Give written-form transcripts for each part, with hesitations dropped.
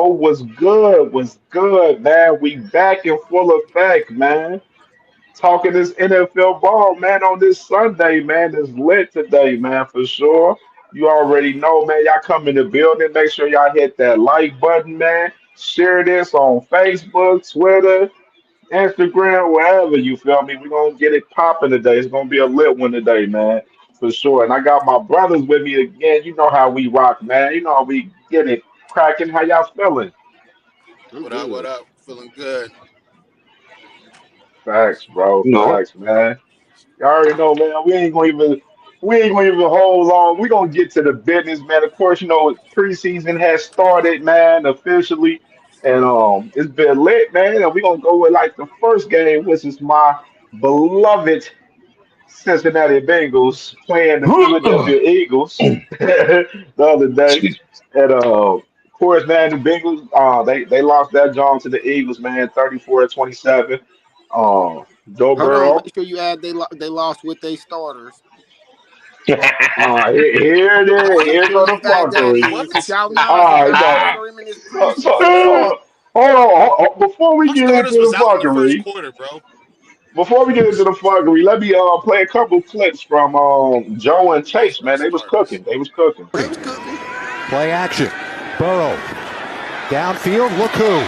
Joe? Was good? Was good, man? We back in full effect, man. Talking this NFL ball, man, on this Sunday, man. It's lit today, man, for sure. You already know, man. Y'all come in the building. Make sure y'all hit that like button, man. Share this on Facebook, Twitter, Instagram, wherever, you feel me. We're gonna get it popping today. It's gonna be a lit one today, man. For sure. And I got my brothers with me again. You know how we rock, man. You know how we get it cracking. How y'all feeling? I'm What up? What good. up? Feeling good. Facts, bro. No, Facts, man. You already know, man. We ain't gonna even hold on. We gonna get to the business, man. Of course, you know preseason has started, man, officially, and it's been lit, man. And we gonna go with like the first game, which is my beloved Cincinnati Bengals playing the Philadelphia Eagles the other day, and of course, man, the Bengals they lost that John to the Eagles, man, 34-27. Joe Hold on. Burrow. Make sure you add they lost with their starters. Here it is. Make Here sure go the you add that fuckery. in, What? cause y'all know it's a All right, lot of so screaming this so so, preseason game. so before we My get starters into was the out in the first fuckery, quarter, bro. let me play a couple clips from Joe and Lost Chase. my Man, they was starters. cooking. They was cooking. They was cooking. Play action. Burrow. Downfield. Look who.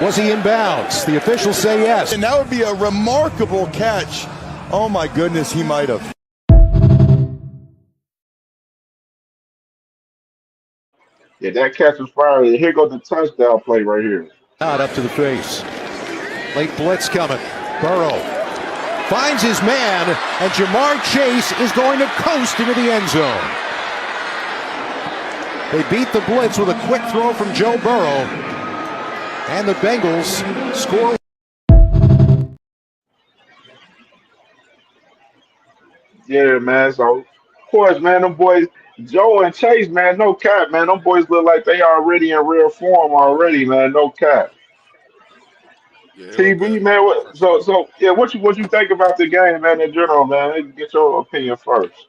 Was he in bounds? The officials say yes. And that would be a remarkable catch. Oh my goodness, he might have. Yeah, that catch was fire. Here goes the touchdown play right here. Out up to the face. Late blitz coming. Burrow finds his man, and Jamar Chase is going to coast into the end zone. They beat the blitz with a quick throw from Joe Burrow, and the Bengals score. Yeah, man. So, of course, man, them boys, Joe and Chase, man, no cap, man. Them boys look like they already in real form already, man. No cap. Yeah, they look TB, good man. for sure. Yeah, what you think about the game, man, in general, man? Get your opinion first.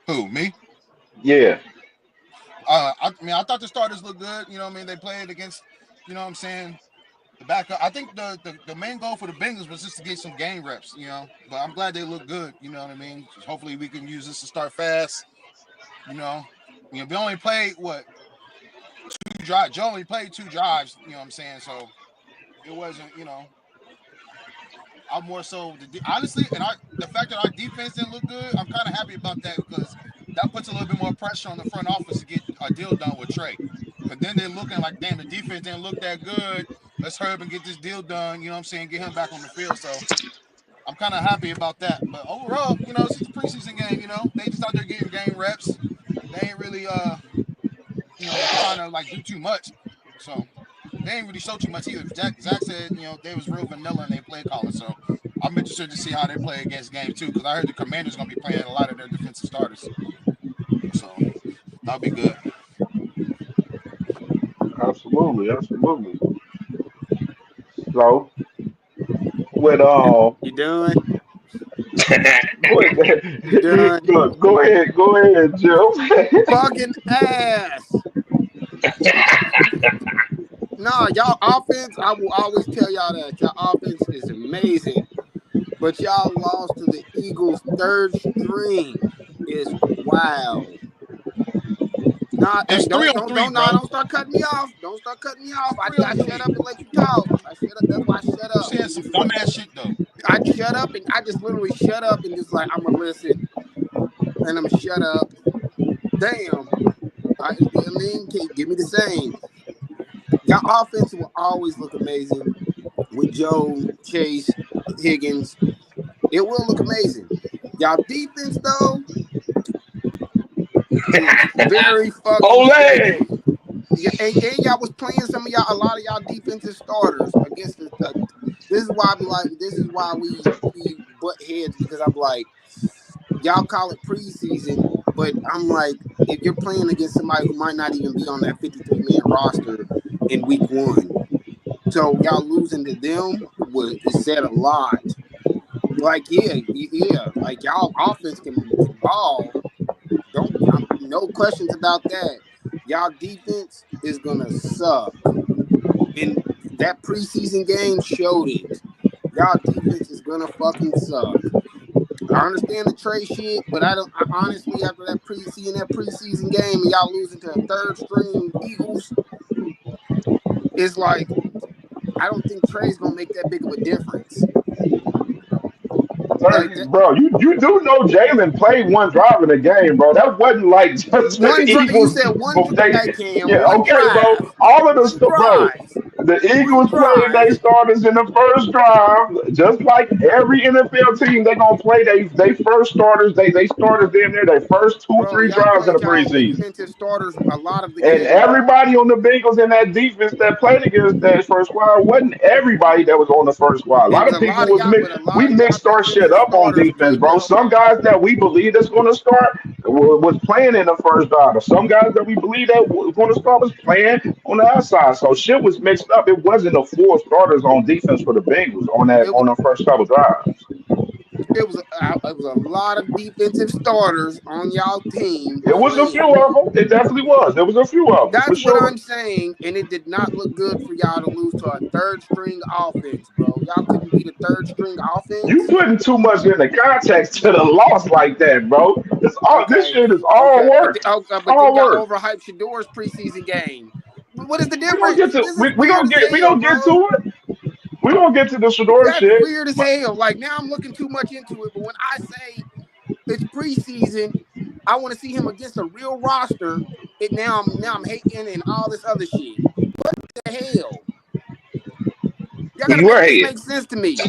Who? Me? Yeah. I mean, I thought the starters looked good. You know what I mean? They played against, you know what I'm saying, the backup. I think the main goal for the Bengals was just to get some game reps, you know. But I'm glad they look good. You know what I mean? Hopefully we can use this to start fast. You know, we only played what 2 drives. Joe only played 2 drives. You know what I'm saying? So it wasn't, I'm more so honestly, and the fact that our defense didn't look good, I'm kind of happy about that because that puts a little bit more pressure on the front office to get a deal done with Trey. Because then they're looking like, damn, the defense didn't look that good. Let's hurry up and get this deal done. You know what I'm saying? Get him back on the field. So I'm kind of happy about that. But overall, it's just a preseason game. They just out there getting game reps. They ain't really trying to like do too much. So they ain't really show too much either. Zach said, they was real vanilla in their play calling. So I'm interested to see how they play against games too, because I heard the Commanders gonna be playing a lot of their defensive starters. So that'll be good. Absolutely, absolutely. So, with You done? go You ahead, done? go ahead, Joe. Fucking ass. Nah, y'all offense, I will always tell y'all that. Y'all offense is amazing. But y'all lost to the Eagles' third string. Is wild. Nah, hey, It's three on three, bro. don't start cutting me off. Don't start cutting me off. I, Three on I shut three. up and let you talk. I shut up. That's why I shut You up. saying And some this is what dumbass shit though. I shut up and I just literally shut up and just like I'm gonna listen and I'm shut up. Damn. I mean, give me the same. Y'all offense will always look amazing with Joe, Chase, Higgins. It will look amazing. Y'all defense though is very fucking Ole! shaky. Yeah, and y'all was playing a lot of y'all defensive starters against the. This is why I be like, this is why we butt heads because I'm like, y'all call it preseason, but I'm like, if you're playing against somebody who might not even be on that 53-man roster in week 1, so y'all losing to them it said a lot. Like like y'all offense can ball. No questions about that. Y'all defense is gonna suck. And that preseason game showed it. Y'all defense is gonna fucking suck. I understand the Trey shit, but I honestly, after that preseason game and y'all losing to a third string Eagles, it's like I don't think Trey's gonna make that big of a difference. Like that, Bro, you do know Jalen played one drive in the game, bro. That wasn't like just the one drive. You Eagles. said one drive. They, Hey Cam, yeah, one okay, bro. drive, All of the one stuff, bro. drive, The one Eagles played drive. they starters in the first drive, just like every NFL team. They gonna play they first starters. They started in there their first two Bro, three y'all drives in the played y'all preseason. defensive starters a lot of the And game. everybody on the Bengals in that defense that played against that first squad wasn't everybody that was on the first squad. A It lot was of a people lot of was y'all, but mixed. a lot We of y'all mixed our shit defensive up on starters defense, played bro. well Some though. guys that we believe that's going to start was playing in the first drive. Some guys that we believe that was going to start was playing on the outside. So shit was mixed up. It wasn't a full starters on defense for the Bengals It was on the first couple drives. it was a lot of defensive starters on y'all team It was a few playing. of them. It definitely was. There was a few of them for That's what sure. I'm saying, and it did not look good for y'all to lose to a third string offense, bro. Y'all couldn't beat a third string You offense. putting too much in the context to the loss like that, bro. It's all this Okay, shit is all okay, work. but then All y'all work. overhyped Shedor's preseason game. What is the We gonna get difference? to This is weird as we hell, gonna get bro. to it. We gonna get to the Shedeur That's shit. weird as But hell. Like now I'm looking too much into it, but when I say it's preseason, I want to see him against a real roster. Now I'm hating and all this other shit. What the hell? Y'all gotta You are make this hating. make sense to me.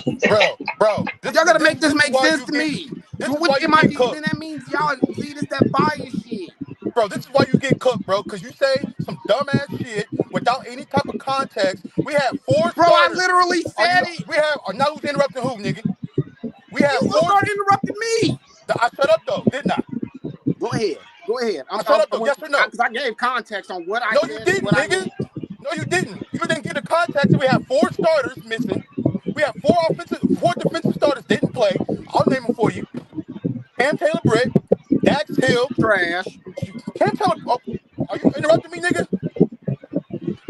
bro. This Y'all is gotta this make is this this is make why sense you to get me. this is What why you am I? get cooked, Then that means y'all see this that bias shit. bro. This is why you get cooked, bro. Because you say some dumbass shit without any type of context. We have four Bro, I starters. literally Are said you? it. We have. Now who's interrupting who, nigga? We You have gonna four. start interrupting me. I shut up though, didn't I? Go ahead. Go ahead. I shut up though. Yes or no? Because I gave context on what I No, you said and didn't, what I nigga. meant. No, you didn't. You didn't get the context. And we have four starters missing. We have four defensive starters didn't play. I'll name them for you. Cam Taylor Britt, Dax Hill. Trash. Cam Taylor. Oh, are you interrupting me, nigga?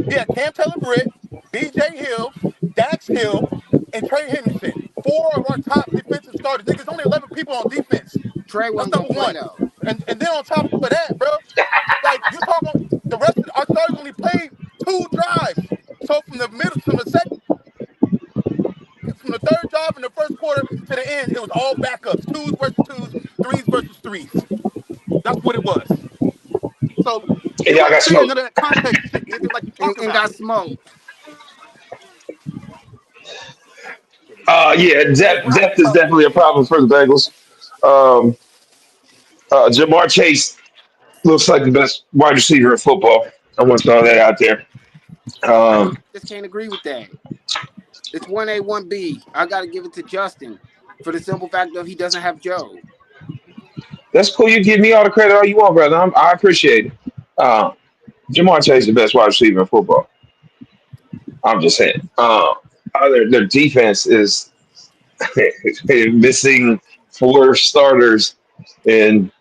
Yeah, Cam Taylor Britt, B.J. Hill, Dax Hill, and Trey Henderson. Four of our top defensive starters. Niggas, only 11 people on defense. Trey That's wasn't gonna number play one. though. And then on top of that, bro, like you talking, the rest of our starters only played two drives. So from the middle, from the third drive in the first quarter to the end, it was all backups, twos versus twos, threes versus threes. That's what it was. So And you y'all ain't got saying smoked. none of that context shit, nigga, like you talking And about. got smoked. Yeah, Hey, right, depth is bro. definitely a problem for the Bengals. Um, Jamar Chase looks like the best wide receiver in football. I want to throw that out there. I Um, just can't agree with that. It's 1A, 1B. I gotta give it to Justin for the simple fact of he doesn't have Joe. that's cool. You give me all the credit all you want, brother. I appreciate it. Uh, Jamar Chase is the best wide receiver in football. I'm just saying. Their defense is missing four starters, and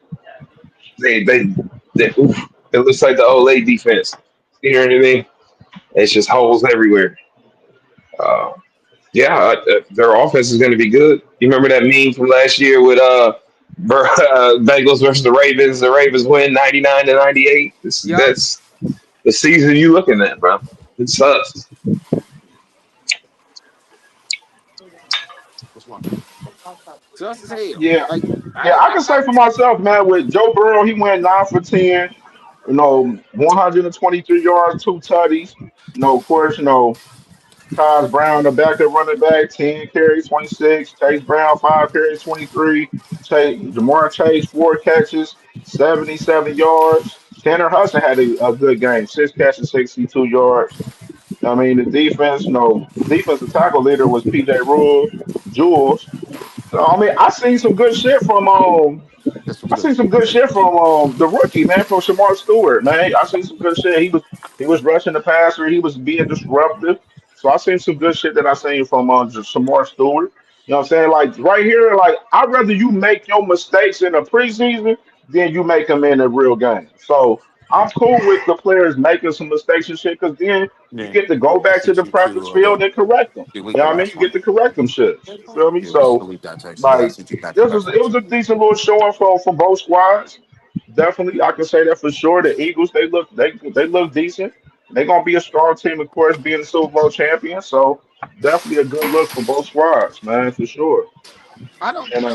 oof, it looks like the Olay defense. You know what I mean? It's just holes everywhere. Uh, yeah, their offense is going to be good. You remember that meme from last year with Bengals versus the Ravens? The Ravens win 99-98. Yep. That's the season you looking at, bro. It sucks. Sus as hell. yeah, Like yeah, I can say for myself, man. With Joe Burrow, he went 9 for 10. 123 yards, two tutties. Of course, Taj Brown, the backup running back, 10 carries, 26. Chase Brown, 5 carries, 23. Jamar Chase, 4 catches, 77 yards. Tanner Hudson had a good game, 6 catches, 62 yards. I mean, the defense, defensive tackle leader was PJ Rule, Jules. So, I mean, I seen some good shit from the rookie, man, from Shamar Stewart, man. I seen some good shit. He was rushing the passer, he was being disruptive. So I seen some good shit that I seen from Shamar Stewart. You know what I'm saying? Like right here, like I'd rather you make your mistakes in the preseason than you make them in a real game. So I'm cool with the players making some mistakes and shit, because then you Yeah, get to go I back to sent the you practice to field and correct them. delete You know the what I mean? last You get one. to correct them shits. You feel me? Yeah, let's So, delete that text. Yeah, I like, sent you back to back it text. was a decent little showing from both squads. Definitely, I can say that for sure. The Eagles, they look decent. They're gonna be a strong team, of course, being the Super Bowl champion. So definitely a good look for both squads, man, for sure. I don't And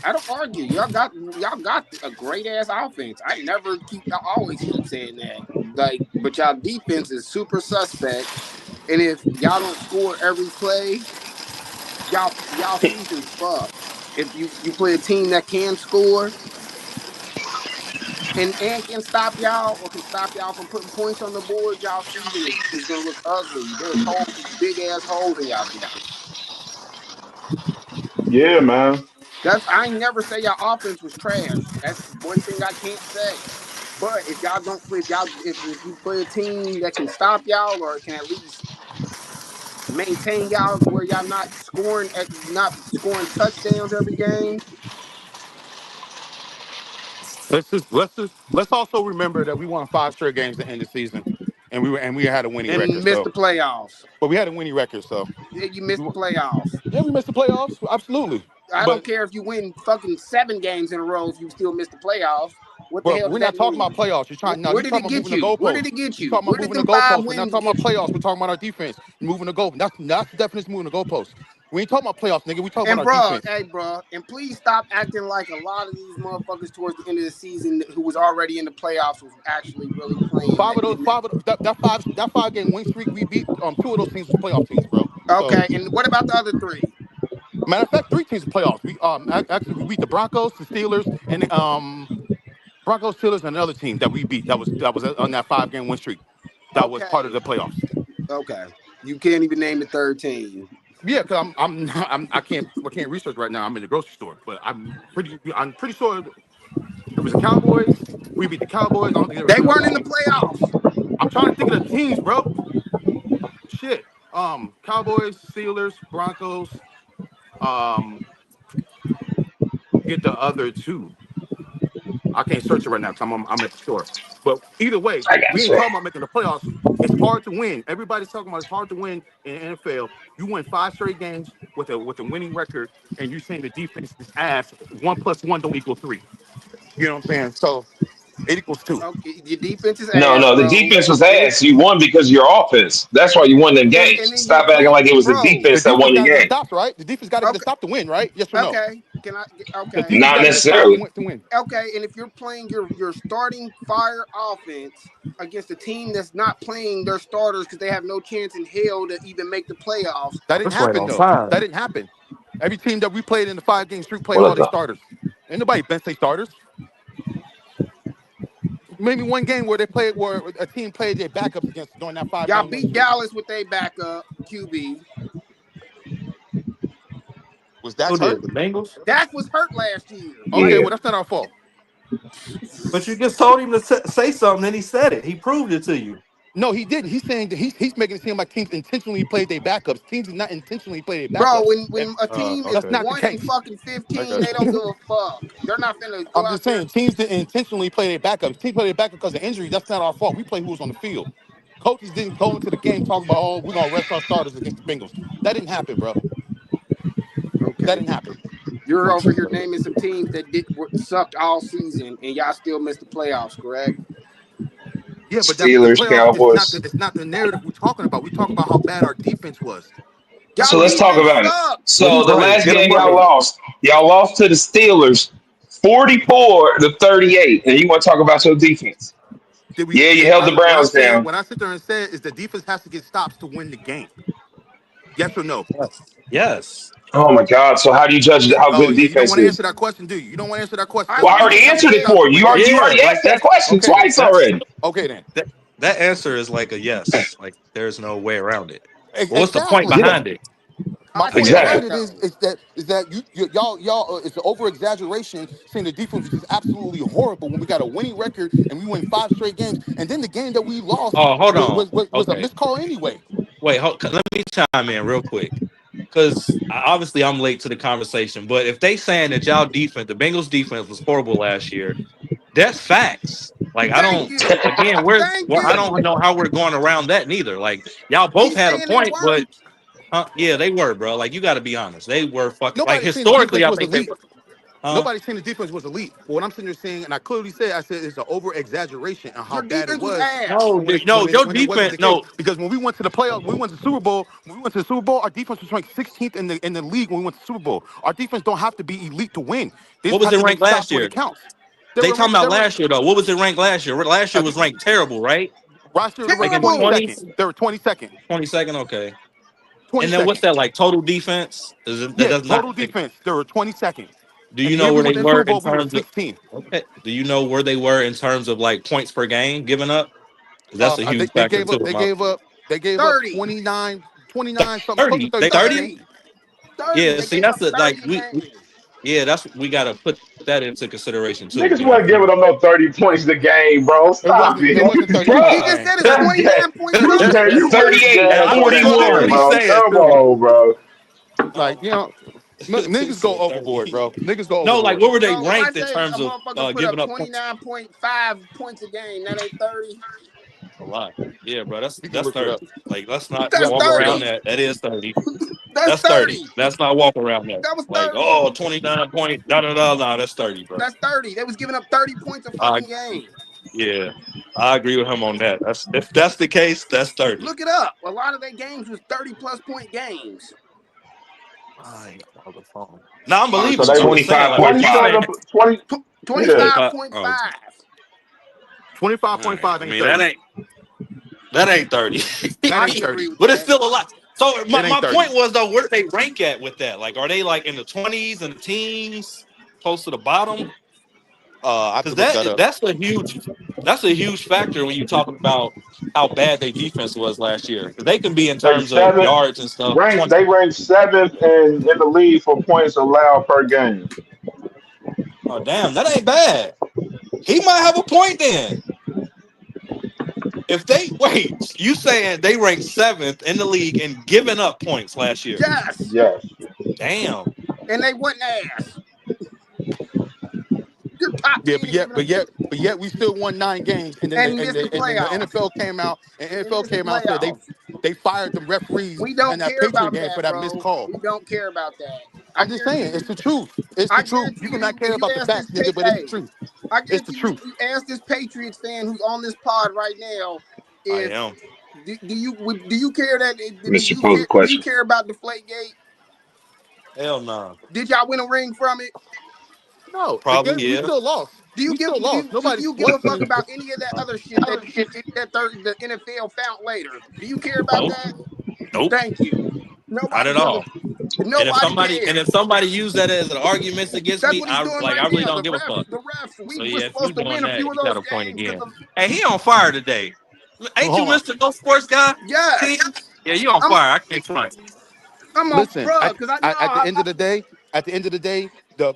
I don't argue. Y'all got a great ass offense. I always keep saying that. Like, but y'all defense is super suspect. And if y'all don't score every play, y'all season's fucked. If you play a team that can score and can stop y'all or can stop y'all from putting points on the board, y'all season is gonna look ugly. There's big ass holes in y'all defense. yeah, man. I ain't never say y'all offense was trash. That's one thing I can't say. But if y'all don't play, if you play a team that can stop y'all or can at least maintain y'all where y'all not scoring touchdowns every game Let's also remember that we won 5 straight games at the end of the season, and we had a winning and record. miss So, the playoffs, but we had a winning record. So, you miss the playoffs. yeah, we missed the playoffs. Absolutely. I don't But care if you win fucking 7 games in a row if you still miss the playoffs. What the bro, hell we're does not that talking about mean? playoffs. You're trying. No, Where you're did talking it about get moving the you? Where did goalposts. it get You're you? talking Where about did moving the them five goalposts. We're not wins talking about get you? playoffs. We're talking about our defense, moving the goal. That's the definition of moving the goalposts. We ain't talking about playoffs, nigga. We talking about And our bruh, defense. hey bruh, and please stop acting like a lot of these motherfuckers towards the end of the season who was already in the playoffs was actually really playing. Five of That those, didn't. that 5 game win streak we beat. 2 of those teams was playoff teams, bro. So Okay, and what about the other three? matter of fact, 3 teams were playoffs. Actually we beat the Broncos, the Steelers, and Broncos, Steelers, and another team that we beat. That was on that 5 game win streak. That was part of Okay, the playoffs. okay, you can't even name the third team. Yeah, because I can't research right now. I'm in the grocery store, but I'm pretty sure it was the Cowboys. We beat the Cowboys. I don't think they were a They playoff weren't in the team. playoffs. I'm trying to think of the teams, bro. Shit. Cowboys, Steelers, Broncos. Um, get the other two. I can't search it right now because I'm at the store. But either way, I we got ain't you. talking about making the playoffs. It's hard to win. Everybody's talking about it's hard to win in the NFL. You win 5 straight games with a winning record, and you're saying the defense is ass. 1 plus 1 don't equal 3. You know what I'm saying? So it equals 2. Okay, your defense is No, ass, no, the bro. defense was And if ass. You won because of your offense. That's why you won them and games. then you're Stop acting playing, like it was the bro. The defense that defense won your got to get the game. stops, right? The defense got to get the Okay, stop to win, right? Yes or no? okay. Can I? The Okay, defense Not got to get stops to necessarily. win. okay. And if you're playing your starting fire offense against a team that's not playing their starters because they have no chance in hell to even make the playoffs. That didn't That's right happen on though. time. That didn't happen. Every team that we played in the 5 game streak played What all up, their though? starters. Ain't nobody bench their starters. Maybe one game where a team played their backups against during that 5 Y'all game win beat streak. Dallas with a backup QB. Was Who Dax hurt? did the Bengals? Dak was hurt last year. Okay, Like, Yeah. well that's not our fault. But you just told him to say something, and he said it. He proved it to you. No, he didn't. He's saying that he's making it seem like teams intentionally played their backups. Teams did not intentionally play their bro, backups. when a team is That's Okay. not the 1 and case. fucking I 15, got they you. don't give a fuck. They're not finna go I'm out just there. saying teams didn't intentionally play their backups. Teams play their backup because of injury. That's not our fault. We play who was on the field. Coaches didn't go into the game talking about, oh, we're gonna rest our starters against the Bengals. That didn't happen, bro. That Okay, didn't happen. you're over here naming some teams that sucked all season, and y'all still missed the playoffs, correct? Yeah, but that's the Steelers, playoffs. It's not Cowboys. the narrative we're talking about. We talk about how bad our defense was. Y'all So let's talk defense about it. sucked. Get him So the right. last Get him game y'all right. lost, y'all lost to the Steelers 44-38. And you want to talk about your defense? Did we? Yeah, you Did held I? the Browns down. What I sit there and said is the defense has to get stops to win the game. Yes or no? Yes. Yes. Oh my God. So how do you judge how Oh good yeah, you don't defense want to is? answer that question, do you? You don't want to answer that question. I Does Well, the I defense already have to literally answered get it stops said to for you. win You the already, game? you Yeah, already like asked that that's question Okay then. twice that's already. Okay then. that that answer is like a yes. Like there's no way around it. But what's the point Exactly. Yeah, behind it? My I point said exactly. that behind it is though. is that is that y'all it's an over exaggeration saying the defense was just absolutely horrible when we got a winning record and we win 5 straight games and then the game that we lost Oh, hold was on. was was, was a Okay. missed call anyway. Wait, let me chime in real quick. Because obviously I'm late to the conversation. But if they saying that y'all defense, the Bengals defense was horrible last year, that's facts. Like I Thank don't. you. Again, Thank I you. don't know how we're going around that neither. Like y'all both He's had a saying it point, but worked. yeah, they were, bro. Like you got to be honest, they were fucking. Like Nobody's saying the historically, defense I was think they elite. were. Huh? Nobody's saying the defense was elite. But what I'm sitting there saying, and I clearly said, I said it's an over exaggeration on how Your bad it defense was was ass. No, no, your when it wasn't defense. the case. No, Because when we went to the playoff, when we went to the Super Bowl, our defense was ranked 16th in the league when we went to the Super Bowl. Our defense don't have to be elite to win. They what just was have it to make ranked shots last when it year? counts. They They were talking ranked. about They were. last year though. What was it ranked last year? Last year I was think ranked terrible, right? last year they were Like ranked in the Terrible. 22nd. 20s, They were 22nd. 22nd. Okay. And then what's 22nd. that like total defense? Is it, that Yeah, does not. total defense. They were 22nd. Do And you the know year we where went they to the Super were in Bowl, we were terms of? 16th. Okay. Do you know where they were in terms of like points per game given up? 'Cause that's a huge They factor gave up. too. They gave up 30. 29 something, close to 30. They 30 points a 30. game. 30. Yeah. They See, gave that's up the 30 like a game. yeah. That's we got to put that into consideration too. Niggas You know what wasn't I mean? giving them no 30 points a game, bro. Stop It it. wasn't 30 points He a Bruh. just game. said it's 29 point Yeah, something. you wasn't 38, Hey, scared I more than believe what him, he's bro. saying Come too. on, bro. Like, He niggas go said overboard, 30. bro. Niggas go No, like overboard. what were they Bro, if I ranked in say a terms of motherfucker put up giving up points? 29.5 points a game, that ain't 30. A lot. Yeah, bro. That's You can that's look it 30. up. Like let's not You That's have to walk look it around up. 30. that. That is 30. That's That's 30. 30. Let's not walk around that. That was Like, 30. oh, 29 point, da da da da. That's 30, bro. That's 30. They was giving up 30 points a I fucking game. yeah. I agree with him on that. That's if that's the case, that's 30. Look it up. A lot of their games was 30 plus point games. I on the phone. No, I'm So believing they you. I'm were just saying, like, if you 25.5. twenty-seven, saying 20. Yeah. 25, oh, 25.5. all right. 25.5 I ain't mean, 30. that ain't 30. That I ain't disagree 30. with But it's that. still a lot. So It my ain't 30. point was though, where do they rank at with that? Like, are they like in the 20s and the teens, close to the bottom? I have Because to look that up. that's a huge factor when you talk about how bad their defense was last year. 'Cause they can be in They terms of seventh yards and stuff. they ranked seventh in the league for points allowed per game. Oh damn, that ain't bad. He might have a point then. If they wait, you saying they ranked seventh in the league and giving up points last year? Yes. Yes. Damn. And they wasn't ass. You're top Yeah, 10 and giving up but yet we still won 9 games, and then and missed the the playoffs. NFL came out And missed the and said playoffs. they fired the referees We in don't that care Patriot about game for that, that missed bro. call. We don't care about that. I I'm just saying, guarantee it's you. the truth. It's the I truth. guarantee You you. cannot care If you about the ask this, facts, nigga, but it's the hey, truth. I It's the guarantee you. If truth. you ask this Patriots fan who's on this pod right now, I if am. do you care that Mr. Pose a do you question. care about Deflategate? Hell no. Did y'all win a ring from it? No, Probably again, yeah. Do you we give still do lost. Nobody's you give a fuck questioning. about any of that other shit the NFL found later? Do you care about Nope. that? Nope. Thank you. Not Nobody at gives a all. And nobody if cares. somebody used that as an argument against That's me, what he's doing I right really now. don't give a fuck. The refs. So We're yeah, if you supposed to doing win a that, few of you got those a point games because again. of Hey, he on fire today. Ain't you Hold on. Mr. No Sports guy? King? yes. Yeah, you on I'm fire. I can't front. I'm on Listen, bruh because I know at the end of the day,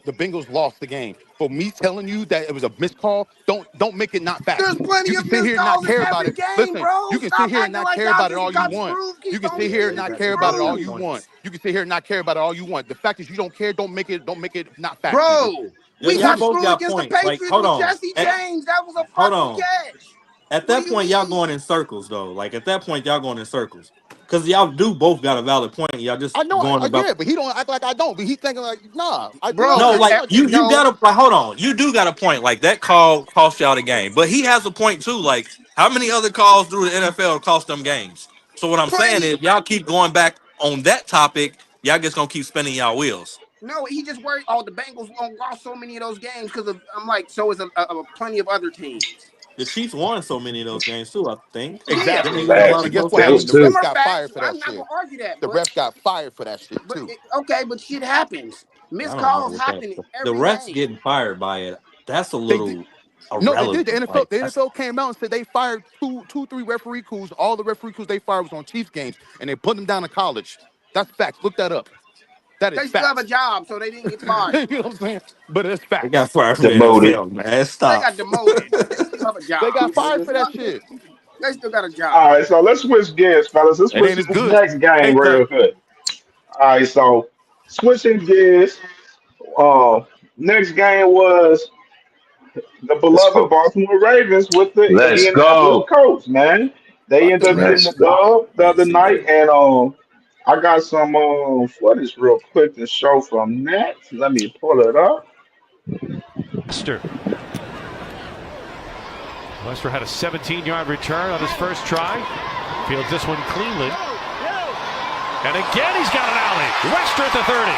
the Bengals lost the game. For me telling you that it was a missed call, don't make it not there's factual. plenty You of can sit missed here and not calls in care about every it. game, Listen, bro. you can sit Stop here and acting not like care y'all about it just all you got want. screwed. You Keep can on sit here saying and you not get care about it all you screwed. want. You can sit here and not care about it all you want. The fact is you don't care. Don't make it not facts, nigga. Bro, we Y'all got Period. both screwed got against the points. Like, Patriots hold with on. Jesse James. That was a Hold fucking on. catch. At What do that you point, y'all going mean? in circles though. Like at that point, y'all going in circles. Cause y'all do both got a valid point. Y'all just I know, going about yeah, but he don't act like I don't. But he thinking like, nah, Bro, no, like you no. got a like, hold on. You do got a point. Like that call cost y'all the game. But he has a point too. Like how many other calls through the NFL cost them games? So what I'm saying Plenty. is y'all keep going back on that topic, y'all just gonna keep spinning y'all wheels. No, he just worried. Oh, the Bengals lost so many of those games because of. I'm like, so is a plenty of other teams. The Chiefs won so many of those games too, I think. Yeah, Didn't they exactly. lose a And, lot Facts. of and guess close what Bills happened? The games? too. them refs are got fired facts. for that I'm not shit. gonna argue that, The but refs got fired for that shit too. okay, but shit happens. I Missed don't know calls what that. happen in The every refs game. getting fired by it. That's a They did. little No, they did. irrelevant. Like The that's NFL came out and said they fired three referee crews. All the referee crews they fired was on Chiefs games, and they put them down to college. That's facts. Look that up. That is They still have a facts. job, so they didn't get You fired. know what I'm saying? But it's they got facts. fired from the Demoted. NFL, man. They Stop. got demoted, but they still have a They job, got fired nigga. for that shit. They still got a All job. right, so let's switch gears, fellas. Let's It switch ain't to as this good. next game Ain't real 30. quick. All right, so switching gears. Uh, next game was The Let's beloved go. Baltimore Ravens with the Let's Indianapolis go. Colts, man. They About end the up getting Let's the Ravens. go. dub the I ain't other see night, that. and I got some footage real quick to show from that. Let me pull it up. Lester. Lester had a 17-yard return on his first try. Fields this one cleanly. And again, he's got an alley. Wester at the 30.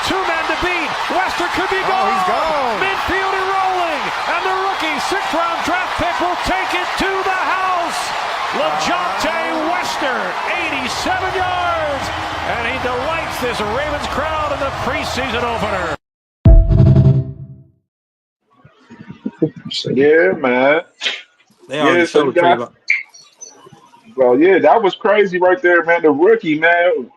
Two men to beat. Wester could be gone. Oh, he's gone. Midfield and rolling. And the rookie 6th-round draft pick will take it to the house. LaJohntay Wester, 87 yards. And he delights this Ravens crowd in the preseason opener. Yeah, man. They already Yeah, so you showed a trade got. about. Well, yeah, that was crazy right there, man. The rookie, man.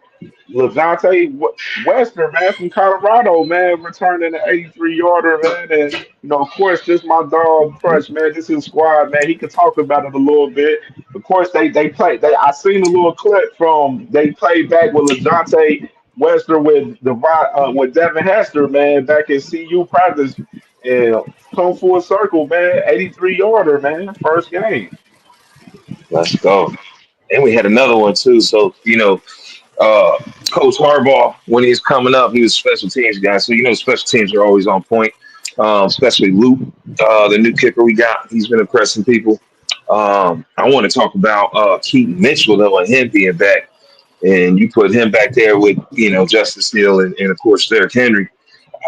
LaJohntay Western, man, from Colorado, man, returning an 83-yarder, man. And, of course, this my dog, Crush, man. This is squad, man. He could talk about it a little bit. Of course, they played. I seen a little clip from they played back with LaJohntay Western with Devin Hester, man, back in CU practice. And come full circle, man. 83-yarder, man. First game. Let's go. And we had another one too. So, uh, Coach Harbaugh, when he's coming up, he was a special teams guy. So, special teams are always on point, especially Luke, the new kicker we got. He's been impressing people. I want to talk about Keaton Mitchell, though, and him being back. And you put him back there with, Justice Hill and of course, Derrick Henry.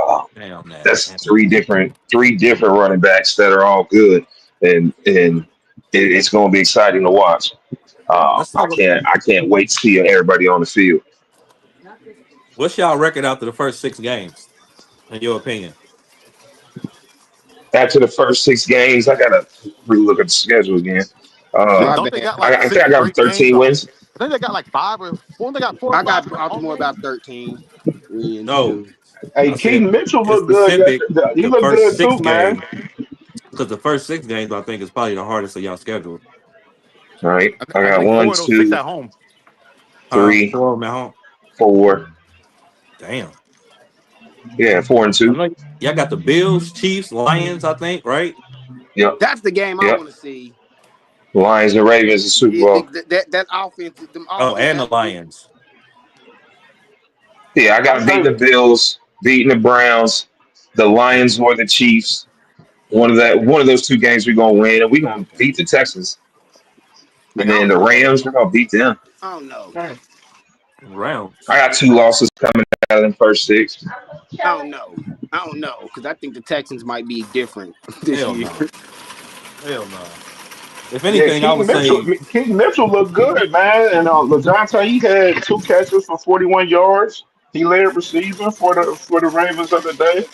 Uh, Damn that. that's three different running backs that are all good. And it's going to be exciting to watch. Let's I talk. can't wait to see everybody on the field. What's y'all record after the first 6 games, in your opinion? After the first 6 games, I gotta relook at the schedule again. Then My don't they bad. got like I think six I got straight games? 13 wins. I think they got like five or four. They got 4 or I 5 got straight home Baltimore games. about 13 wins No, too. Hey, I said Keaton Mitchell it's looked good specific. yesterday. He The looked first good too, six man. games, because the first 6 games I think is probably the hardest of y'all schedule. All right, I I got think one, 4 of those 6 two, at home. Huh? three, 4 of them at home. 4. Damn. Yeah, 4 and I 2. know y'all got the Bills, Chiefs, Lions. I think right. Yep, That's the game I yep. want to see. Lions and Ravens, the Super Bowl. That offense, them Oh, offense. and the Lions. Yeah, I got beating Hey, the Bills, beating the Browns, the Lions or the Chiefs. One of those 2 games we're gonna win, and we're gonna beat the Texans. I And then don't the know. Rams, we're gonna beat them. I don't know. hey, I Rounds. got 2 losses coming out of them first 6. I don't know. I don't know because I think the Texans might be different this Hell year. no. Hell no. If yeah, anything, I would say Keaton Mitchell looked good, man. And LaJohntay, he had 2 catches for 41 yards. He led receiving for the Ravens of the day.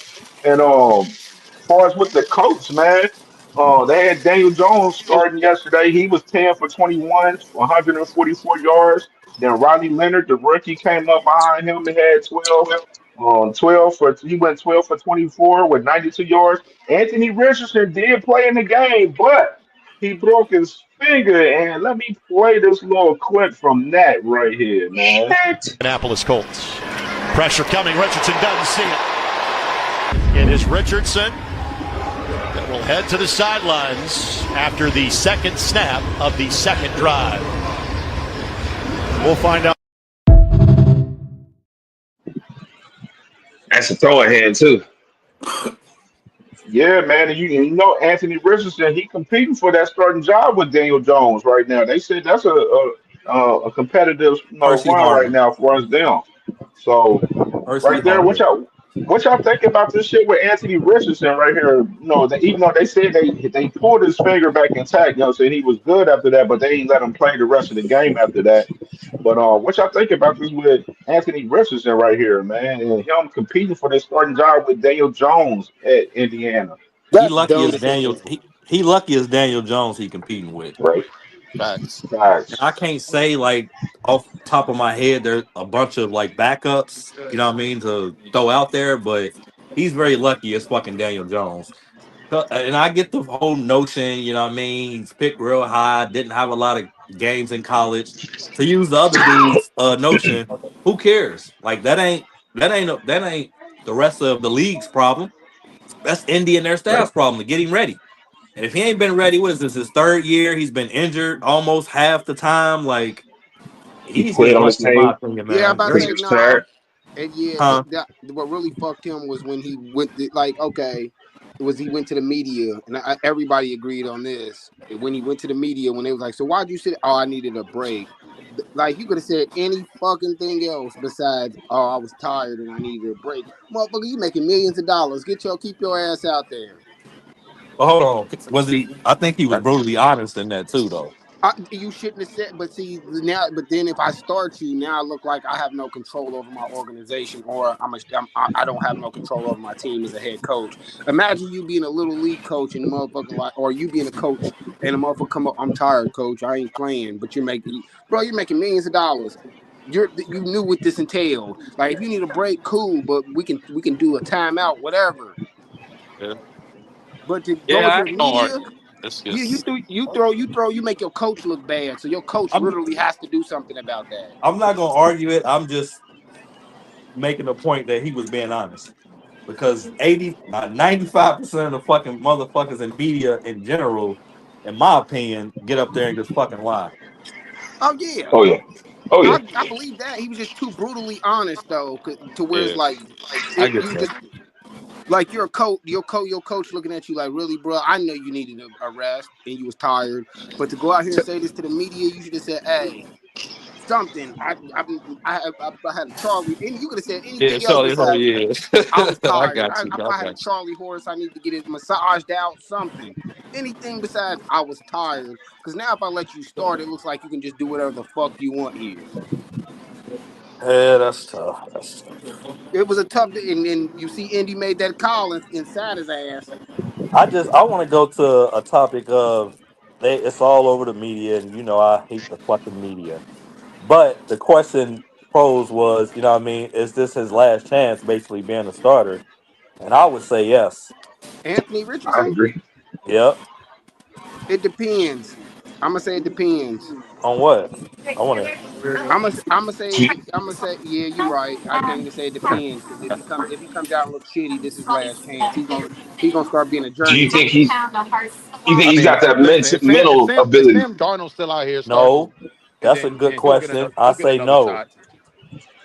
And as far as with the coach, man, they had Daniel Jones starting yesterday. He was 10 for 21, 144 yards. Then Riley Leonard, the rookie, came up behind him and had 12. 12 for he went 12 for 24 with 92 yards. Anthony Richardson did play in the game, but he broke his finger. And let me play this little clip from that right here, man. Indianapolis Colts. Pressure coming. Richardson doesn't see it. It is Richardson that will head to the sidelines after the second snap of the second drive. We'll find out. That's a throwing hand too. Yeah, man, and you know Anthony Richardson, he competing for that starting job with Daniel Jones right now. They said that's a competitive Percy run right Harvin. now for us down. So Percy right there, Harvin. what y'all think about this shit with Anthony Richardson right here? That even though they said they pulled his finger back intact, saying he was good after that, but they ain't let him play the rest of the game after that. But what y'all think about this with Anthony Richardson right here, man, and him competing for this starting job with Daniel Jones at Indiana? He That's lucky dumb as as Daniel. hell. He lucky as Daniel Jones. He competing with. Right. Facts. And Facts. I can't say like off the top of my head there's a bunch of like backups, you know what I mean, to throw out there, but he's very lucky as fucking Daniel Jones. And I get the whole notion, you know what I mean, he's picked real high, didn't have a lot of games in college. To use the other dude's notion, who cares? Like that ain't the rest of the league's problem. That's Indy and their Right. staff's problem to get him ready. And if he ain't been ready, what is this? His third year? He's been injured almost half the time. Like He he's just quit on his lucky, in my team. opinion, Yeah, I'm man. about to He Very, say nah. retired. And yeah, huh? what really fucked him was when he went like okay, was he went to the media and everybody agreed on this. When he went to the media, when they was like, "So why'd you sit?" Oh, I needed a break. Like you could have said any fucking thing else besides, "Oh, I was tired and I needed a break." Motherfucker, you making millions of dollars. Keep your ass out there. But hold on, was he? I think he was brutally honest in that too, though. You shouldn't have said, but see now. But then if I start you now, I look like I have no control over my organization, or I don't have no control over my team as a head coach. Imagine you being a little league coach and the motherfucker like, or you being a coach and the motherfucker come up, I'm tired, coach, I ain't playing, but you're making millions of dollars. You knew what this entailed. Like if you need a break, cool, but we can do a timeout, whatever. Yeah, But to go yeah, to I the ain't gonna media. argue. It's You you just do you make your coach look bad, so your coach I'm literally has to do something about that. I'm not gonna argue it. I'm just making the point that he was being honest because 95% of the fucking motherfuckers in media in general, in my opinion, get up there and just fucking lie. Oh yeah, Oh yeah. Oh yeah. I believe that he was just too brutally honest though, to where it's Yeah, like I get you that. just like your coach looking at you like, really, bro? I know you needed a rest and you was tired, but to go out here and say this to the media, you should have said, hey. Something I had a Charlie, and you could have said Yeah, anything else Charlie Horse. besides Yeah, I was I tired. got you. I I had a got you. Charlie horse. I need to get it massaged out. Something. Anything besides I was tired. Because now if I let you start, it looks like you can just do whatever the fuck you want here. Yeah, that's tough. That's tough. It was a tough day, and then you see Indy made that call inside his ass. I want to go to a topic of it's all over the media, and I hate the fucking media. But the question posed was, what I mean, is this his last chance, basically being a starter? And I would say yes. Anthony I Richardson. agree. Yep. It depends. I'm gonna say it depends. On what? I want to. I'm gonna say yeah, you're right. I can't even say it depends because if he comes out and looks shitty, this is his last chance. He's gonna start being a Do you think journeyman. I he's got mean, that listen, mental if ability? Sam Darnold's still out here starting, No, that's a good then he'll get question. I say another no. shot.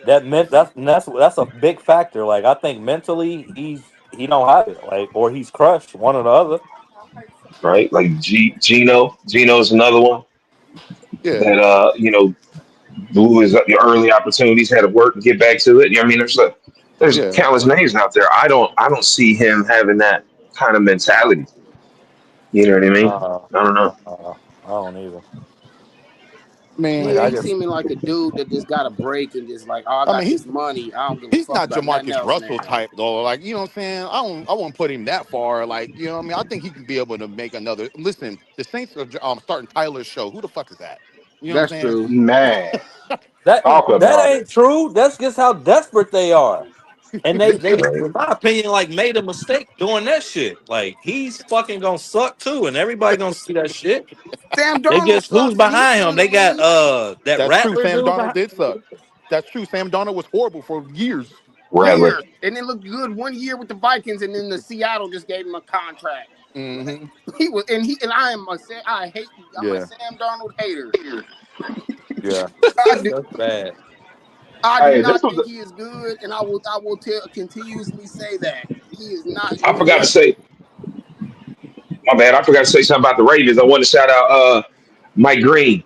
That meant that's a big factor. Like I think mentally he don't have it. Like or he's crushed, one or the other. Right? Like Gino's another one Yeah, that blew his early opportunities, had to work and get back to it. I mean, there's yeah. countless names out there. I don't see him having that kind of mentality. You know what I mean? Uh, I don't know. I don't either. Like Yeah, Man, I he's just seeming like a dude that just got a break and just like, oh, I I mean, got this money. I don't give a he's fuck not about nothing Jamarcus else Russell now. type though. Like, you know what I'm saying? I won't put him that far. Like, you know what I mean? I think he can be able to make another. Listen, the Saints are starting Tyler's show. Who the fuck is that? You know what I'm That's saying? true. Man, that talk that about it. ain't true. That's just how desperate they are. And they Right? in my opinion, like made a mistake doing that shit. Like he's fucking gonna suck too, and everybody gonna see that shit. Sam They Darnold just who's sucks and he's behind still him? in the They got league. that That's true. Rattler Sam dude Darnold behind. did suck. That's true. Sam Darnold was horrible for years. Rattler. Years. And then looked good 1 year with the Vikings, and then the Seattle just gave him a contract. Hmm. He was and I am I'm a Yeah, Sam Darnold hater. yeah. I do, That's bad. I do Hey, this not was think he is good, and I will continuously say that he is not I forgot to good. say my bad. I forgot to say something about the Ravens. I want to shout out Mike Green.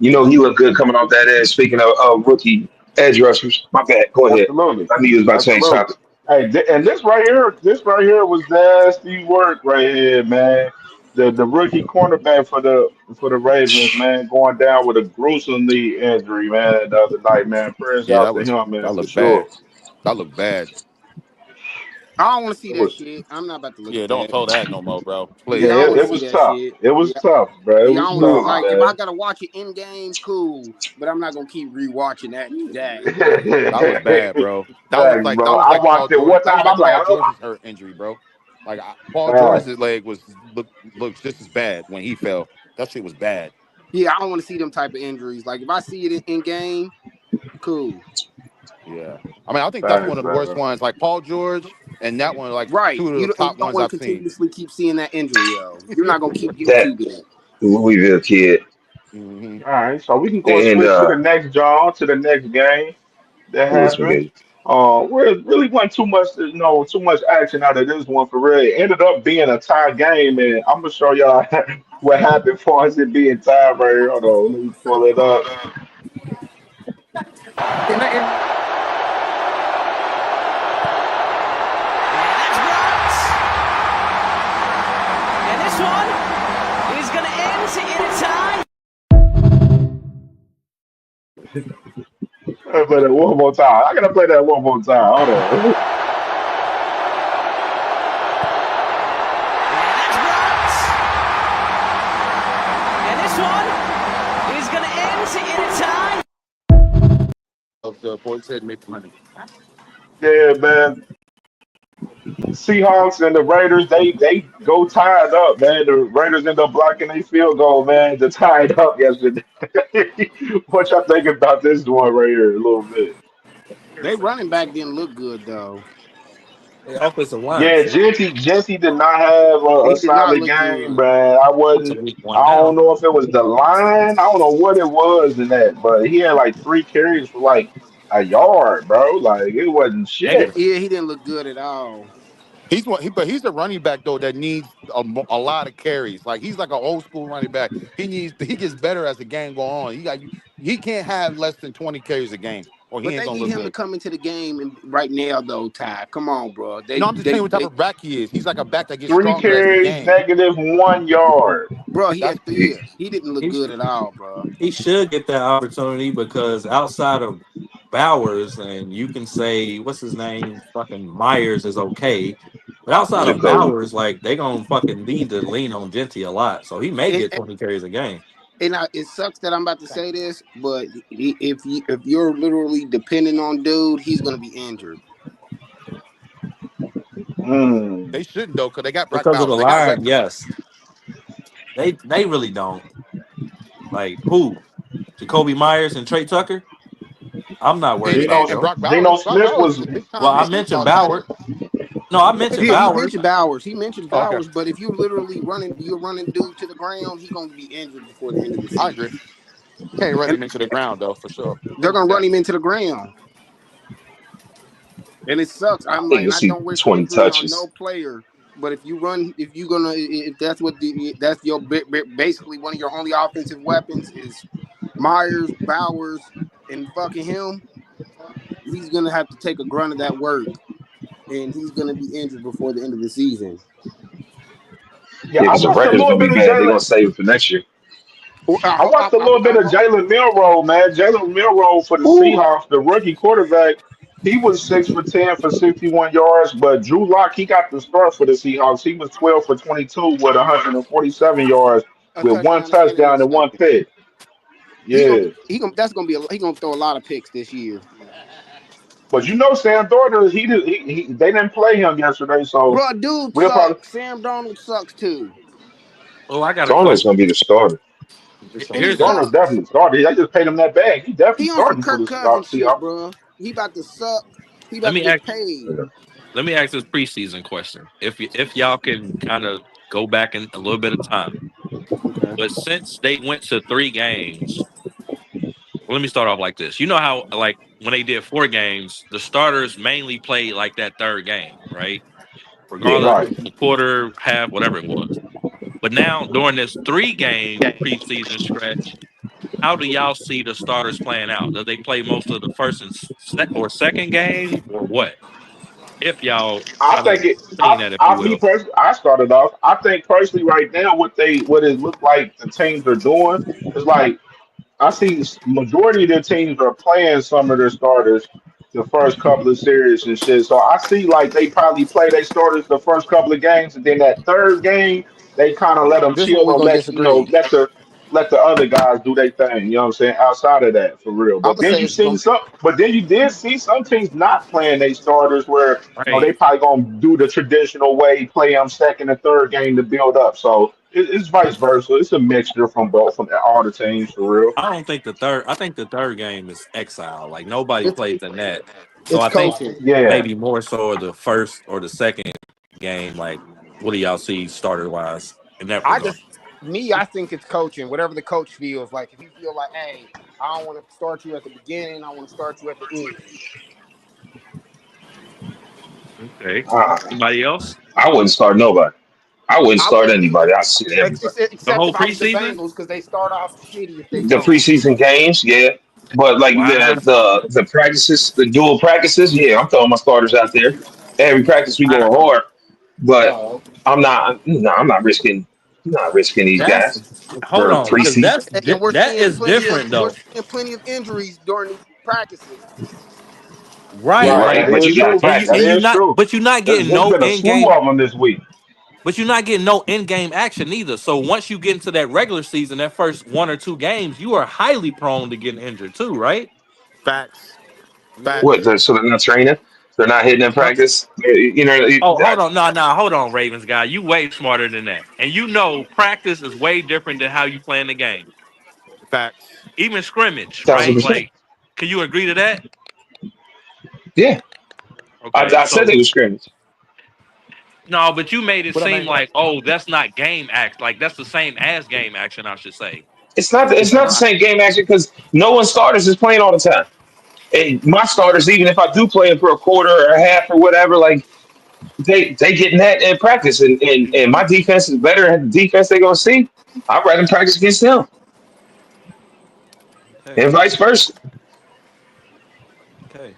He looked good coming off that edge. Speaking of rookie edge rushers, my bad. Go ahead. absolutely, I knew you was about to change absolutely. topic. Hey, and this right here was nasty work right here, man. The rookie cornerback for the Ravens, man, going down with a gruesome knee injury, man, the other night, man. Prayers Yeah, out to him, man, that for looked sure. bad. That looked bad. I don't want to see It that was, shit. I'm not about to look Yeah, at don't that. throw that no more, bro. yeah, Yeah, Please. I don't want to it see was that tough. shit. It was Yeah, tough, bro. It yeah, I was don't want to tough, Nah. like if I man. gotta watch it in game, cool. But I'm not gonna keep rewatching that today. That was bad, bro. Thanks, That bro. was I like Paul watched it George. one That was time. like I'm like, Paul oh, George's hurt injury, bro. Like Paul man. George's leg looks just as bad when he fell. That shit was bad. Yeah, I don't want to see them type of injuries. Like if I see it in game, cool. Yeah. I mean, I think that's one Thanks, of the worst man. ones. Like Paul George. and that one like Right. two of the You top don't ones want I've to seen. continuously keep seeing that injury, yo. You're not gonna keep getting That QB. Louisville kid, Hmm. All right, so we can go and and switch to the next John, to the next game that who was happened. spaghetti? Really wasn't too much, too much action out of this one for real. It ended up being a tie game, and I'm gonna show y'all what happened for us it being tied right here. Hold on, let me pull it up. And That's blocked. And this one is going to end in a tie. Let me play that one more time. I gotta play that one more time. Hold on. And that's blocked. And this one is going to end in a tie. of the boys said make money. Yeah, man. Seahawks and the Raiders, they go tied up, man. The Raiders end up blocking a field goal, man, to tie it up yesterday. What y'all think about this one right here a little bit? They running back didn't look good though. The offensive line Yeah, shit. Jesse did not have a He did not solid look game, good. man. It's a weak I one don't now. know if it was the line. I don't know what it was in that, but he had like 3 carries for like a yard, bro. Like it wasn't shit. Negative. Yeah, he didn't look good at all. But he's a running back though that needs a lot of carries. Like he's like an old school running back. He gets better as the game go on. He can't have less than 20 carries a game, or he But ain't they gonna need look him to good. come into the game and right now though, Ty. Come on, bro. No, I'm just saying what type of back he is. He's like a back that gets Three stronger as the carries, game. -1 yard. Bro, he That's had yeah, he didn't look He good should, at all, bro. he should get that opportunity because outside of Bowers, and you can say what's his name, fucking Myers is okay, but outside of And Jacoby. Bowers, like they gonna fucking need to lean on Genty a lot, so he may and, get 20 carries a game. it sucks that I'm about to say this, but if you're literally depending on dude, he's gonna be injured. Mm. they shouldn't though, because they got Brock Because of Bowers. the They got line, weapons. yes, they really don't. Like who? Jacoby Myers and Trey Tucker. I'm not worried And, about and, and them. Brock Geno Bowers, Brock Smith Bowers was is a big Well, time I deep mentioned ball tackle. Bowers. No, I mentioned Yeah, he Bowers. mentioned Bowers. He mentioned Oh, okay, Bowers, but if you literally you're running dude to the ground, he's gonna be injured before the end of the I agree. season. Can't run And him into the ground though, for sure. they're Give gonna you run that. him into the ground. And it sucks. I I'm think like, you'll I see don't wish 20 injury on no touches. player. But if that's that's your basically one of your only offensive weapons is Myers, Bowers, and fucking him, he's gonna have to take a grunt of that work, and he's gonna be injured before the end of the season. Yeah, Yeah, I because the watched a record's little gonna be bit of bad. They're gonna Jalen. save it for next year. Well, I watched a little bit of Jalen Milrow, man. Jalen Milrow for the Woo. Seahawks, the rookie quarterback. He was 6 for 10 for 61 yards, but Drew Lock he got the start for the Seahawks. He was 12 for 22 with 147 yards a with one touchdown and an touchdown and one interception. pick. Yeah, He gonna that's gonna be he gonna throw a lot of picks this year, but Sam Darnold, they didn't play him yesterday, so bro. Dude we'll probably sucks. Sam Donald sucks too, Oh, I got a Darnold's gonna question. be the starter. and he Here's a Darnold sucks. definitely started. I just paid him that bag. He definitely He on some starting for Kirk the Cousins shit, Seahawks. bro. He about to suck. He Let about to me get ask. paid. Let me ask this preseason question. If y'all can kind of go back in a little bit of time, Okay. but since they went to 3 games, let me start off like this. You know how like when they did 4 games, the starters mainly played like that third game, right? Yeah. Regardless Right. of the quarter, half, whatever it was. But now during this 3 game preseason stretch, how do y'all see the starters playing out? Do they play most of the first and or second game, or what? If y'all I kind of think it. seen that, if you I me will. personally, I started off. I think personally, right now, what it look like the teams are doing is like I see majority of their teams are playing some of their starters the first couple of series and shit. So I see like they probably play their starters the first couple of games, and then that third game they kind of let them This is where chill we're or gonna let disagree. let the other guys do their thing. You know what I'm saying? Outside of that, for real. I'm But gonna then say you it's seen gonna. some. But then you did see some teams not playing their starters where they Right. probably gonna do the traditional way, play them second and third game to build up. So It's vice versa. It's a mixture from all the teams for real. I don't think the third. I think the third game is exile. Like nobody It's plays in that. So it's I think coaching. Yeah. maybe more so the first or the second game. Like, what do y'all see starter wise in that I regard? just I think it's coaching. Whatever the coach feels like. If he feel like, hey, I don't want to start you at the beginning. I want to start you at the end. Okay. Uh, Somebody else? I wouldn't start nobody. I wouldn't I start wouldn't either, anybody. I sit everybody. The except whole if I was the preseason? Bengals because they start off shitty if they The don't. preseason games, yeah. But like Wow. the practices, the dual practices, yeah, I'm throwing my starters out there. Every practice we going hard, but Oh, I'm not. No, I'm not risking these That's guys hold for on because preseason. and that is different we're though, seeing plenty of injuries during these practices. right? yeah, Right, that Like, but you is got to true. practice That and it. you is not, true. but you're not getting There's no been a in slew game. of them this week. But you're not getting no in game action either. So once you get into that regular season, that first one or two games, you are highly prone to getting injured too, right? Facts. Yeah. Facts. So they're not training. They're not hitting in practice. You know, Oh, hold on, no, hold on, Ravens guy. You way smarter than that, and you know practice is way different than how you play in the game. Facts. Even scrimmage, thousand right? percent. Like, can you agree to that? Yeah, Okay, I said so they were scrimmage. no, but you made it But I seem mean, like, oh, that's not game act. Like that's the same as game action, I should say. It's not. It's it's not the not. same game action because no one starters is playing all the time. And my starters, even if I do play them for a quarter or a half or whatever, like they getting that in practice, and my defense is better than the defense they're gonna see. I'd rather practice against them, Okay, and vice versa. okay.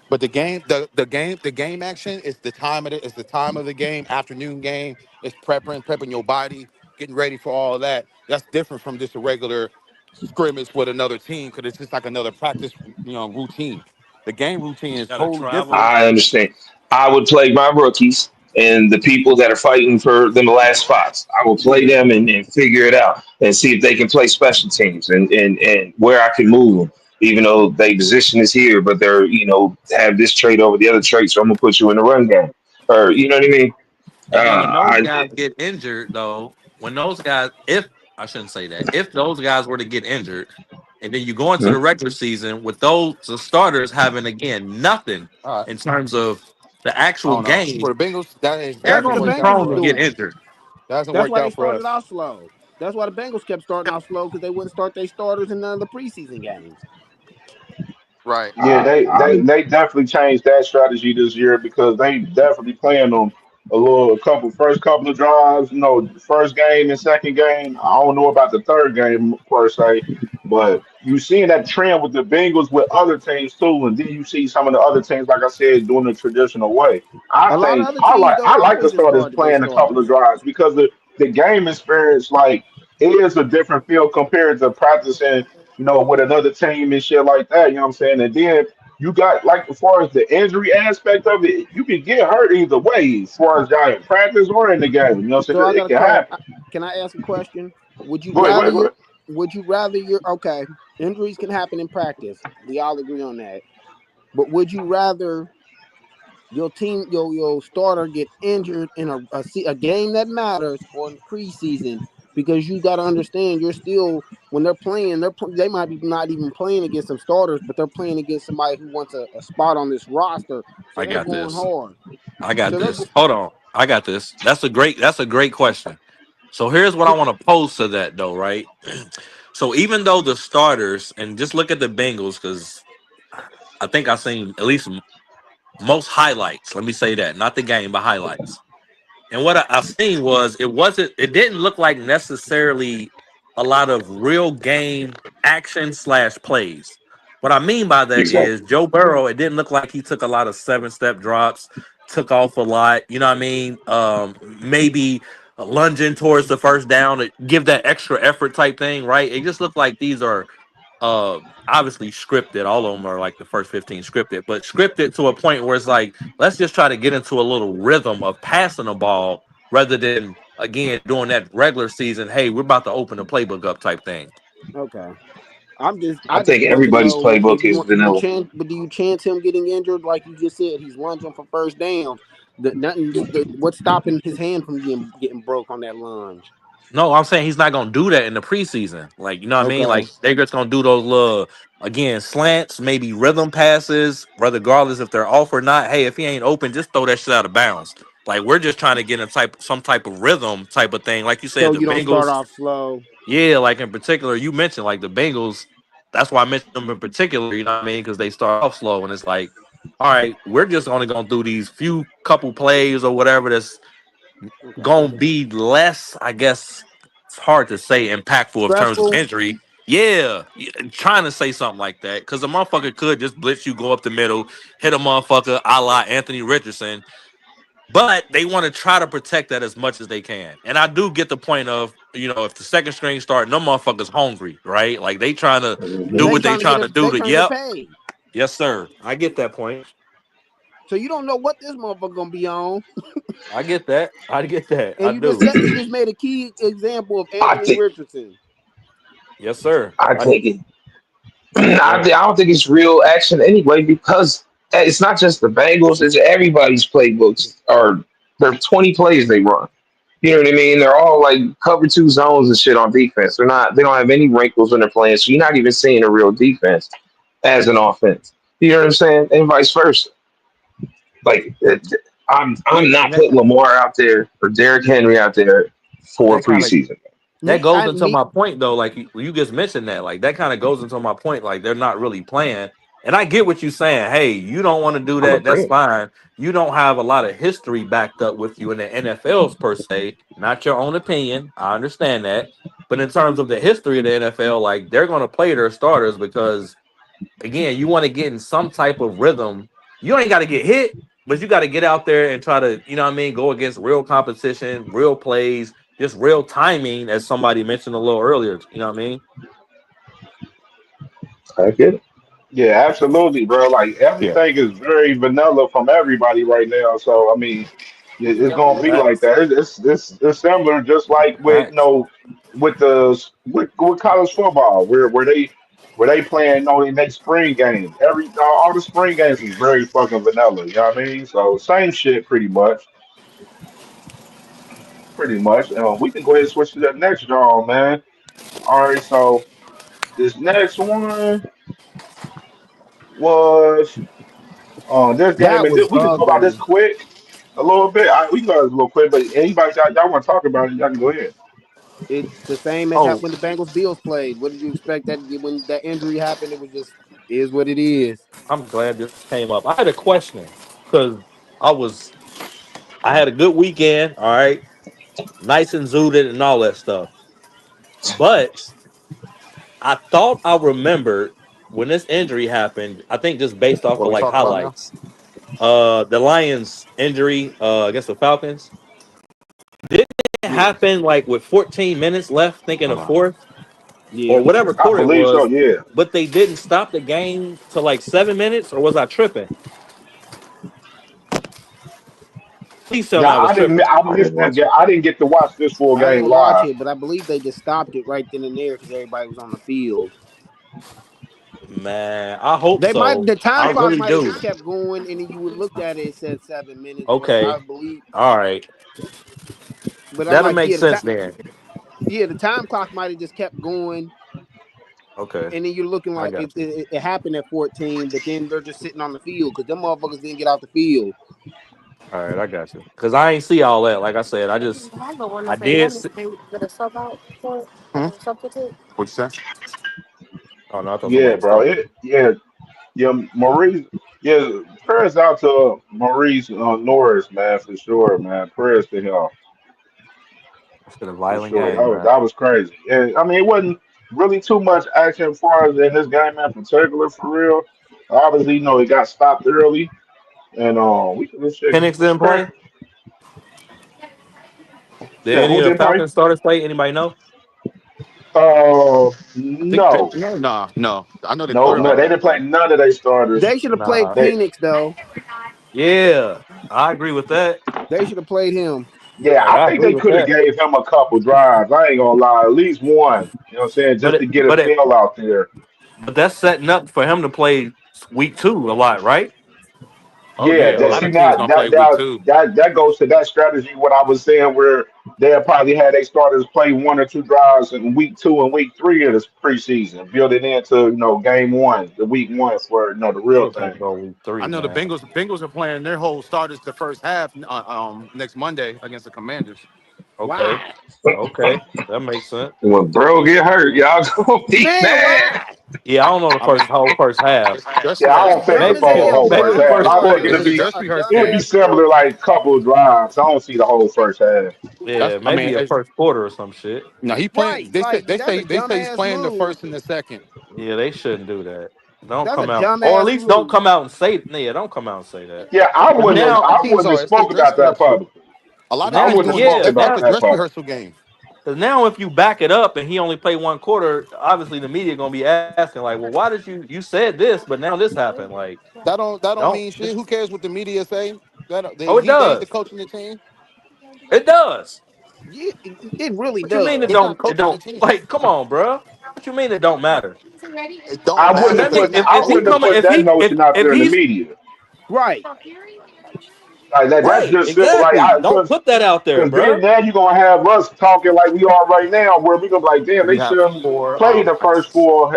But the game action is the time of it's the time of the game, afternoon game. It's prepping your body, getting ready for all of that. That's different from just a regular scrimmage with another team because it's just like another practice, routine. The game routine is Gotta totally different. travel. I understand. I would play my rookies and the people that are fighting for them last spots. I will play Yeah. them and figure it out and see if they can play special teams and where I can move them. Even though they position is here, but they're have this trait over the other trait, so I'm gonna put you in the run game, or you know what I mean. And then when those I guys get injured, though, when those guys, if I shouldn't say that, if those guys were to get injured, and then you go into the regular season with those the starters having again nothing All right. in terms of the I actual don't know. game, For the Bengals, that they're That's what hasn't the going to be worked out Bengals prone was for to us. get doing. injured. That hasn't That's worked why they out for started us. off slow. That's why the Bengals kept starting out slow because they wouldn't start their starters in none of the preseason games. Right. Yeah, I they definitely changed that strategy this year because they definitely playing them a couple of drives, first game and second game. I don't know about the third game per se, but you seeing that trend with the Bengals with other teams too, and then you see some of the other teams, like I said, doing the traditional way. A lot of other I teams like don't I like the always starters start their playing a couple of starters. drives because the game experience like it is a different feel compared to practicing with another team and shit like that. You know what I'm saying? And then you got like as far as the injury aspect of it, you can get hurt either way, as far as y'all in practice or in the game. You know what I'm So saying? I got It a can question. happen. Can I ask a question? Would you Go ahead, go rather ahead, go your ahead. Would you rather your okay? Injuries can happen in practice. We all agree on that. But would you rather your team, your starter get injured in a game that matters or in preseason? Because you got to understand, you're still when they're playing, they might be not even playing against some starters, but they're playing against somebody who wants a spot on this roster. So I they're got going this. hard. I got So they're this. Hold on. I got this. That's a great question. So here's what I want to pose to that though, right? So even though the starters and just look at the Bengals because I think I've seen at least most highlights. Let me say that, not the game, but highlights. And what I seen was it didn't look like necessarily a lot of real game action slash plays. What I mean by that is exactly. Joe Burrow, it didn't look like he took a lot of 7-step drops, took off a lot, you know what I mean? Maybe lunging towards the first down to give that extra effort type thing, right? It just looked like these are obviously scripted. All of them are like the first 15 scripted, but scripted to a point where it's like, let's just try to get into a little rhythm of passing the ball rather than again doing that regular season. Hey, we're about to open the playbook up type thing. okay. I I just think want to everybody's know if playbook you is want do you vanilla. chance but do you chance him getting injured like you just said he's lunging for first downs. What's stopping his hand from getting broke on that lunge? No, I'm saying he's not gonna do that in the preseason. Like, you know what I mean? Okay. Like they're just gonna do those little again slants, maybe rhythm passes, regardless if they're off or not. Hey, if he ain't open, just throw that shit out of bounds. Like we're just trying to get in some type of rhythm type of thing. Like you So said, the you don't start Bengals, off slow. yeah, like in particular, you mentioned like the Bengals. That's why I mentioned them in particular, you know what I mean? Because they start off slow and it's like, all right, we're just only gonna do these few couple plays or whatever that's Okay. gonna be less, I guess it's hard to say impactful in terms of Stressful. injury. Yeah, trying to say something like that because a motherfucker could just blitz you, go up the middle, hit a motherfucker a la Anthony Richardson, but they want to try to protect that as much as they can. And I do get the point of, if the second string start, no motherfuckers hungry, right? Like they trying to Cause do Hmm. they what they trying to get trying a to do they to, trying to get yep, paid. yes, sir. I get that point. So you don't know what this motherfucker gonna be on. I get that. I get that. And I do. you just made a key example of I Anthony think Richardson. Yes, sir. I I think it. go I ahead. don't think it's real action anyway because it's not just the Bengals; it's everybody's playbooks. Or there are 20 plays they run. You know what I mean? They're all like cover two zones and shit on defense. They're not. They don't have any wrinkles when they're playing. So you're not even seeing a real defense as an offense. You know what I'm saying? And vice versa. Like Yeah, I'm not and that putting Lamar out there or Derrick Henry out there for that kind of preseason. that Me, goes I into me my point though. Like you just mentioned that, like that kind of goes into my point. Like they're not really playing, and I get what you're saying. Hey, you don't want to do I'm that. That's agreeing. fine. You don't have a lot of history backed up with you in the NFL's per se. Not your own opinion. I understand that, but in terms of the history of the NFL, like they're going to play their starters because again, you want to get in some type of rhythm. You ain't got to get hit, but you got to get out there and try to, go against real competition, real plays, just real timing, as somebody mentioned a little earlier. You know what I mean? I get it. Yeah, absolutely, bro. Like Yeah. everything is very vanilla from everybody right now. So I mean, it's gonna be like Facts. that. It's similar, just like with Facts. with college football, where they playing in their spring games. All the spring games is very fucking vanilla. You know what I mean? So same shit, pretty much, pretty much. We can go ahead and switch to that next draw, man. All right, so this next one was this game, that and was we can go about this quick a little bit. We can go a little quick, but anybody y'all want to talk about it, y'all can go ahead. it's the same as Oh, when the Bengals Bills played. What did you expect that when that injury happened? It was just is what it is. I'm glad this came up. I had a question because I was, I had a good weekend. All right. Nice and zooted and all that stuff. But I thought I remembered when this injury happened, I think just based off What of we like talking about now? highlights. The Lions injury against the Falcons didn't it Yeah. happen like with 14 minutes left, thinking a Hold on. fourth or Yeah. whatever I quarter it believe so. was, Yeah. but they didn't stop the game to like 7 minutes, or was I tripping? Please tell me Yeah, I was tripping. I I didn't missed that watch game. it. I didn't get to watch this full I game didn't watch live. it, but I believe they just stopped it right then and there because everybody was on the field. Man, I hope They might so. the time I clock really might have do. just kept going, and then you would looked at it. It said 7 minutes, but I Okay. believe. All right. But I'm That'll like, make sense then. the time clock might have just kept going, Okay. and then you're looking I like got you. it happened at 14, but then they're just sitting on the field because them motherfuckers didn't get off the field. All right, I got you. Because I ain't see all that. Like I said, I did. See, Hmm? What you say? oh no, I thought somebody Yeah, was bro. talking. Yeah, Maurice. Yeah, prayers out to Maurice Norris, man, for sure, man. Prayers to him It's been a for violent sure. game, man. That was crazy. Yeah, I mean, it wasn't really too much action for us in this game in particular, for real. Obviously, it got stopped early, and we could just shit. Penix didn't play. Did Yeah, any who of the didn't play? Falcons starters play? Anybody know? I think No, no, no. I know the no, no. quarterback They didn't didn't play play. none of their starters. They should have played Nah. They, Penix though. Yeah, I agree with that. They should have played him. yeah, Like I I think agree they with could have that. gave him a couple drives. I ain't gonna lie, at least one. You know what I'm saying? But Just to it, get a but it, feel out there. but that's setting up for him to play week 2 a lot, right? Oh Yeah, yeah, a that lot see of teams now gonna play week 2. that goes to that strategy. What I was saying, where they'll probably have their starters play 1 or 2 drives in week 2 and week 3 of this preseason, build it into game 1, the week 1 for the real Still can't thing. go week I 3, know the man. Bengals are playing their whole starters the first half next Monday against the Commanders. Okay. Why? Okay. That makes sense. When bro get hurt, y'all gonna be Man, mad. why? Yeah, I don't know the I mean, whole first half. dress Yeah, I don't rehearsal. think Dumb it's as for the Maybe hell, whole maybe first the bruh. half. first I think It's quarter. a dress rehearsal. it'll be Dumbass similar, coach. like couple of drives. I don't see the whole first half. Yeah, I maybe mean, a first quarter or some shit. no, he playing. Right. Like that's a They say he's dumbass playing the move. first and the second. Yeah, they shouldn't do that. Don't That's a come out, or at dumbass least don't move. come out and say. Yeah, don't come out and say that. Yeah, I mean, a lot Now, of I teams wouldn't have are. It's a spoke dress about that rehearsal. publicly. A lot of I teams wouldn't have doing spoke yeah, it's like about a now, that dress publicly. rehearsal game. because now if you back it up and he only played 1 quarter, obviously the media gonna be asking like, well, why did you said this, but now this happened? Like, That don't don't. mean shit. Who cares what the media say? Oh, it They ain't the does. coach in the team. It does. Yeah, it really What you mean it He's does. not don't? It coaching the don't. team. Like, come on, bro. What you mean it don't matter? It don't I Because wouldn't matter have that because nigga, he's put not I if he wouldn't coaching. have coming, put that notion out if there in the he's media. Right. Like that's right, just simple. Like exactly. I Don't because put that out there, because then bro. now you're gonna have us talking like we are right now, where we gonna be like, damn, We they have should have four. played the first four,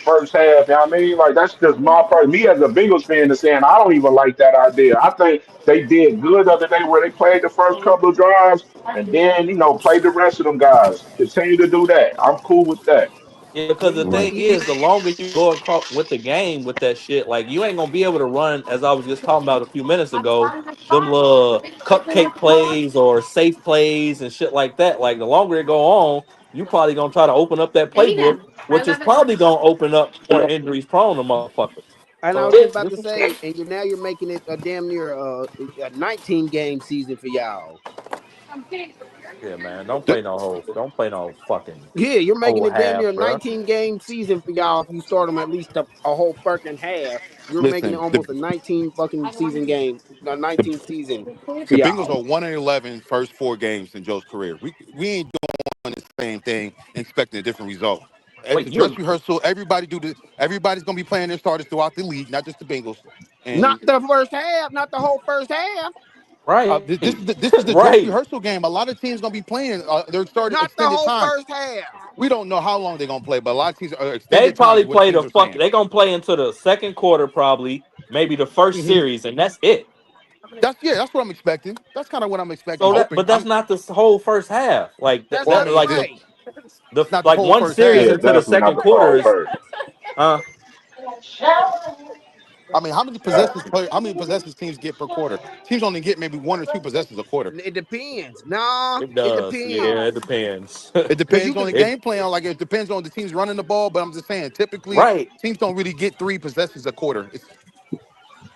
first half. You know what I mean? Like that's just my part. Me as a Bengals fan is saying I don't even like that idea. I think they did good the other day where they played the first couple of drives and then played the rest of them guys. Continue to do that. I'm cool with that. Yeah, because the thing is, the longer you go across with the game with that shit, like you ain't gonna be able to run, as I was just talking about a few minutes ago, them little cupcake plays or safe plays and shit like that. Like the longer it go on, you probably gonna try to open up that playbook, which is probably gonna open up more injuries prone to motherfuckers. And I was So just about to say, and you're making it a damn near a 19 game season for y'all. yeah, man, don't play no fucking Yeah, you're making whole it damn half, near a bro. 19 game season for y'all. If you start them at least a whole fucking half, you're making it Listen, almost a 19 fucking season game, a the 19 season for the Bengals y'all. are 1-11 first 4 games in Joe's career. We ain't doing the same thing, expecting a different result. It's Wait, a you dress rehearsal. Everybody's gonna be playing their starters throughout the league, not just the Bengals. Not And the first half, not the whole first half, right, this is the dress right. rehearsal game. A lot of teams gonna be playing their started not the extended whole time. first half. We don't know how long they're gonna play, but a lot of teams are They extended time probably is what play teams the are fuck. saying. They gonna play into the second quarter, probably maybe the first hmm series, and that's it. That's what I'm expecting. That's kind of what I'm expecting, So that, but hoping. that's not the whole first half. Like that, That's Well, I not that mean, like right. the it's not the like whole one first series half. Yeah, into the definitely not second the quarter whole is, first. uh, I mean, how many possessions teams get per quarter? Teams only get maybe 1 or 2 possessions a quarter. It depends. Nah, it it does. Yeah, it depends. depends. It Cause you depends on could the it game plan. Like it depends on the teams running the ball. But I'm just saying, typically right. teams don't really get 3 possessions a quarter. It's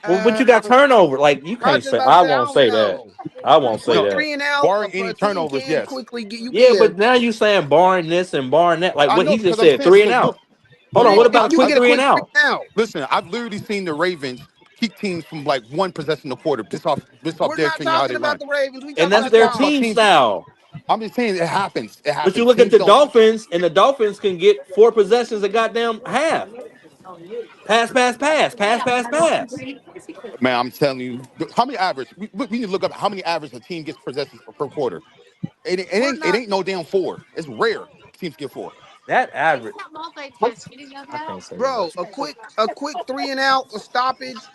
Well, but uh you got turnover. Like you I was can't just say. about to I say I won't don't say that. know. I won't say Quick no, that. three and out. barring A any team turnovers. can Yes, quickly get you Yeah, can. but now you saying barring this and barring that. Like I what know he just because I'm said, saying three and because look, out. Hold on. Yeah, What about a you can quick get a three and quick three out? and out. listen, I've literally seen the Ravens keep teams from like 1 possession a quarter just off We're their not tenure how talking they about run. the Ravens. We And talking I'm that's about just their talking about y'all. team teams. style. I'm just saying it happens. It But you happens. look at Teams the don't. Dolphins, and the Dolphins can get 4 possessions a goddamn half. Pass, pass, pass, pass, pass, pass. Man, I'm telling you, how many average? We need to look up how many average a team gets possessions per quarter. We're It not, ain't no damn 4. It's rare teams get 4. That average. I can't say bro. that. A quick three and out, a stoppage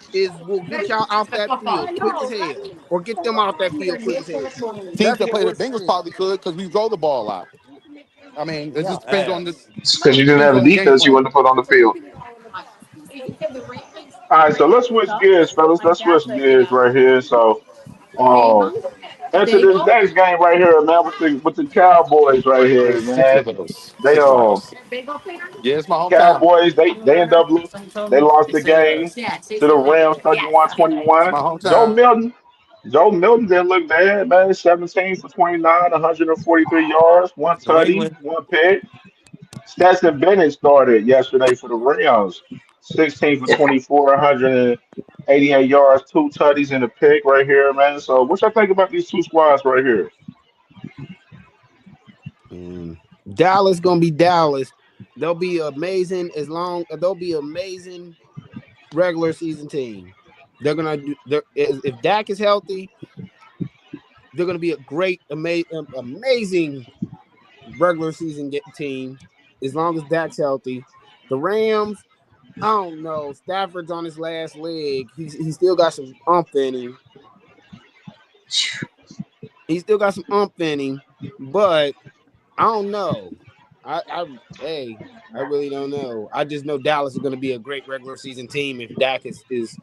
will get y'all off that field quick as hell, or get them off that field quick as hell. Teams That's that what play the we're Bengals saying. probably could because we throw the ball a lot. I mean, it just Y'all depends on ass. Because you didn't have the the game defense you plan. wanted to put on the field. All right, so let's switch gears, fellas. Let's switch gears right here. So, um, enter this next game right here, man, with the Cowboys right here, Six man. levels. They Six lives. Yeah, it's my hometown. Cowboys they end up they lost the game to the Rams 31 It's 21. my Joe hometown. Milton Joe Milton didn't look bad, man. 17 for 29, 143 yards, one New tutty, England. one pick. Stetson Bennett started yesterday for the Rams. 16 for 24, 188 yards, two tutties and a pick right here, man. So what y'all think about these two squads right here? Mm. Dallas gonna be Dallas. They'll be amazing as long. They'll be amazing regular season team. They're gonna do. If Dak is healthy, They're going to be a great, amazing regular season team as long as Dak's healthy. The Rams, I don't know. Stafford's on his last leg. He still got some umph in him. But I don't know. I really don't know. I just know Dallas is going to be a great regular season team if Dak is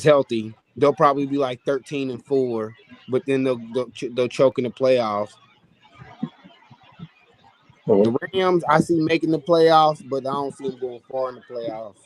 healthy. They'll probably be like 13-4, but then they'll choke in the playoffs. The Rams, I see making the playoffs, but I don't see them going far in the playoffs.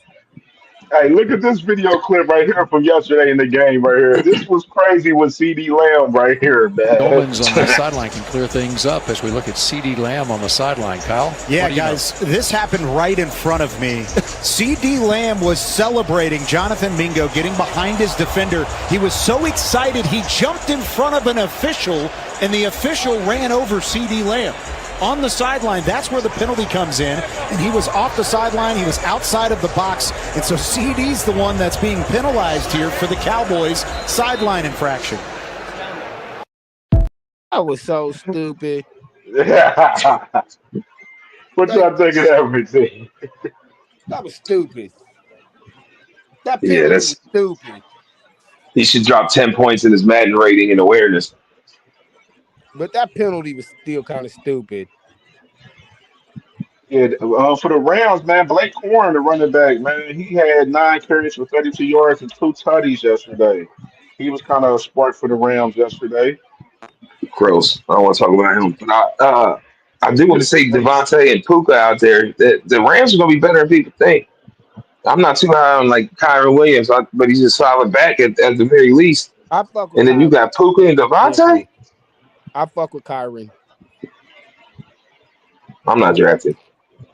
Hey, look at this video clip right here from yesterday in the game right here. This was crazy with CD Lamb right here, man. Owens on the sideline can clear things up as we look at CD Lamb on the sideline. Kyle? Yeah, guys, this happened right in front of me. CD Lamb was celebrating Jonathan Mingo getting behind his defender. He was so excited he jumped in front of an official, and the official ran over CD Lamb. On the sideline, that's where the penalty comes in, and he was off the sideline, he was outside of the box, and so CD's the one that's being penalized here for the Cowboys sideline infraction. That was so stupid. What y'all think of everything? That was stupid. That penalty was stupid. He should drop 10 points in his Madden rating and awareness. But that penalty was still kind of stupid. Yeah, for the Rams, man, Blake Corn, the running back, man, he had 9 carries for 32 yards and 2 tutties yesterday. He was kind of a spark for the Rams yesterday. Gross. I don't want to talk about him. But I do want to say Devontae and Puka out there. The Rams are going to be better than people think. I'm not too high on like Kyron Williams, but he's a solid back at the very least. And then you got Puka and Devontae. I fuck with Kyron. I'm not drafted.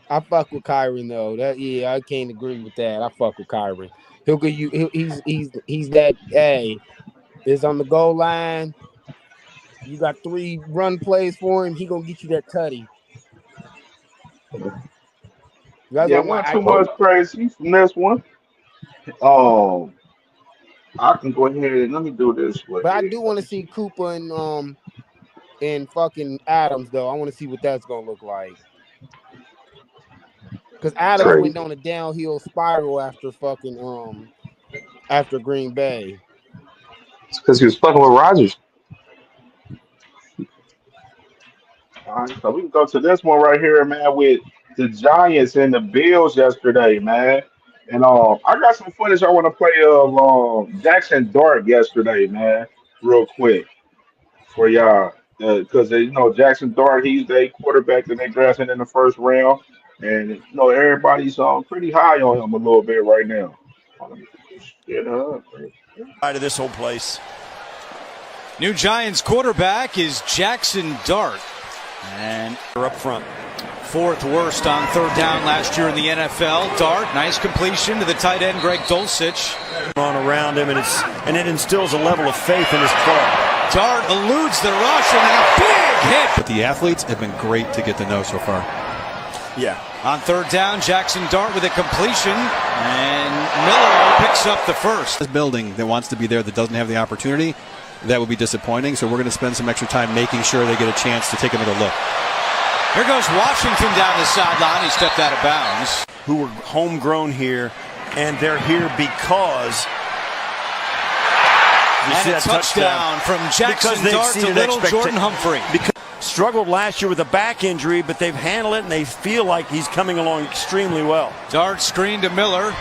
I fuck with Kyron though. I can't agree with that. I fuck with Kyron. He'll get you. He's that. Hey, it's on the goal line. You got 3 run plays for him. He gonna get you that tutty. Yeah, not too much crazy from this one. I can go ahead and let me do this. But I do want to see Cooper and fucking Adams though. I want to see what that's gonna look like. Because Adams went on a downhill spiral after after Green Bay. It's because he was fucking with Rodgers. All right, so we can go to this one right here, man, with the Giants and the Bills yesterday, man. And I got some footage I want to play of Jackson Dart yesterday, man, real quick for y'all. Because Jackson Dart, he's a quarterback that they drafted in the first round. And everybody's pretty high on him a little bit right now. Side of this whole place. New Giants quarterback is Jackson Dart. And they're up front. 4th worst on 3rd down last year in the NFL. Dart, nice completion to the tight end Greg Dulcich. On around him, and it instills a level of faith in his play. Dart eludes the rush and then a big hit. But the athletes have been great to get to know so far. Yeah. On 3rd down, Jackson Dart with a completion, and Miller picks up the first. This building that wants to be there that doesn't have the opportunity, that would be disappointing. So we're going to spend some extra time making sure they get a chance to take another look. Here goes Washington down the sideline. He stepped out of bounds. Who were homegrown here, and they're here because. And a touchdown from Jackson Dart to little Jordan Humphrey. Struggled last year with a back injury, but they've handled it, and they feel like he's coming along extremely well. Dart screen to Miller.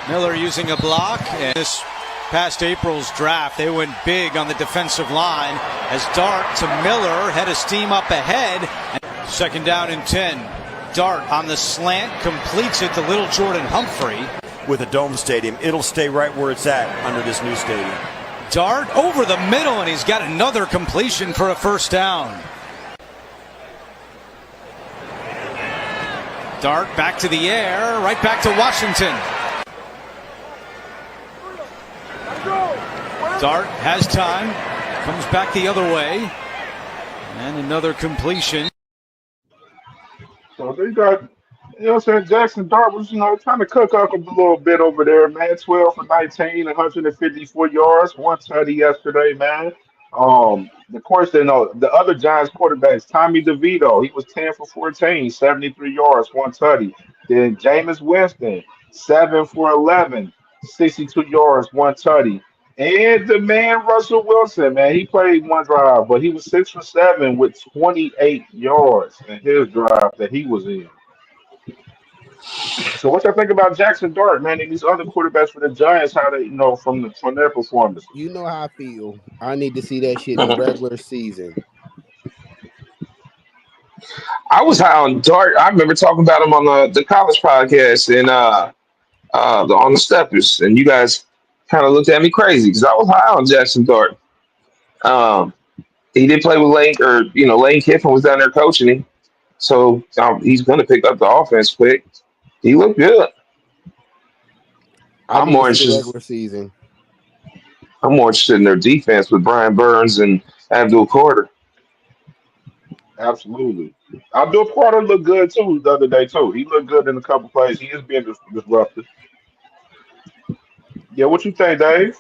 Miller using a block. And this past April's draft, they went big on the defensive line as Dart to Miller head of steam up ahead. 2nd down and 10. Dart on the slant, completes it to little Jordan Humphrey. With a dome stadium, it'll stay right where it's at under this new stadium. Dart over the middle, and he's got another completion for a 1st down. Dart back to the air, right back to Washington. Dart has time, comes back the other way, and another completion. So they got, Jackson Dart was, trying to cook up a little bit over there, man. 12 for 19, 154 yards, 1 tutty yesterday, man. Of course, you know the other Giants quarterbacks. Tommy DeVito, he was 10 for 14, 73 yards, one tutty. Then Jameis Winston, 7 for 11, 62 yards, one tutty. And the man Russell Wilson, man, he played one drive, but he was 6 for 7 with 28 yards in his drive that he was in. So what y'all think about Jackson Dart, man, and these other quarterbacks for the Giants? How they, from their performances? You know how I feel. I need to see that shit in the regular season. I was high on Dart. I remember talking about him on the college podcast and on the Steppers, and you guys kind of looked at me crazy because I was high on Jackson Dart. Um, he did play with Lane, or Lane Kiffin was down there coaching him, so he's going to pick up the offense quick. He looked good. I I'm need to more see the interested. regular season. I'm more interested in their defense with Brian Burns and Abdul Carter. Absolutely. Abdul Carter looked good too the other day too. He looked good in a couple plays. He is being disrupted. Yeah, what you think, Dave?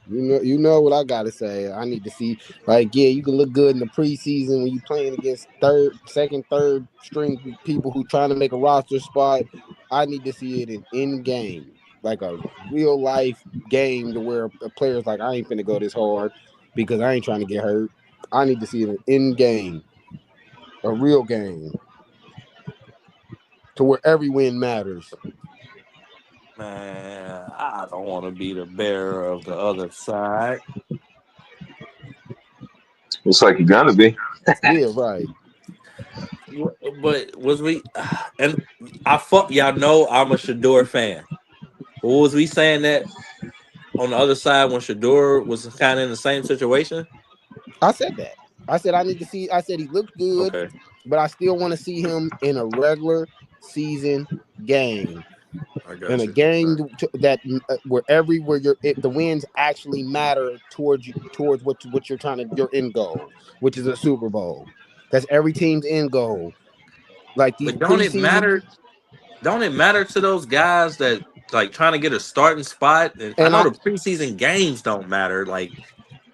You know what I gotta say. I need to see, like, yeah, you can look good in the preseason when you playing against second, third string people who trying to make a roster spot. I need to see it in game, like a real life game, to where a player's like, I ain't finna go this hard because I ain't trying to get hurt. I need to see it in game, a real game, to where every win matters. Man, I don't want to be the bearer of the other side. Looks like you're gonna be. Yeah, right. But was we? And I fuck y'all know I'm a Shedeur fan. But was we saying that on the other side when Shedeur was kind of in the same situation? I said that. I said I need to see. I said he looked good, Okay, but I still want to see him in a regular season game, I in got a you. game that where the wins actually matter towards what you're trying to, your end goal, which is a Super Bowl. That's every team's end goal. Like these But don't it preseason, matter? Don't it matter to those guys that like trying to get a starting spot? And I and know I the preseason games don't matter. Like,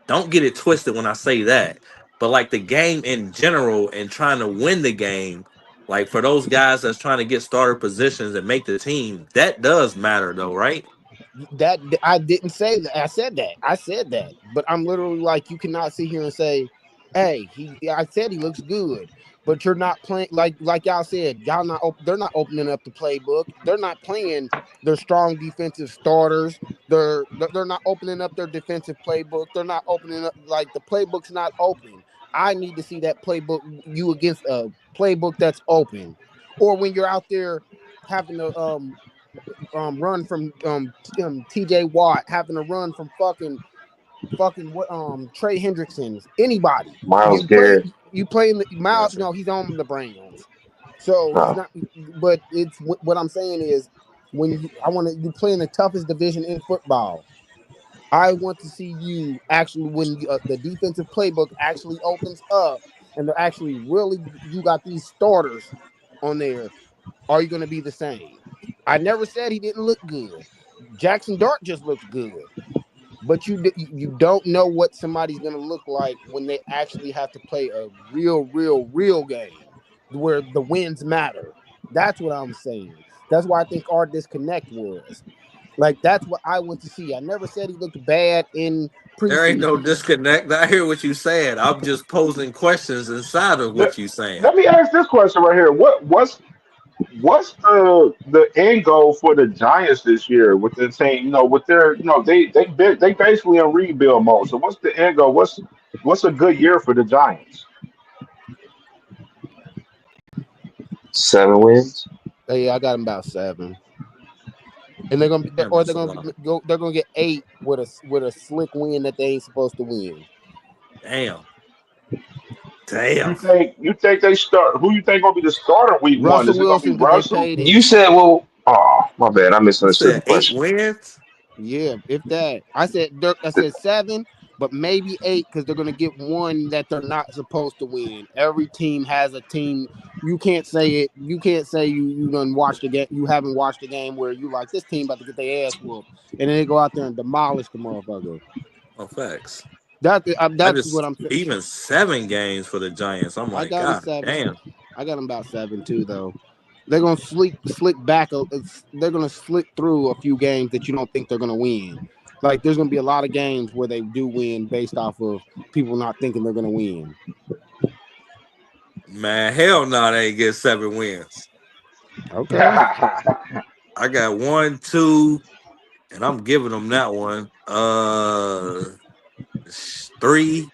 don't get it twisted when I say that. But like the game in general and trying to win the game, like for those guys that's trying to get starter positions and make the team, that does matter though, right? that I didn't say that. I said that. I said that. But I'm literally like, you cannot sit here and say, "Hey, I said he looks good," but you're not playing like y'all said. Y'all not. They're not opening up the playbook. They're not playing their strong defensive starters. They're not opening up their defensive playbook. They're not opening up, like, the playbook's not open. I need to see that playbook, you against a playbook that's open, or when you're out there having to run from TJ Watt, having to run from fucking what Trey Hendrickson's, anybody. Miles You play Garrett. you playing the Miles, Gotcha. no, he's on the Browns. So he's Uh, not, but it's what I'm saying is, you play in the toughest division in football. I want to see you actually, when the defensive playbook actually opens up and they're actually really, you got these starters on there. Are you going to be the same? I never said he didn't look good. Jackson Dart just looked good, but you don't know what somebody's going to look like when they actually have to play a real game where the wins matter. That's what I'm saying. That's why I think our disconnect was. Like, that's what I want to see. I never said he looked bad in There ain't no preseason. disconnect. I hear what you saying. I'm just posing questions inside of Let, what you saying. let me ask this question right here. What's the end goal for the Giants this year with the team? With their, they basically in rebuild mode. So what's the end goal? What's a good year for the Giants? 7 wins. Yeah, I got him about 7. And they're gonna be, Man, or that's they're a gonna lot. go. They're gonna get 8 with a slick win that they ain't supposed to win. Damn. You think they start? Who you think gonna be the starter week one? Russell Is it gonna be Wilson, because they Russell? paid You him. said, well, oh, my bad. I You misunderstood the said 8 question. wins? Yeah, if that. I said Dirk. I said 7, but maybe 8, because they're gonna get one that they're not supposed to win. Every team has a team. You can't say it. You can't say you done watched the game. You haven't watched the game where you like, this team about to get their ass whooped, and then they go out there and demolish the motherfucker. Oh, facts. That's I what just I'm saying. even 7 games for the Giants. I'm I like, got them God 7. damn. I got them about 7 too, though. They're gonna slick back. They're gonna slick through a few games that you don't think they're gonna win. Like there's gonna be a lot of games where they do win based off of people not thinking they're gonna win. Man, hell no, they ain't get 7 wins. Okay. I got 1, 2, and I'm giving them that one. 3,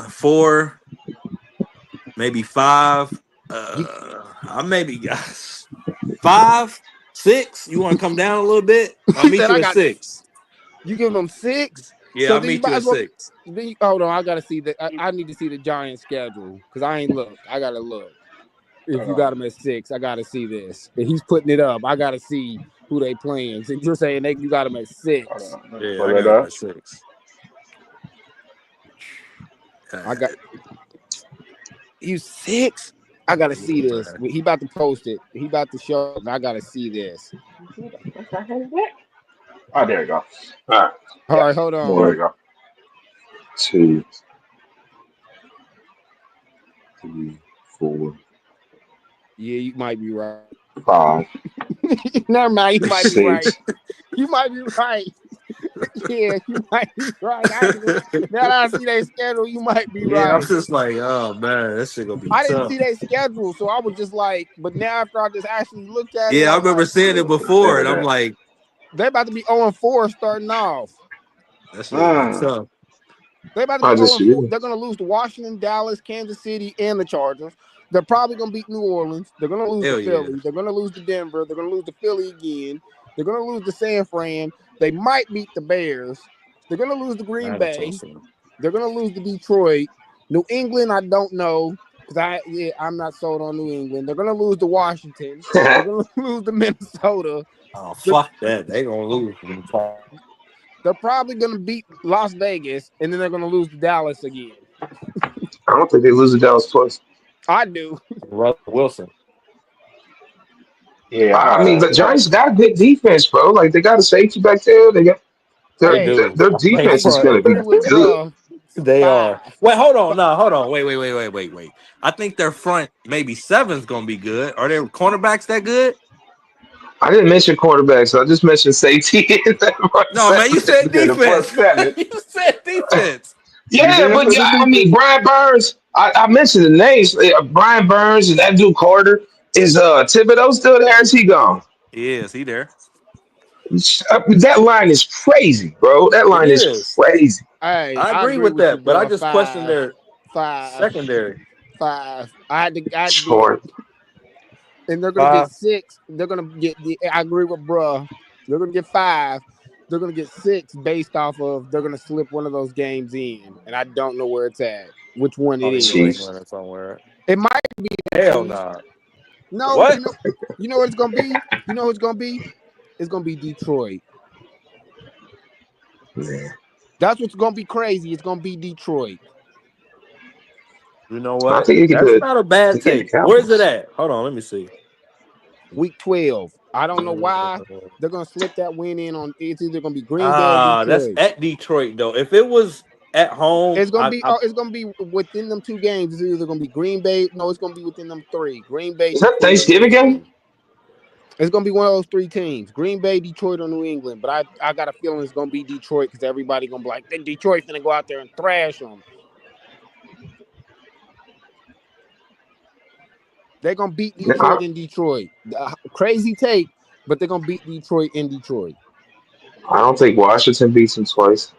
4, maybe 5. You, I maybe got 5, 6. You want to come down a little bit? I'll he meet said you I at got. 6. You give them 6. Yeah, So I'll then you meet might you as at well. 6. Hold on, I gotta see that. I need to see the Giants schedule because I ain't look. I gotta look. If you got them at 6, I gotta see this. If he's putting it up, I gotta see who they playing. Since you're saying you got them at 6, Yeah, Pull I it got them up. at 6. I got you 6. I gotta see this. He about to post it. He about to show it. I gotta see this. Oh, there you go. All right. All Yeah. right, hold There on. you go. 2, 3, 4, Yeah, you might be right. 5, Never mind. You might be right. 6. You might be right. Yeah, you might be right. Now that I see their schedule, you might be Yeah, I'm right. just like, oh man, that shit gonna be I didn't tough. see their schedule, so I was just like, but now after I just actually looked at it, Yeah, I I'm remember like, seeing it before, and I'm like, they about to be 0-4 starting off. that shit gonna be tough. They about to be I 0-4. disagree. They're gonna lose to Washington, Dallas, Kansas City, and the Chargers. They're probably gonna beat New Orleans. They're gonna lose to Hell yeah. Philly. They're gonna lose to Denver. They're gonna lose to Philly again. They're gonna lose to San Fran. They might beat the Bears. They're gonna lose to Green That'll Bay. toss them. They're gonna lose to Detroit. New England, I don't know because I'm not sold on New England. They're gonna lose to Washington. They're gonna lose to Minnesota. Oh They're, fuck that. They gonna lose. they're probably gonna beat Las Vegas, and then they're gonna lose to Dallas again. I don't think they lose to Dallas twice. I do. Russell Wilson. Yeah, I mean, the I Giants got good defense, bro. Like they got a safety back there. They got They Hey, do. their They I defense is front. going to be agree with good. bruh. They are. 5. Wait, hold on. No, hold on. Wait. I think their front maybe 7's gonna be good. Are their cornerbacks that good? I didn't mention quarterbacks. I just mentioned safety in that front No, man. You seven. said yeah, the front defense. seven. You said defense. You Yeah, did but say yeah, the I mean, defense. Brian Burns. I mentioned the names. Brian Burns and that dude Carter. Is Thibodeau still there? Is he gone? Yeah, is he there? That line is crazy, bro. That It line is is. crazy. Hey, I I agree agree with with you, that, but I bro. just question 5, their 5, secondary. 5. I had to be, Short. and they're gonna get 5. 6. They're gonna get. I agree with bruh. They're gonna get 5. They're gonna get 6 based off of they're gonna slip one of those games in, and I don't know where it's at, which one it Probably New is. Chiefs. England or somewhere. It might be the Hell Chiefs. no. No, What? you know what it's gonna be. You know who it's gonna be. It's gonna be Detroit. Yeah. That's what's gonna be crazy. It's gonna be Detroit. You know I what? think you get That's the not a bad you get the take. Where's it Cowboys. at? Hold on, let me see. Week 12. I don't know why they're gonna slip that win in on. It's either gonna be Green Bay or That's Detroit. at Detroit though. If it was at home, It's gonna be. It's gonna be within them 2 games. It's either gonna be Green Bay. No, it's gonna be within them 3. Green Bay, Is that Detroit, or New Thanksgiving game? England. It's gonna be one of those 3 teams: Green Bay, Detroit, or New England. But I got a feeling it's gonna be Detroit because everybody gonna be like, then Detroit's gonna go out there and thrash them. They're gonna beat Detroit in Detroit. Crazy take, but they're gonna beat Detroit in Detroit. I don't think Washington beats them twice.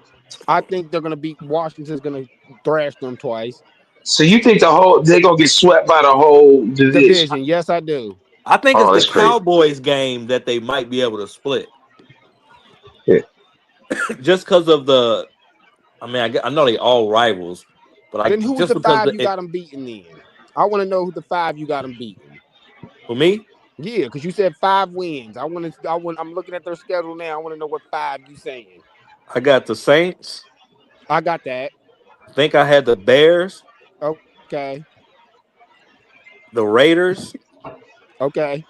I think they're gonna beat Washington's gonna thrash them twice. So you think they're gonna get swept by the whole division? Division, yes, I do. I think it's Oh, the that's crazy. Cowboys game that they might be able to split. Yeah. Just because of the, I mean, I know they all rivals, but Then who's just the because 5 you got them beaten in? I want to know who the 5 you got them beaten. for me, Yeah, because you said 5 wins. I'm looking at their schedule now. I want to know what 5 you saying. I got the Saints. I got that. I think I had the Bears, Okay. the Raiders, Okay.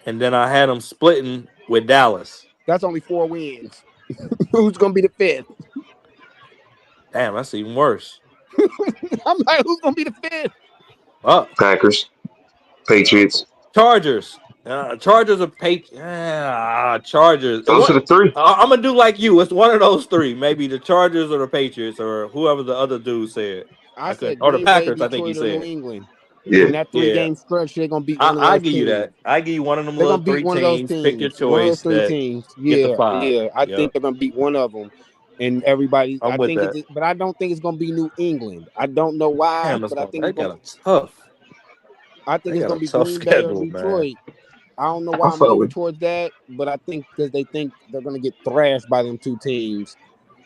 and then I had them splitting with Dallas. That's only 4 wins. Who's gonna be the fifth? Damn, that's even worse. I'm like, who's gonna be the fifth? Packers, Patriots. Chargers. Chargers or Chargers. Those are the three. I'm gonna do like you. It's one of those three. Maybe the Chargers or the Patriots or whoever the other dude said. I said Or the Green Bay, Packers. I think he Detroit, or New said. England. Yeah. In that 3-game stretch, they're gonna beat one of I those give you teams. that. I give you one of them They're little gonna beat three one of those teams. Pick your teams. One of those choice three that teams. get the Yeah, five. yeah. I Yeah, think they're gonna beat one of them. And everybody, I'm I with think that. it's, but I don't think it's gonna be New England. I don't know why, Damn, but I think they it's gonna. got a tough. I think They it's got gonna a be tough Green Bay or schedule, man. Detroit. I don't know I why I'm fuck leaning with. towards that, but I think because they think they're gonna get thrashed by them two teams.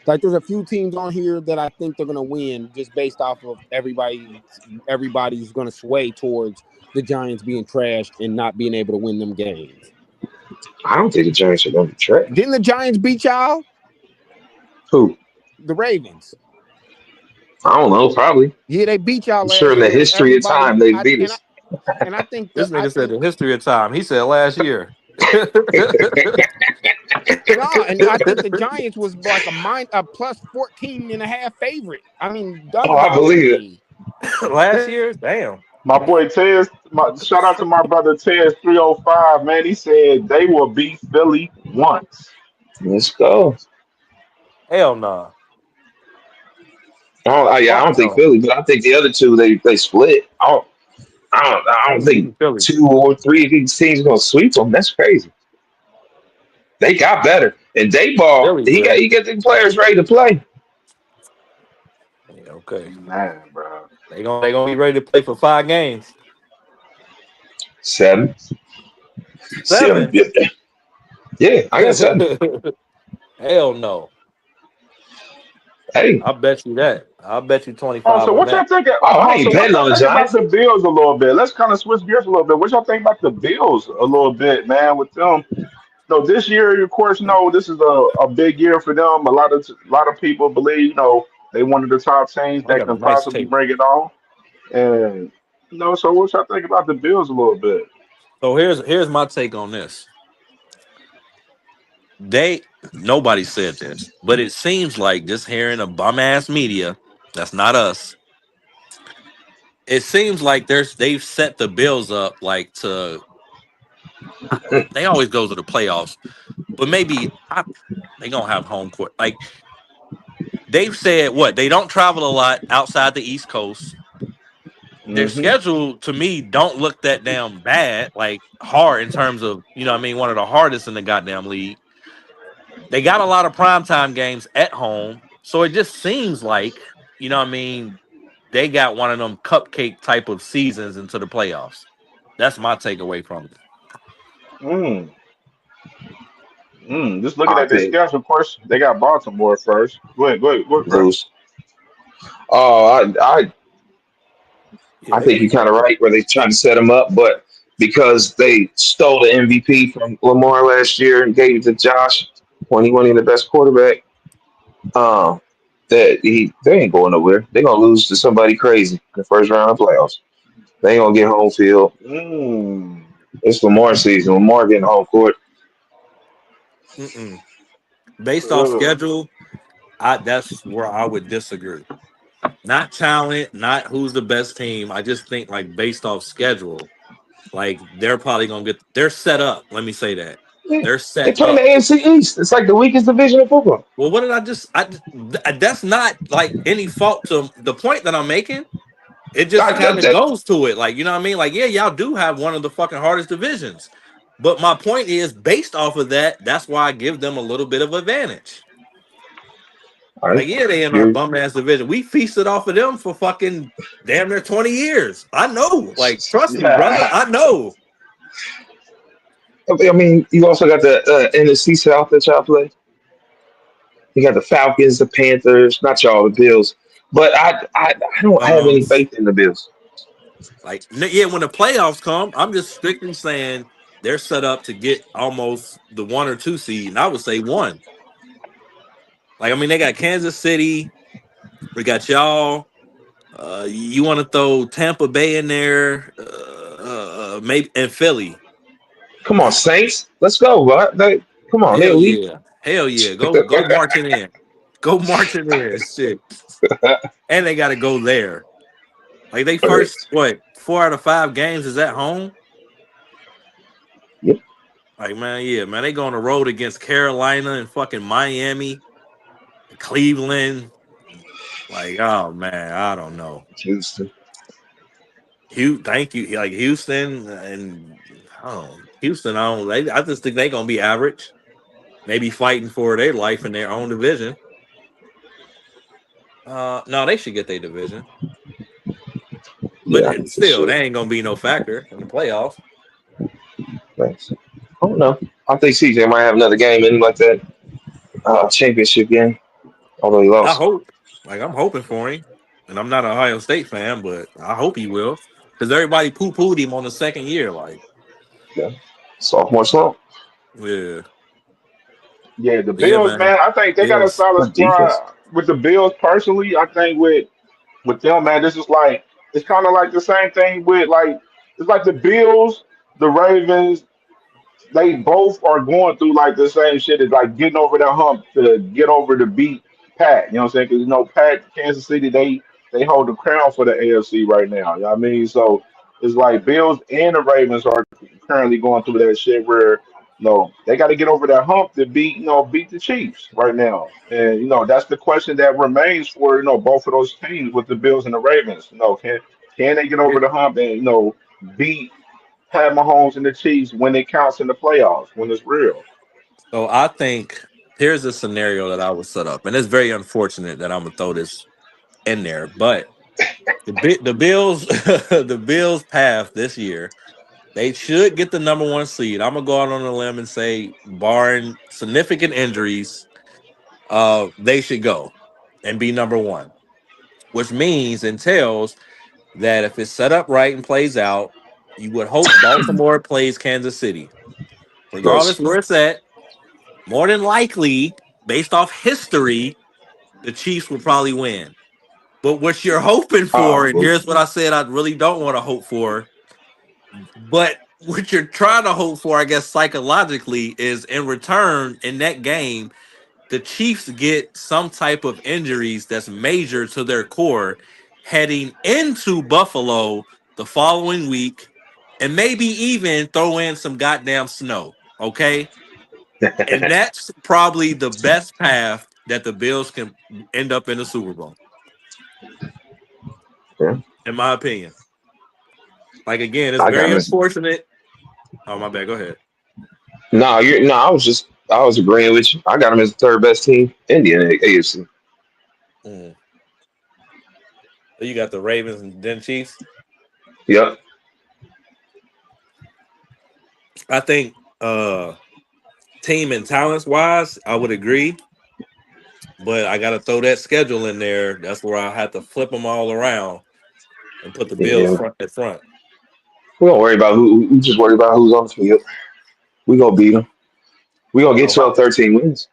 Like there's a few teams on here that I think they're gonna win just based off of everybody's gonna sway towards the Giants being trashed and not being able to win them games. I don't think the Giants are going to be trash. Didn't the Giants beat y'all? Who? The Ravens. I don't know. Probably. Yeah, they beat y'all I'm last sure in the year. history of time they beat us. And I think This nigga said the history of time. He said last year. no, and I think the Giants was like a plus 14.5 favorite. I mean, Oh, I underdog to believe it. me. Last year? Damn. My boy Tez, shout out to my brother Tez 305, man. He said they will beat Philly once. Let's go. Hell no. I don't think Philly, but I think the other two they split. I don't think Philly. 2 or 3 of these teams are gonna sweep them. That's crazy. They got better, and they ball. Philly, He got the players ready to play. Yeah, okay. Man, bro. They gonna be ready to play for 5 games. 7. 7. Yeah, I got 7. Hell no. Hey, I'll bet you that. I'll bet you 25 Oh, so on what y'all that. think? I ain't So what betting on y'all the think about Giants. the Bills a little bit? Let's kind of switch gears a little bit. What y'all think about the Bills a little bit, man? With them, this year, of course, this is a big year for them. A lot of people believe, they one of the top teams I that got a can nice possibly take. bring it on. And so what y'all think about the Bills a little bit? So here's my take on this. Nobody said this, but it seems like just hearing a bum ass media, that's not us. It seems like they've set the Bills up like they always go to the playoffs, but maybe they gonna have home court. Like they've said, what they don't travel a lot outside the East Coast. Their Hmm. schedule to me don't look that damn bad, like hard in terms of one of the hardest in the goddamn league. They got a lot of primetime games at home, so it just seems like they got one of them cupcake type of seasons into the playoffs. That's my takeaway from it. Mm. Just looking I at this think schedule, of course, they got Baltimore first. Go ahead, Chris. lose. Oh, Yeah, I they think you're kind of right where they trying to set him up, but because they stole the MVP from Lamar last year and gave it to Josh when he wasn't the best quarterback, um, they ain't going nowhere. They're gonna lose to somebody crazy in the first round of playoffs. They ain't gonna get home field. Mm. It's Lamar season. Lamar getting home court. Mm-mm. Based off Ugh. schedule, that's where I would disagree. Not talent, not who's the best team. I just think like based off schedule, like they're probably gonna get. They're set up. Let me say that Yeah. they're They set play in the up. AFC East. It's like the weakest division of football. Well, what did I just? That's not like any fault to the point that I'm making. It just kind of goes to it, like what I mean. Like, yeah, y'all do have one of the fucking hardest divisions, but my point is, based off of that, that's why I give them a little bit of advantage. All Like, right. yeah, they in our You're, bum ass division. We feasted off of them for fucking damn near 20 years. I know, like, trust me, brother, Yeah. I know. I mean, you also got the NFC South that y'all play. You got the Falcons, the Panthers, not y'all, the Bills. But I don't have any Bums. faith in the Bills. Like, yeah, when the playoffs come, I'm just strictly saying they're set up to get almost the 1 or 2 seed, and I would say 1. Like, I mean, they got Kansas City, we got y'all. You want to throw Tampa Bay in there, maybe, and Philly. Come on, Saints. Let's go, bro. Come on, they're Hell elite. yeah. Hell yeah. Go marching in. Go marching in. Shit. And they gotta go there. Like they first Correct. 4 out of 5 games is at home. Yep. Like, man, yeah, man, they go on the road against Carolina and fucking Miami, Cleveland. Like, oh man, I don't know. Houston. Thank you. Like Houston and Houston. I don't. I just think they're gonna be average. Maybe fighting for their life in their own division. No, they should get their division, but Yeah, I think they still, should. they ain't gonna be no factor in the playoffs. Thanks. I don't know. I think CJ might have another game in like that championship game, although he I lost. hope. Like I'm hoping for him, and I'm not an Ohio State fan, but I hope he will because everybody poo pooed him on the second year. Like, Yeah. Sophomore slump. yeah, Yeah, the but yeah, Bills, man, man. I think they got a Bills. solid Good defense. squad with the Bills. Personally, I think with them, man, this is like it's kind of like the same thing with like it's like the Bills, the Ravens, they both are going through like the same shit. It's like getting over that hump to get over the beat Pat. You know what I'm saying? Because Pat, Kansas City, they hold the crown for the AFC right now. You know what I mean? So it's like Bills and the Ravens are currently going through that shit where they got to get over that hump to beat the Chiefs right now. And that's the question that remains for both of those teams with the Bills and the Ravens. Can they get over the hump and beat Pat Mahomes and the Chiefs when it counts in the playoffs, when it's real? So I think here's a scenario that I would set up, and it's very unfortunate that I'm gonna throw this in there, but the Bills, the Bills' path this year, they should get the number 1 seed. I'm gonna go out on a limb and say, barring significant injuries, they should go and be number 1, which means entails that if it's set up right and plays out, you would hope Baltimore plays Kansas City, regardless Nice. where it's at. More than likely, based off history, the Chiefs would probably win. But what you're hoping for, and But here's what I said I really don't want to hope for, but what you're trying to hope for, I guess, psychologically, is in return in that game, the Chiefs get some type of injuries that's major to their core heading into Buffalo the following week, and maybe even throw in some goddamn snow. Okay. And that's probably the best path that the Bills can end up in the Super Bowl, yeah, in my opinion. Like, again, it's I got very him as unfortunate. Oh, my bad. Go ahead. no. You're no. I was agreeing with you. I got him as the third best team in the AFC. Mm. So you got the Ravens and then Chiefs. Yep. I think team and talents wise, I would agree. But I got to throw that schedule in there. That's where I have to flip them all around and put the Bills Yeah. front at front. We don't worry about who. We just worry about who's on the field. We gonna beat them. We gonna get Oh, 12, 13 wins.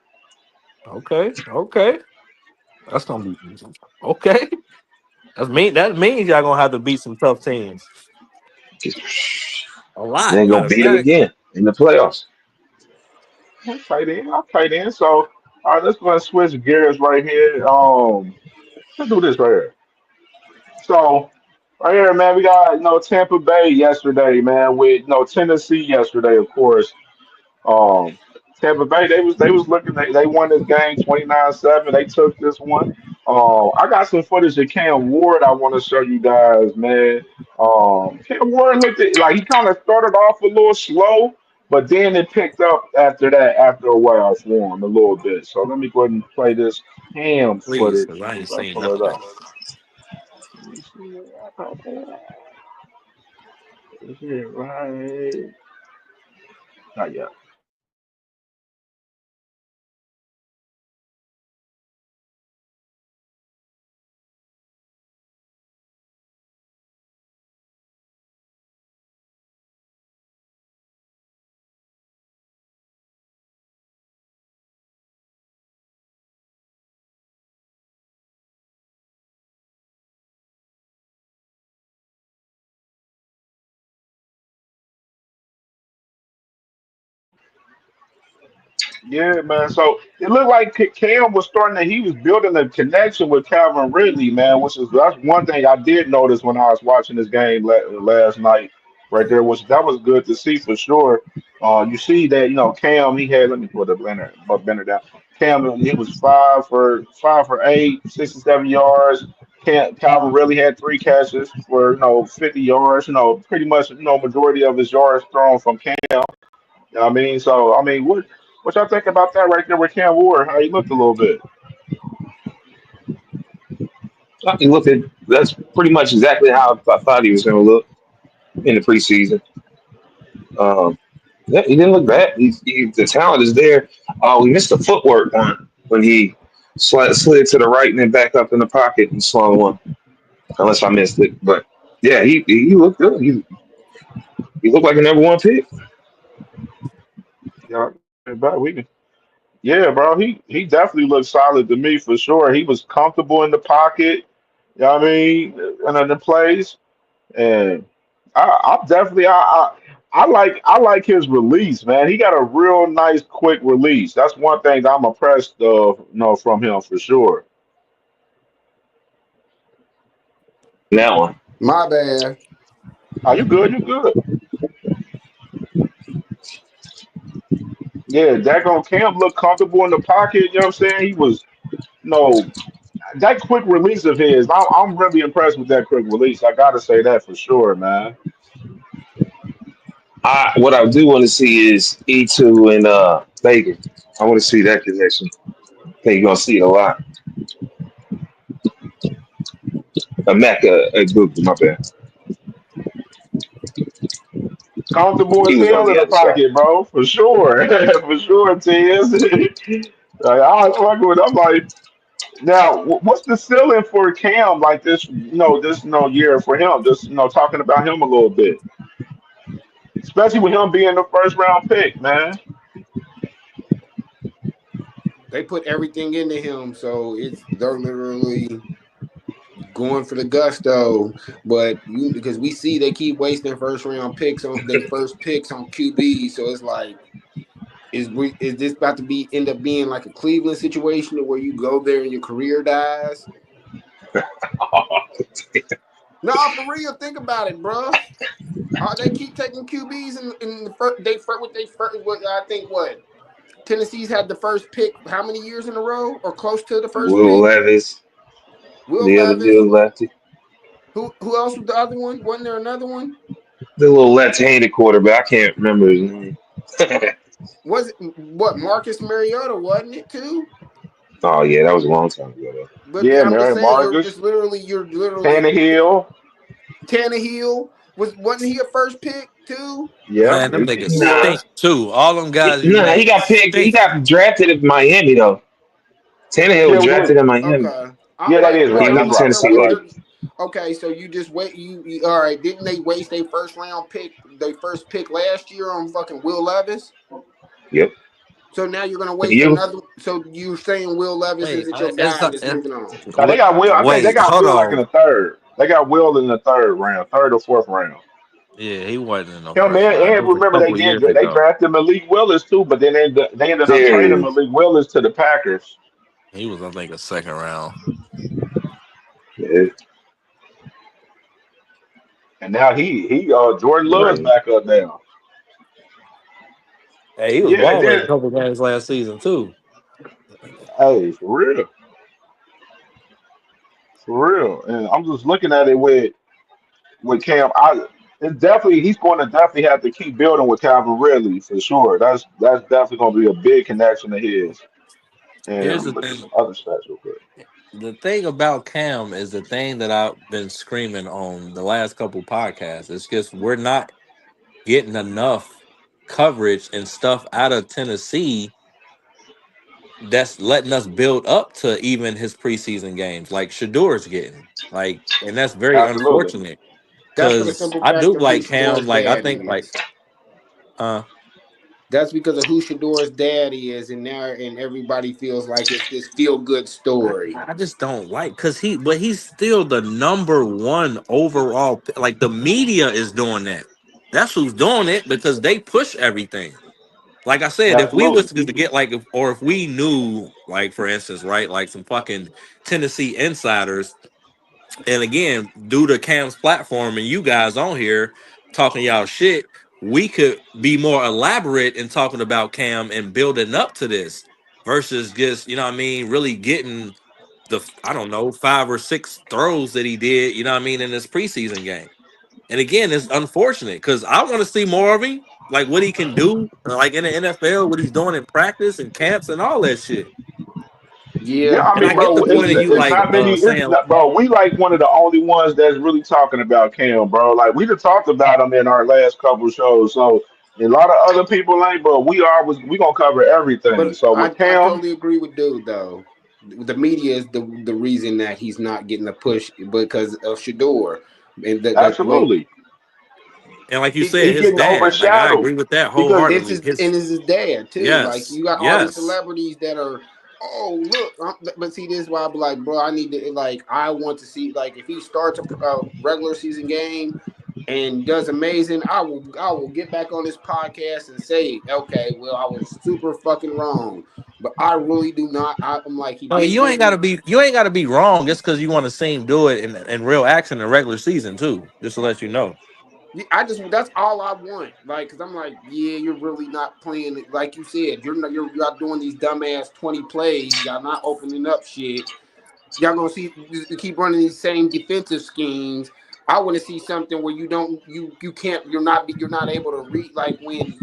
okay. Okay. That's gonna be okay. That means y'all gonna have to beat some tough teams. Just, A and then lot, go matter of beat them fact. again in the playoffs. Okay then. Okay then. So all right, let's go and switch gears right here. Let's do this right here. So right here, man, we got Tampa Bay yesterday, man, with Tennessee yesterday, of course. Um, Tampa Bay, they was looking. They won this game 29-7. They took this one. I got some footage of Cam Ward. I want to show you guys, man. Cam Ward looked like he kind of started off a little slow, but then it picked up after that. After a while, for him a little bit. So let me go ahead and play this Cam Please, footage because I ain't as I saying pull it nothing. up. Let me see what I got there. Is it right? Not yet. Yeah, man. So it looked like Cam was starting to, he was building a connection with Calvin Ridley, man, which is that's one thing I did notice when I was watching this game last night, right there, which that was good to see for sure. You see that, Cam, he had, let me put the banner down. Cam, he was 5 for 8, 67 yards. Calvin Ridley had 3 catches for, 50 yards, pretty much, majority of his yards thrown from Cam. I mean, so I mean, what y'all think about that right there with Cam Ward? How he looked a little bit. I can look at that's pretty much exactly how I thought he was going to look in the preseason. Um, yeah, he didn't look bad. The talent is there. We missed the footwork one when he slid to the right and then back up in the pocket and slung one. Unless I missed it, but yeah, he looked good. He looked like a number 1 pick. Yeah, but we can. Yeah, bro. He definitely looked solid to me for sure. He was comfortable in the pocket. You know what I mean? And in the plays, and I definitely I like his release, man. He got a real nice quick release. That's one thing that I'm impressed of, from him for sure. That one. My bad. Are you good? You good? Yeah, Dagon Camp looked comfortable in the pocket. You know what I'm saying? He was, no, that quick release of his. I'm really impressed with that quick release. I got to say that for sure, man. What I do want to see is E2 and Baker. I want to see that connection. I think you're gonna see it a lot. Mecca, my bad. Comfortable He as was on hell in the the other side. pocket, bro, for sure, for sure, Tiz. Like, I was fucking with. I'm like, now, what's the ceiling for Cam? Like this, year for him. Just talking about him a little bit, especially with him being the first round pick, man. They put everything into him, so they're literally going for the gusto. But because we see they keep wasting first round picks on their first picks on QB, so it's like, is this about to end up being like a Cleveland situation where you go there and your career dies? No, for real, think about it, bro. They keep taking QBs in the first. What I think what Tennessee's had the first pick how many years in a row or close to the first Will pick? Levis, Will the other Levis. dude lefty, Who else was the other one? Wasn't there another one? the little left-handed quarterback. I can't remember his name. Was it what Marcus Mariota? Wasn't it too? Oh yeah, that was a long time ago though. But Yeah, I'm just Mary saying, Marcus, you're literally Tannehill. Tannehill wasn't he a first pick too? Yeah, Man, them niggas Nah, stink too. All them guys you he named got picked. He stink. got drafted in Miami though. Tannehill yeah, was drafted in Miami. Okay. yeah, that is He right. went That's to right. Tennessee That's right. later. Okay, so you just wait. All right? Didn't they waste their first round pick, their first pick last year on fucking Will Levis? Yep. So now you're gonna waste You another. So you're saying Will Levis Wait, isn't your it's guy and not. just moving on? Now they got Will. I think they Wait, got hold Will like in on. the third. They got Will in the third round, third or fourth round. Yeah, he wasn't in no Him first man, round. It and was a remember couple of years they ago. drafted Malik Willis too, but then they ended up there trading he is. Malik Willis to the Packers, He was, I think, a second round. Yeah, and now he Jordan Love's right. back up now. Hey, he was Yeah, and balling a then couple games last season too. hey, for real, and I'm just looking at it with Cam. It's definitely he's going to definitely have to keep building with Calvin Ridley for sure. That's definitely going to be a big connection of his. And Here's I'm the looking at thing. some other stats real quick. The thing about Cam is the thing that I've been screaming on the last couple podcasts. It's just we're not getting enough coverage and stuff out of Tennessee that's letting us build up to even his preseason games like Shadeur's getting. Like, and that's very Absolutely. unfortunate That's for the because simple I fact do of who like Cam. Shador's Like, I dad think like is. uh That's because of who Shador's dad is, and everybody feels like it's this feel good story. I just don't like because but he's still the number one overall. Like the media is doing that. That's who's doing it because they push everything. Like I said, if we was Absolutely. to get like, or if we knew, like for instance, right, like some fucking Tennessee insiders, and again, due to Cam's platform and you guys on here talking y'all shit, we could be more elaborate in talking about Cam and building up to this versus just, you know what I mean, really getting the, I don't know, 5 or 6 throws that he did, you know what I mean, in this preseason game. And again, it's unfortunate because I want to see more of him, like what he can do, like in the NFL, what he's doing in practice and camps and all that shit. Yeah, Yeah, I And I mean, get the bro, point of you it's like not many. It's saying, not, bro. We like one of the only ones that's really talking about Cam, bro. Like we just talked about him in our last couple shows. So a lot of other people ain't, but we gonna cover everything. but So I with Cam, totally agree with dude though. The media is the reason that he's not getting the push because of Shedeur and the way absolutely, and like you he said, his getting dad, like I overshadowed agree with that because it's wholeheartedly. his and it's his dad too. Like Yes, you got all these yes. celebrities that are, oh look, but see this is why I be like, bro, I need to like I want to see like if he starts a regular season game and does amazing, I will get back on this podcast and say, okay, well I was super fucking wrong, but I really do not. I'm like he No, didn't get you ain't gotta be wrong just because you want to see him do it in real action in regular season too. Just to let you know. yeah, I just that's all I want. Like, cause I'm like, yeah, you're really not playing it. Like you said, you're not doing these dumbass 20 plays. Y'all not opening up shit. Y'all gonna see you keep running these same defensive schemes. I want to see something where you don't you can't you're not able to read like when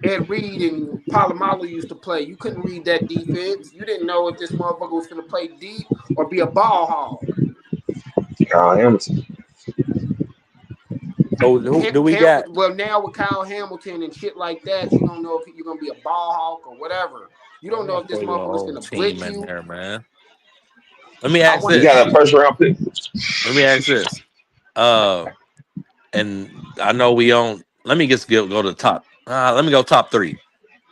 Ed Reed and Palomalo used to play. You couldn't read that defense. You didn't know if this motherfucker was gonna play deep or be a ball hog. Hamilton. So who do we got? Well, now with Kyle Hamilton and shit like that, you don't know if you're gonna be a ball hawk or whatever. You I'm don't know gonna if this throw your motherfucker's whole gonna team blitz in you. there, man. Let me I ask want You to this. got a see. first round pick. Let me ask this. Uh, and I know we own. Let me just go to the top. Let me go top 3.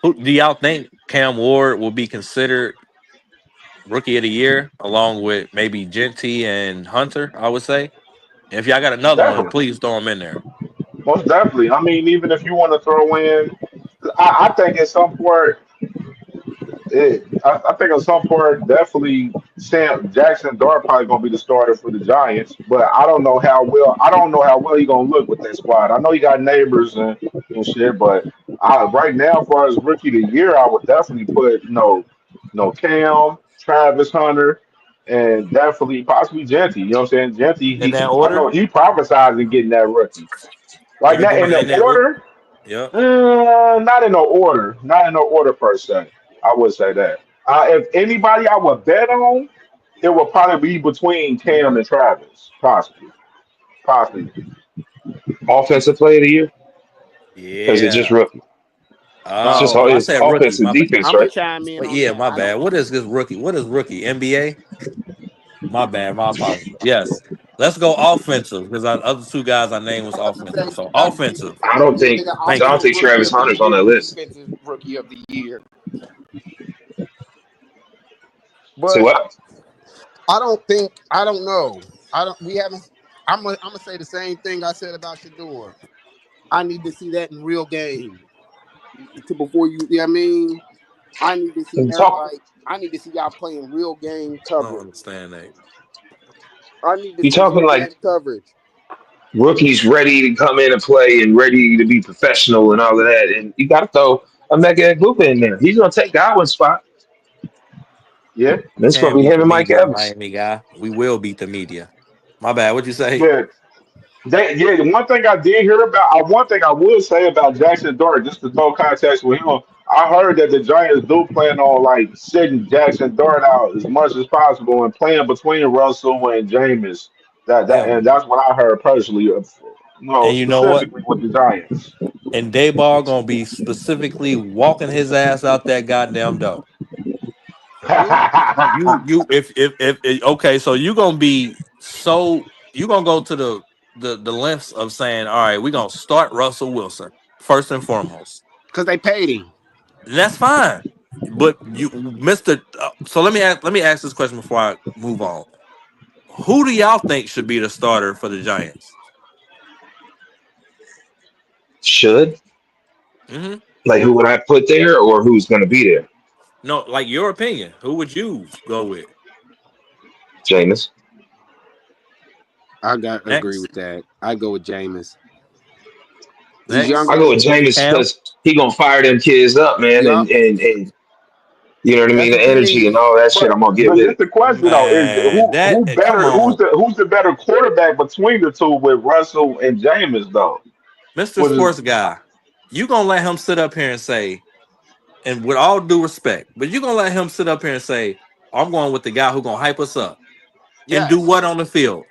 Who do y'all think Cam Ward will be considered rookie of the year, along with maybe Genty and Hunter? I would say. If y'all got another one, definitely, please throw them in there. most definitely. I mean, even if you want to throw in, I think at some point I think at some point definitely Sam Jackson Dart probably gonna be the starter for the Giants, but I don't know how well he gonna look with that squad. I know he got neighbors and shit, but right now, as far as rookie of the year, I would definitely put no Cam, Travis Hunter, and definitely possibly Genty. You know what I'm saying? Genty, In that I know order, he prophesizing getting that rookie. you Like can that do in it in the that rookie. order. Yep. Not in no order. Not in no order per se. I would say that. If anybody I would bet on, it would probably be between Cam and Travis. Possibly. Possibly. Offensive player of the year? Because it's just Yeah. rookie. It's just I it's said rookie. offensive My bad. defense, I'm gonna right? chime in But on yeah, that. my I don't. bad. What is this rookie? What is rookie? NBA? My bad. My apologies. Yes. Let's go offensive because our other 2 guys I named was I'm about to offensive. say So I think offensive. I don't they think got Thank I don't you. offensive think rookie Travis of the Hunter's on year that and list. defensive rookie of the year. Say But what? I don't know. I don't. We haven't. I'm gonna say the same thing I said about Shador. I need to see that in real game before you. You know what I mean? I need to see You talk like I need to see y'all playing real game I don't coverage. understand that. I need to you see talking real like game coverage. rookies ready to come in and play and ready to be professional and all of that. And you got to throw a Mega Hooper in there. He's going to take Godwin's spot. Yeah. We It's going can't to be beat him the and Mike media, Evans. Miami guy. We will beat the media. My bad. What'd you say? Yeah. The one thing I did hear about, one thing I would say about Jackson Dart, just to throw context with him, I heard that the Giants do plan on like sitting Jackson Dart out as much as possible and playing between Russell and Jameis. And Hell. that's what I heard personally. And you know what? Specifically with the Giants. And Dayball gonna be specifically walking his ass out that goddamn door. Who? You if okay, so you gonna go to the lengths of saying, all right, we're gonna start Russell Wilson first and foremost. Because they paid him. And that's fine. But you Mr. So let me ask this question before I move on. Who do y'all think should be the starter for the Giants? Should. Mm-hmm. Like who would I put there, or who's going to be there? No, like your opinion. Who would you go with Jameis. I got to agree next? with that. I go with Jameis. He's Next, I younger. go with Jameis Cam. because he gonna fire them kids up, man, Yup. and you know what I mean, That's the what you energy and need. all that shit. I'm gonna get But with this it. the question though: is Man, who come better? on, Who's the better quarterback between the two with Russell and Jameis though? Mr. Was Sports Guy. You gonna let him sit up here and say, and with all due respect, but you gonna let him sit up here and say, I'm going with the guy who gonna hype us up and do Yes. what on the field?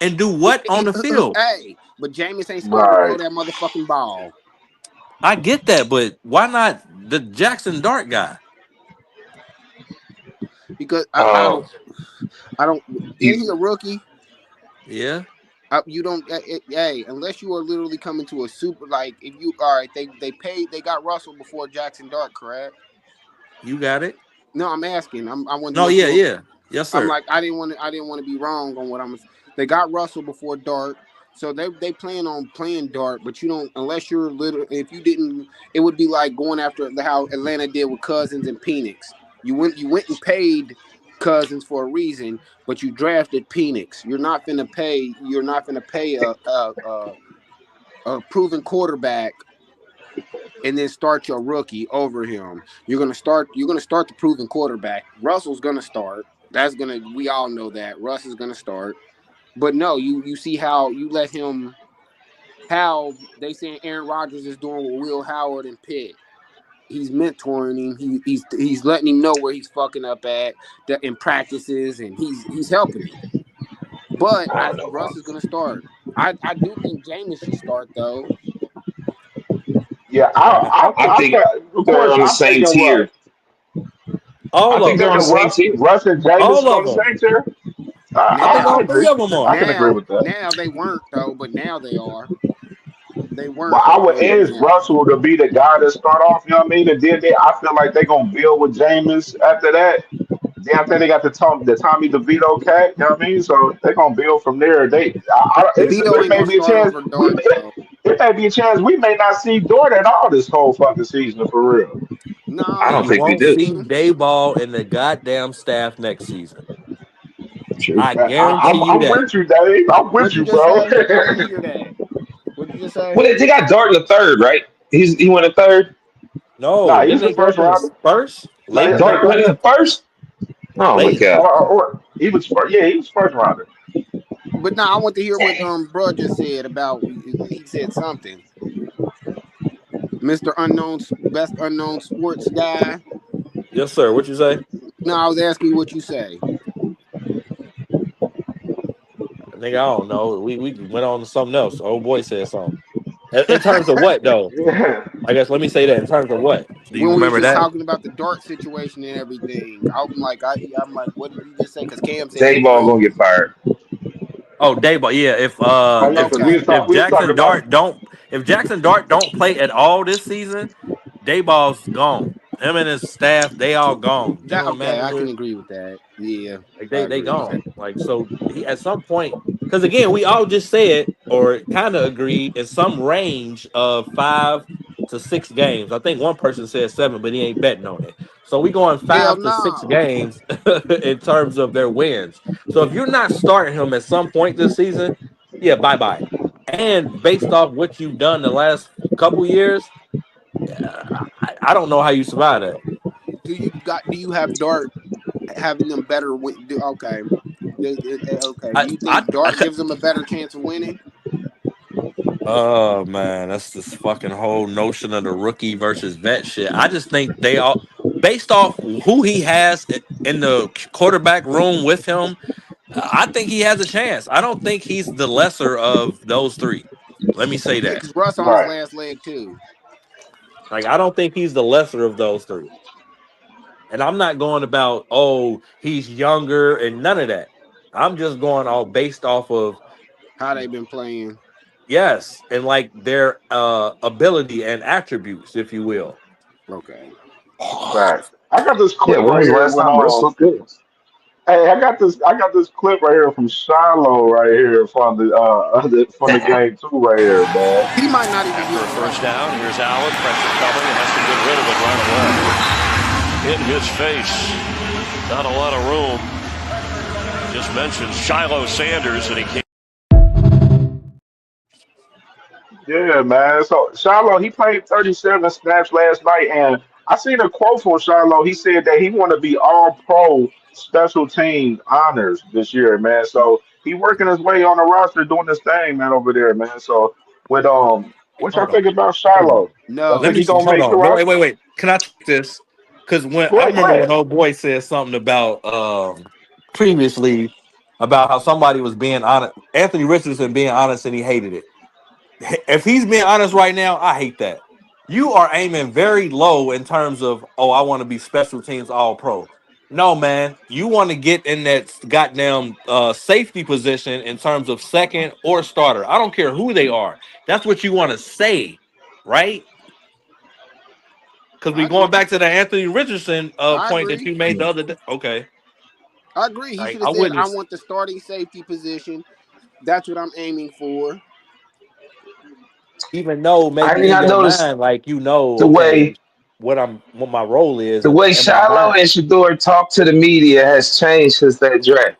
And do what on the field? Hey, but Jameis ain't scared to throw right? that motherfucking ball I get that, but why not the Jackson Dart guy? because Um, I don't. you, Isn't he a rookie? Yeah, You don't. Hey, unless you are literally coming to a super like if you all right, they got Russell before Jackson Dart, correct? you got it. No, I'm asking. I want to No, make yeah, sure. yeah. Yes, I'm sir. like I didn't want to be wrong on what I'm. They got Russell before Dart, so they plan on playing Dart, but you don't unless you're little. If you didn't, it would be like going after how Atlanta did with Cousins and Penix. You went and paid Cousins for a reason, but you drafted Penix. You're not gonna pay a proven quarterback and then start your rookie over him. You're gonna start the proven quarterback. Russell's gonna start. We all know that. Russ is gonna start. But no, you see how you let him how they saying Aaron Rodgers is doing with Will Howard and Pitt. He's mentoring him. He's letting him know where he's fucking up at in practices and he's helping him. But I don't know. Russ is gonna start. I do think Jameis should start though. Yeah, I think of they're course on the I'm same taking tier. Russ. I All You think of they're them. on the taking same Russ, tier. Russ and Jameis All on of the them. same tier? I think Now, all I three agree. of them I are. can agree with that. now they weren't though, but now they are. They But weren't I would before edge now. Russell to be the guy to start off, you know what I mean? And then I feel like they're gonna build with Jameis after that. Then I think they got the Tommy DeVito cat, you know what I mean? So they're gonna build from there. DeVito It ain't may gonna be a start chance over Dart though. it may be a chance we may not see Dort at all this whole fucking season for real. No, I And don't you you think we won't do. see see him. Dayball in the goddamn staff next season. True. I guarantee you I'm that. with you, Dave. I'm with What'd you you, just bro. say? I didn't hear that. What'd you just say? Well, they got Dart in the third, right? He went in third. No, Nah, didn't he's the they go first to the rounder. first? They, Late, they, Dart went in the first. Oh my late. god. or he was first. Yeah, he was first rounder. But now I want to hear what bro just said about. He said something. Mr. Unknown, best unknown sports guy. Yes, sir. What you say? No, I was asking you what you say. Nigga, I don't know. We went on to something else. Old boy said something. In terms of what though? Yeah. I guess let me say that. In terms of what? Do you When we was remember just that? talking about the Dart situation and everything, I'm like, what did you just say? Because Cam said he Dayball agreed. gonna get fired. Oh, Dayball. Yeah. Oh yeah, because Okay, If we was talking about Jackson Dart don't play at all this season, Dayball's gone. Him and his staff, they all gone. that General okay, I can manager, agree with that. Yeah, like I they agree with that. gone. Like so, he at some point, because again, we all just said or kind of agreed in some range of 5 to 6 games. I think one person said 7, but he ain't betting on it. So we going Hell 5 to 6 games in terms of their wins. So if you're not starting him at some point this season, yeah, bye bye. And based off what you've done the last couple years, I don't know how you survive that. Do you have Dart having them better okay. Okay. Do I, you I, think Dart I gives them a better chance of winning? Oh man, that's this fucking whole notion of the rookie versus vet shit. I just think they all, based off who he has in the quarterback room with him, I think he has a chance. I don't think he's the lesser of those three. Let me say Yeah, that. because Russ on his right. last leg too. Like, I don't think he's the lesser of those three. And I'm not going about, oh, he's younger and none of that. I'm just going all based off of How they been playing? yes, and like their ability and attributes, if you will. Okay. Facts. I got this Yeah, clip when right was the here last when time Russ looked good? Hey, I got this clip right here from Shiloh right here from from the game too right here, man. He might not even be After a on the first roster. down, here's Allen. Pressure coming. He has to get rid of it right away. In his face. Not a lot of room. Just mentioned Shiloh Sanders, and he can't. Yeah, man. So Shiloh, he played 37 snaps last night, and I seen a quote from Shiloh. He said that he want to be all pro special team honors this year, man. So he working his way on the roster, doing this thing, man, over there, man. So with what y'all Hold on. think about Hold on. Shiloh? Y'all Let No. think me he gonna hold make the on. No, wait, roster? wait, wait. Can I take this? Because when Go I ahead, go remember when ahead. old boy said something about previously about how somebody was being honest, Anthony Richardson being honest, and he hated it. If he's being honest right now, I hate that. You are aiming very low in terms of, oh, I want to be special teams all pro. No, man, you want to get in that goddamn safety position in terms of second or starter. I don't care who they are. That's what you want to say, right? Because we I going agree. back to the Anthony Richardson I point that agree. you made the other day. Okay, I agree. He should I have said, "I wouldn't want the starting safety position. That's what I'm aiming for." even know I maybe mean, in I your noticed mind, like the okay, way what my role is the way in my Shiloh mind. and Shedeur talk to the media has changed since that draft.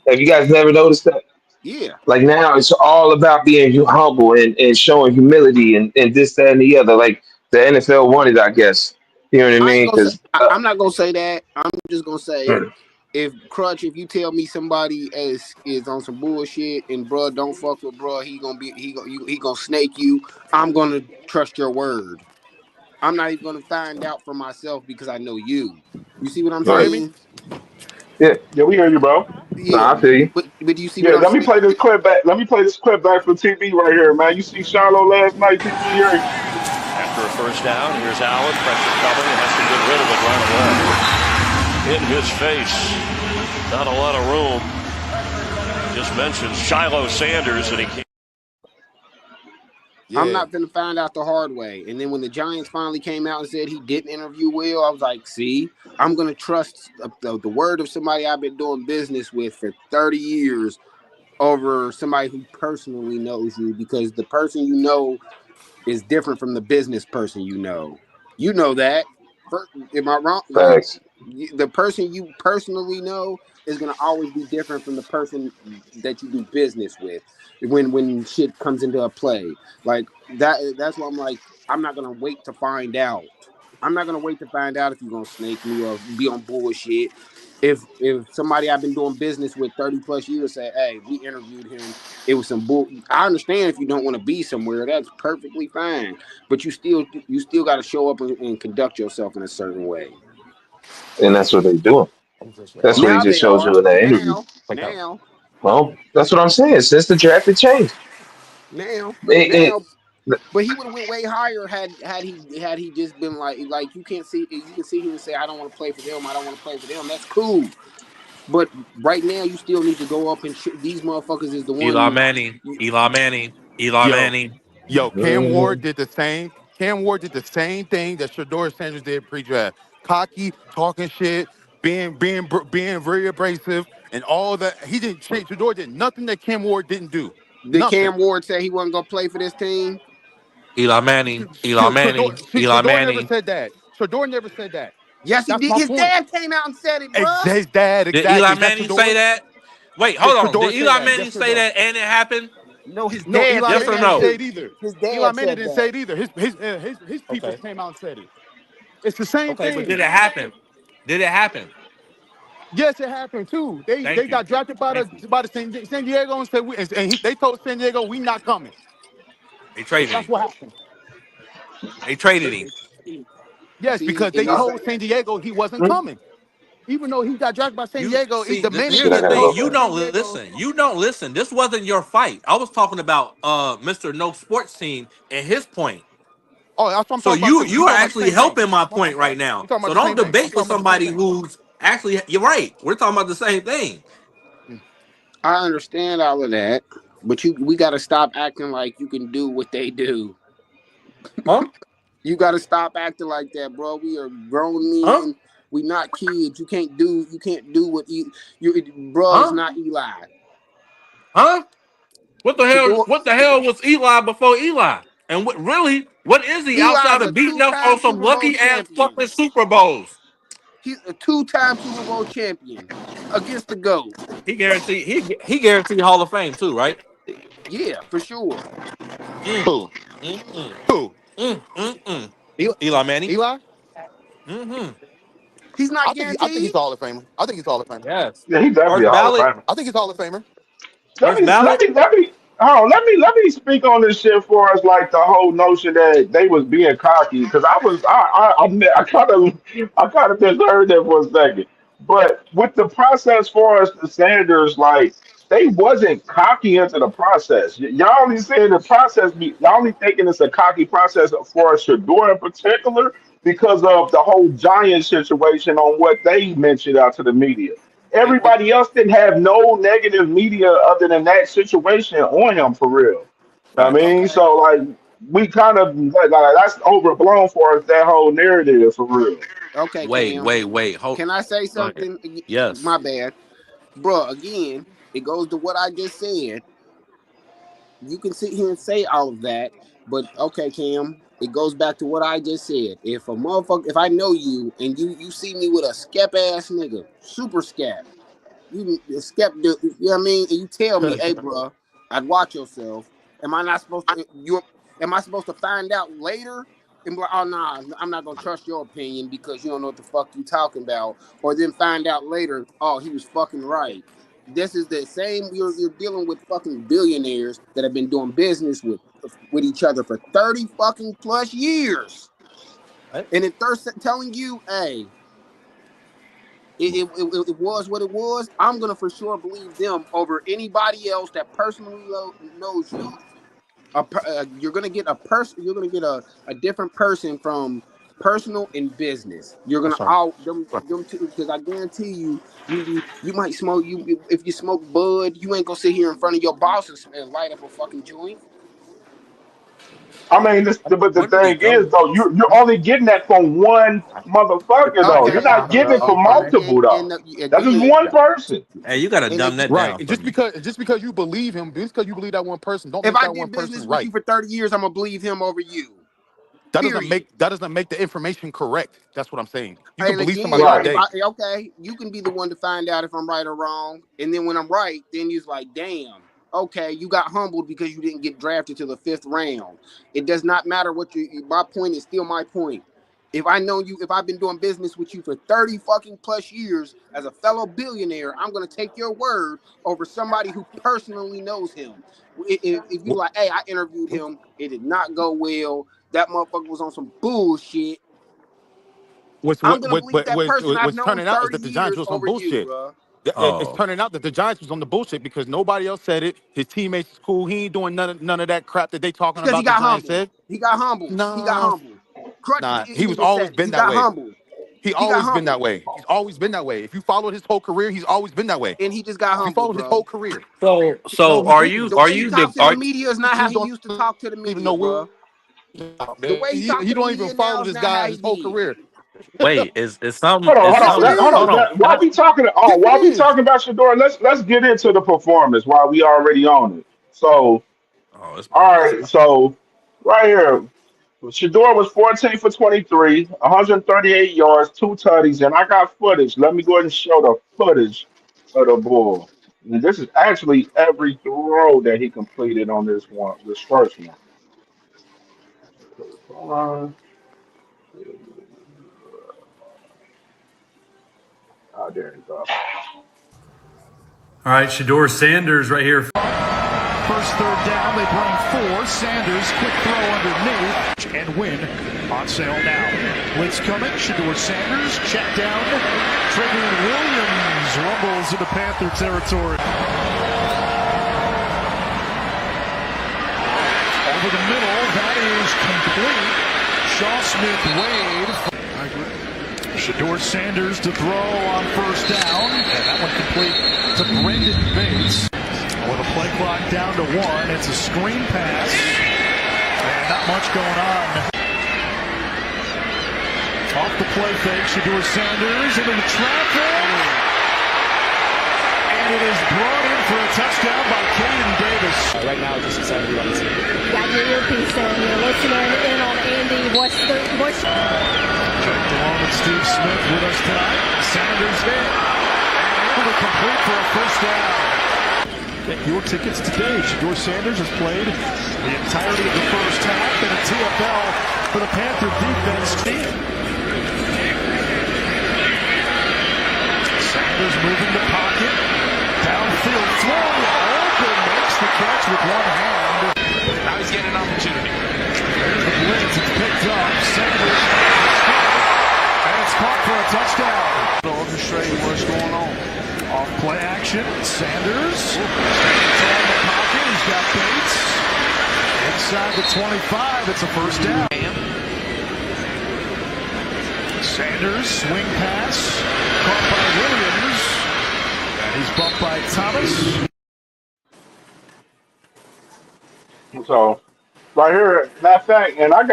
Have you guys never noticed that? Yeah. Like now, it's all about being humble and showing humility and this, that, and the other. Like the NFL wanted, I guess. You know what I I ain't mean? gonna say. Because I'm not gonna say that. I'm just gonna say, if Crutch, if you tell me somebody is on some bullshit and bruh don't fuck with bruh, he gonna snake you. I'm gonna trust your word. I'm not even gonna find out for myself because I know you. You see what I'm You right, hear me? saying? yeah, Yeah, we hear you, bro. Yeah. nah, I feel you. But you see what Yeah, I'm let me saying? play this clip back. Let me play this clip back for TV right here, man. You see Shiloh last night, TV here. After a first down, here's Allen. Pressure coming. He has to get rid of it right away. In his face. Not a lot of room. Just mentioned Shiloh Sanders, and he can't. I'm Yeah. not gonna find out the hard way. And then when the Giants finally came out and said he didn't interview well, I was like, see, I'm gonna trust the word of somebody I've been doing business with for 30 years over somebody who personally knows you, because the person you know is different from the business person you know. You know that. Am I wrong? Like, Facts. the person you personally know is gonna always be different from the person that you do business with when shit comes into a play. Like that. That's why I'm like, I'm not gonna wait to find out. I'm not gonna wait to find out if you're gonna snake me or be on bullshit. If somebody I've been doing business with 30 plus years say, hey, we interviewed him, it was some bull. I understand if you don't want to be somewhere, that's perfectly fine. But you still got to show up and conduct yourself in a certain way. And that's what they're doing. That's what he Now just they showed you are. in that interview. Now, Well, that's what I'm saying. Since the draft, it changed. now, It, now. But he would have went way higher had he just been like you can sit here and say I don't want to play for them. I don't want to play for them. That's cool. But right now you still need to go up and these motherfuckers is the Eli one. Manning, Eli Manning, Eli Yo, Manning. yo, Cam Ward Mhm. did the same. Cam Ward did the same thing that Shedeur Sanders did pre-draft. Cocky, talking shit, being very abrasive, and all that. He didn't change. Shedeur did nothing that Cam Ward didn't do. Did Nothing. Cam Ward say he wasn't gonna play for this team? Eli Manning, Eli Manning, Eli Shedeur never Manning. said that. Shedeur never said that. Yes, he That's did. my His point. dad came out and said it, bruh. His dad, Did Eli exactly. Is that Manning say Shedeur? that? Wait, Did hold on. Did Shedeur say Eli that? Manning Yes or say no? that and it happened? No, his No, dad Eli Yes said or Manning that didn't say no? it shit. either. His Eli dad Manning said didn't that. say it either. His people Okay. came out and said it. It's the same Okay, but did thing. it happen? Did it happen? Yes, it happened too. They Thank you. got drafted by Thank you. the San Diego and said they told San Diego we not coming. They traded That's him. what happened. They traded him. Yes, See, because and they this, told San Diego he wasn't coming. Even though he got drafted by San You Diego, see, the minute Shit, here's I the he gotta thing. vote told You for him. San don't Diego, listen. You don't listen. This wasn't your fight. I was talking about Mr. No Sports Team and his point. oh, that's what I'm So talking about you too. We you are talking about the actually same thing. helping my point right We now. talking about So the don't same thing. I'm debate with talking about the same somebody thing. who's actually you're right. We're talking about the same thing. I understand all of that, but we got to stop acting like you can do what they do. Huh? You got to stop acting like that, bro. We are grown Huh? men. We not kids. You can't do what bro is Huh? not Eli. Huh? What the hell? Shedeur, What the hell was Eli before Eli? And what is he Eli outside is of a beating us on two-time some Super Bowl lucky ass champion. fucking Super Bowls? He's a two-time Super Bowl champion against the GOAT. He guaranteed Hall of Fame too, right? Yeah, for sure. Mm, Who? mm, mm, Who? mm. Eli? Eli Manning. Eli? Mm-hmm. He's not I think he's guaranteed. a Hall of Famer. I think he's a Hall of Famer. Yes. Yeah, he's definitely First a Hall of ballot. Famer. I think he's a Hall of Famer. Let First me let ballot. me let me hold on, let me speak on this shit for us, like the whole notion that they was being cocky, because I kind of misheard that for a second. But with the process for us, the Sanders, like they wasn't cocky into the process. Y'all only saying the process, y'all only thinking it's a cocky process for Shedeur in particular because of the whole Giant situation on what they mentioned out to the media. And Everybody else didn't have no negative media other than that situation on him for real. I facts. mean, Okay. so like we kind of like that's overblown for us, that whole narrative for real. Okay, Wait, Cam. wait, wait. Hold. Can I say Go ahead. something? Yes. My bad. Bro, again, it goes to what I just said. You can sit here and say all of that, but okay, Cam, it goes back to what I just said. If I know you and you see me with a skep ass nigga, super skep, you skeptic, you know what I mean? And you tell me, hey, bro, I'd watch yourself. Am I not supposed to? Am I supposed to find out later? And be like, oh nah, I'm not gonna trust your opinion because you don't know what the fuck you talking about. Or then find out later, oh, he was fucking right. This is the same. You're dealing with fucking billionaires that have been doing business with each other for 30 fucking plus years, What? and if they're telling you, hey, it was what it was. I'm gonna for sure believe them over anybody else that personally knows you. You're gonna get a person. You're gonna get a different person from personal and business. You're gonna That's right. all them two, because I guarantee you might smoke if you smoke bud, you ain't gonna sit here in front of your boss and light up a fucking joint. I mean, but the When did he thing come? is though, you're only getting that from one motherfucker though. You're Okay, not getting it from multiple though. That's just again, one person. Hey, you gotta and dumb that Right. down And for just me. because you believe him, just because you believe that one person, don't if make I that one did business person with you right. for 30 years, I'm gonna believe him over you. Period. That doesn't make the information correct. That's what I'm saying. You can And believe somebody again, all Right. if day. I okay, you can be the one to find out if I'm right or wrong. And then when I'm right, then you're like, damn, okay, you got humbled because you didn't get drafted to the 5th round. It does not matter what my point is still my point. If I know you, if I've been doing business with you for 30 fucking plus years as a fellow billionaire, I'm gonna take your word over somebody who personally knows him. If you like, hey, I interviewed him, it did not go well. That motherfucker was on some bullshit. I'm gonna believe that person I've What's known turning out is 30 that the Giants years was on over you, bullshit. bro. It's Oh, turning out that the Giants was on the bullshit because nobody else said it. His teammates is cool. He ain't doing none of that crap that they talking Because he about. The got Giants humbled. said, He got humbled. He got nah, humbled. Crutch nah. He was even always said it. been He that got way. humbled. He He got always been that humbled. way. He's always been that way. If you followed his whole career, he's always been that way. And he just got If you humbled, followed his whole bro. career, so no, he are didn't. you The are way he you talks the to the are media is not how He he don't used to talk to the even media, know bro. The way he talked he to the don't even media now follow is this not guy how he his whole did. career. wait? Is something? Hold on, Is hold Yes, on, it something? hold Hold on. is. on. Can I? While we talking, Yes, it while we is. talking about Shador, let's get into the performance while we already on it. So, Oh, it's all bad. right, so right here, Shador was 14 for 23, 138 yards, 2 tutties, and I got footage. Let me go ahead and show the footage of the ball. And this is actually every throw that he completed on this first one. Oh, there you go. All right, Shedeur Sanders right here. First third down, they bring 4. Sanders, quick throw underneath, and win on sale now. Blitz coming, Shedeur Sanders, check down. Trevor Williams rumbles into Panther territory. Over the middle, that is complete. Shaw Smith-Wade. Shedeur Sanders to throw on first down, and that one complete to Brendan Bates. With a play clock down to 1, it's a screen pass, and not much going on. Off the play fake. Shedeur Sanders into the traffic. And it is brought in for a touchdown by Caden Davis. Right now, just excited to be on the team. Got your earpiece in. You're listening in on Andy. What's Jake DeLong and Steve Smith with us tonight. Sanders in. And able to complete for a first down. Get your tickets today. Shedeur Sanders has played the entirety of the first half in a TFL for the Panther defense team. Sanders moving the pocket. Downfield throw. Open makes the catch with one hand. Now he's getting an opportunity. There's the blitz. It's picked up. Sanders. And it's caught for a touchdown. Orchestrating what's going on. Off play action. Sanders. It's on the pocket. He's got Bates. Inside the 25. It's a first down. Sanders. Swing pass. Caught by Williams. And he's bumped by Thomas. So right here, matter of fact, I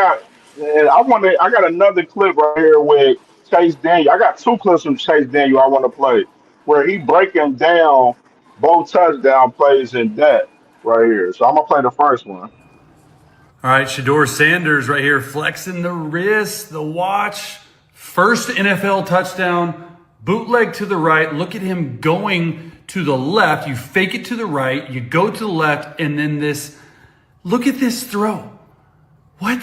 got another clip right here with Chase Daniel. I got two clips from Chase Daniel I want to play where he breaking down both touchdown plays in depth right here. So I'm gonna play the first one. All right, Shedeur Sanders right here flexing the wrist, the watch. First NFL touchdown, bootleg to the right. Look at him going to the left. You fake it to the right, you go to the left, and then this. Look at this throw. What?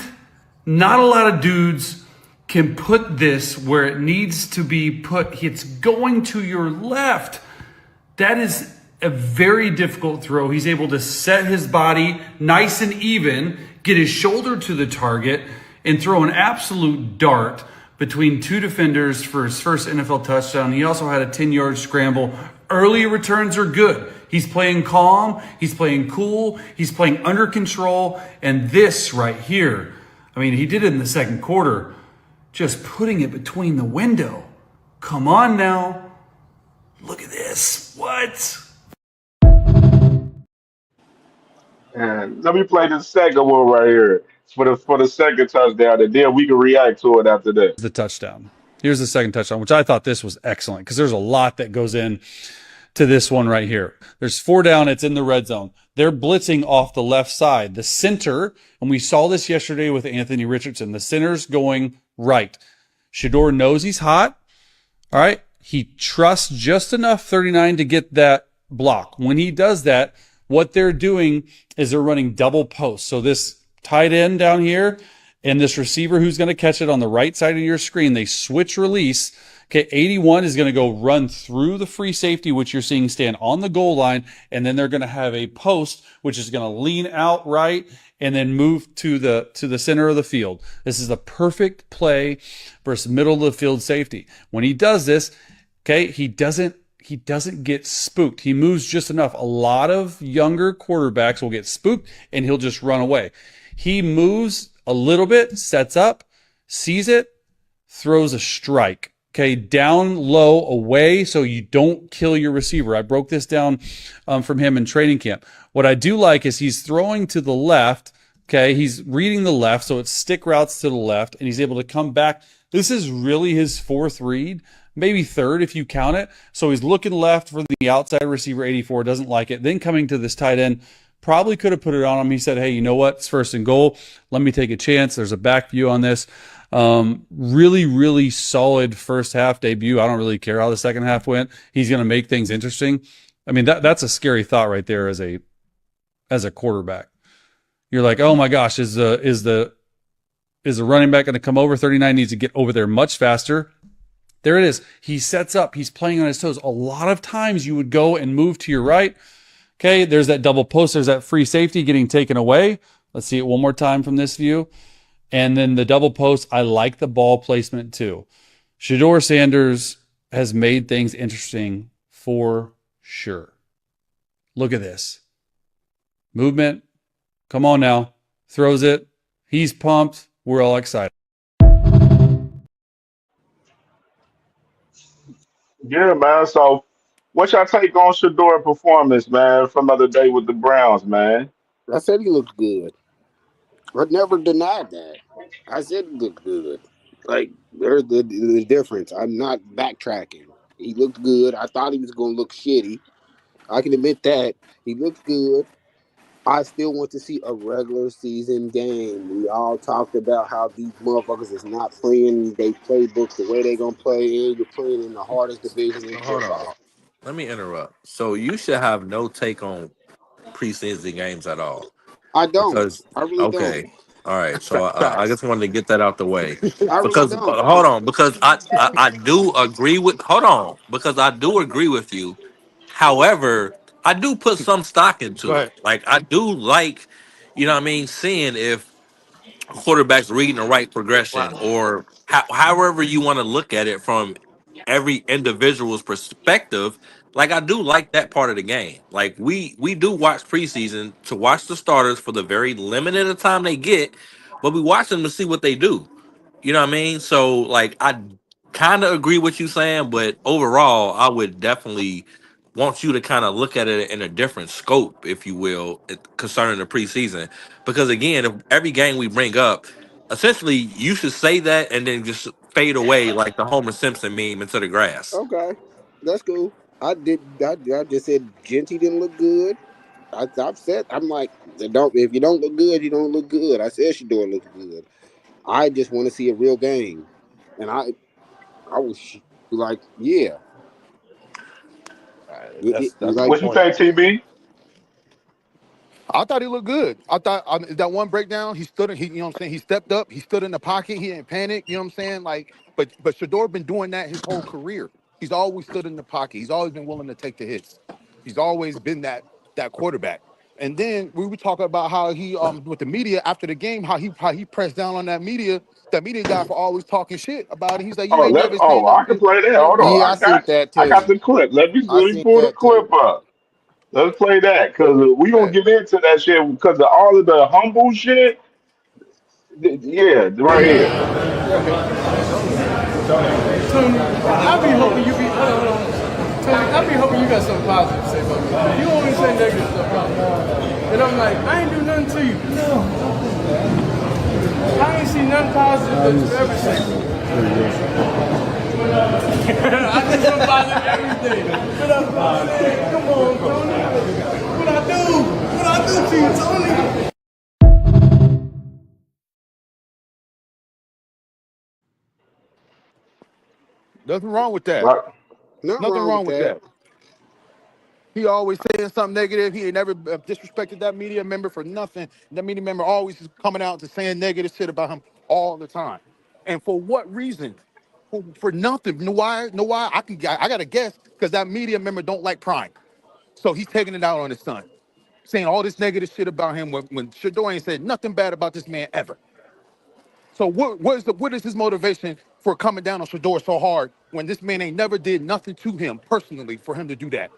Not a lot of dudes can put this where it needs to be put. It's going to your left. That is a very difficult throw. He's able to set his body nice and even, get his shoulder to the target, and throw an absolute dart between two defenders for his first NFL touchdown. He also had a 10-yard scramble. Early returns are good. He's playing calm. He's playing cool. He's playing under control. And this right here, I mean, he did it in the second quarter, just putting it between the window. Come on now. Look at this. What? And let me play the second one right here for the second touchdown, and then we can react to it after that. The touchdown. Here's the second touchdown, which I thought this was excellent because there's a lot that goes in to this one right here. There's 4 down. It's in the red zone. They're blitzing off the left side. The center, and we saw this yesterday with Anthony Richardson, the center's going right. Shedeur knows he's hot. All right. He trusts just enough 39 to get that block. When he does that, what they're doing is they're running double post. So this tight end down here and this receiver who's going to catch it on the right side of your screen, they switch release. Okay, 81 is going to go run through the free safety, which you're seeing stand on the goal line, and then they're going to have a post, which is going to lean out right and then move to the center of the field. This is a perfect play versus middle of the field safety. When he does this, okay, he doesn't get spooked. He moves just enough. A lot of younger quarterbacks will get spooked and he'll just run away. He moves a little bit, sets up, sees it, throws a strike. Okay, down low, away, so you don't kill your receiver. I broke this down from him in training camp. What I do like is he's throwing to the left. Okay, he's reading the left, so it's stick routes to the left, and he's able to come back. This is really his fourth read, maybe third if you count it. So he's looking left for the outside receiver, 84, doesn't like it. Then coming to this tight end, probably could have put it on him. He said, hey, you know what? It's first and goal. Let me take a chance. There's a back view on this. Really, really solid first half debut. I don't really care how the second half went. He's going to make things interesting. I mean, that's a scary thought right there as a quarterback. You're like, oh my gosh, is the running back going to come over? 39 needs to get over there much faster. There it is. He sets up. He's playing on his toes. A lot of times you would go and move to your right. Okay, there's that double post. There's that free safety getting taken away. Let's see it one more time from this view. And then the double post, I like the ball placement too. Shedeur Sanders has made things interesting for sure. Look at this. Movement. Come on now. Throws it. He's pumped. We're all excited. Yeah, man. So what's your take on Shedeur performance, man, from the other day with the Browns, man? I said he looked good. I never denied that. I said he looked good. Like there's the difference. I'm not backtracking. He looked good. I thought he was gonna look shitty. I can admit that. He looked good. I still want to see a regular season game. We all talked about how these motherfuckers is not playing they playbook the way they gonna play, and you're playing in the hardest division in So hold on. football. Let me interrupt. So you should have no take on preseason games at all. I don't. Because I really don't. okay, all right. So I Facts. just wanted to get that out the way I really because don't. hold on, because I do agree with hold on because I do agree with you. However, I do put some stock Go into it. ahead. Like I do like, you know what I mean, seeing if quarterback's reading the right progression or however you want to look at it from every individual's perspective. Like I do like that part of the game. Like we do watch preseason to watch the starters for the very limited of time they get, but we watch them to see what they do. You know what I mean? So like I kind of agree with you saying, but overall I would definitely want you to kind of look at it in a different scope, if you will, concerning the preseason. Because again, if every game we bring up, essentially you should say that and then just fade away like the Homer Simpson meme into the grass. Okay, that's cool. I did. I just said Genty didn't look good. I've said I'm like don't if you don't look good, you don't look good. I said Shedeur looks good. I just want to see a real game, and I was like, yeah, That's a like good What you point. think, TB? I thought he looked good. I thought that one breakdown, he stood. He, you know what I'm saying. He stepped up. He stood in the pocket. He didn't panic. You know what I'm saying. Like, but Shador been doing that his whole career. He's always stood in the pocket. He's always been willing to take the hits. He's always been that quarterback. And then we were talking about how he with the media after the game, how he pressed down on that media guy for always talking shit about it. He's like, you Oh, ain't never seen I can nothing. play that. You know what Hold I'm saying? yeah, I on, seen that I got too. the clip. I Let me seen pull the that too. clip up. Let's play that because we gonna Yeah. get into that shit because of all of the humble shit. Yeah, right here. Tony, I be hoping you be. Hold on. Tony, I be hoping you got something positive to say about me. You always say negative stuff about me. And I'm like, I ain't do nothing to you. No. I ain't seen nothing positive that you ever said. I did some positive everything. What I'm saying? Come on, Tony. What I do? What I do to you, Tony? Nothing wrong with that. Right. Nothing Nothing wrong with wrong with that. that. He always saying something negative. He ain't never disrespected that media member for nothing. That media member always is coming out to saying negative shit about him all the time. And for what reason? For nothing. Know why? Know why? I gotta guess because that media member don't like Prime. So he's taking it out on his son, saying all this negative shit about him when Shedeur ain't said nothing bad about this man ever. So what is his motivation for coming down on Shedeur so hard when this man ain't never did nothing to him personally for him to do that?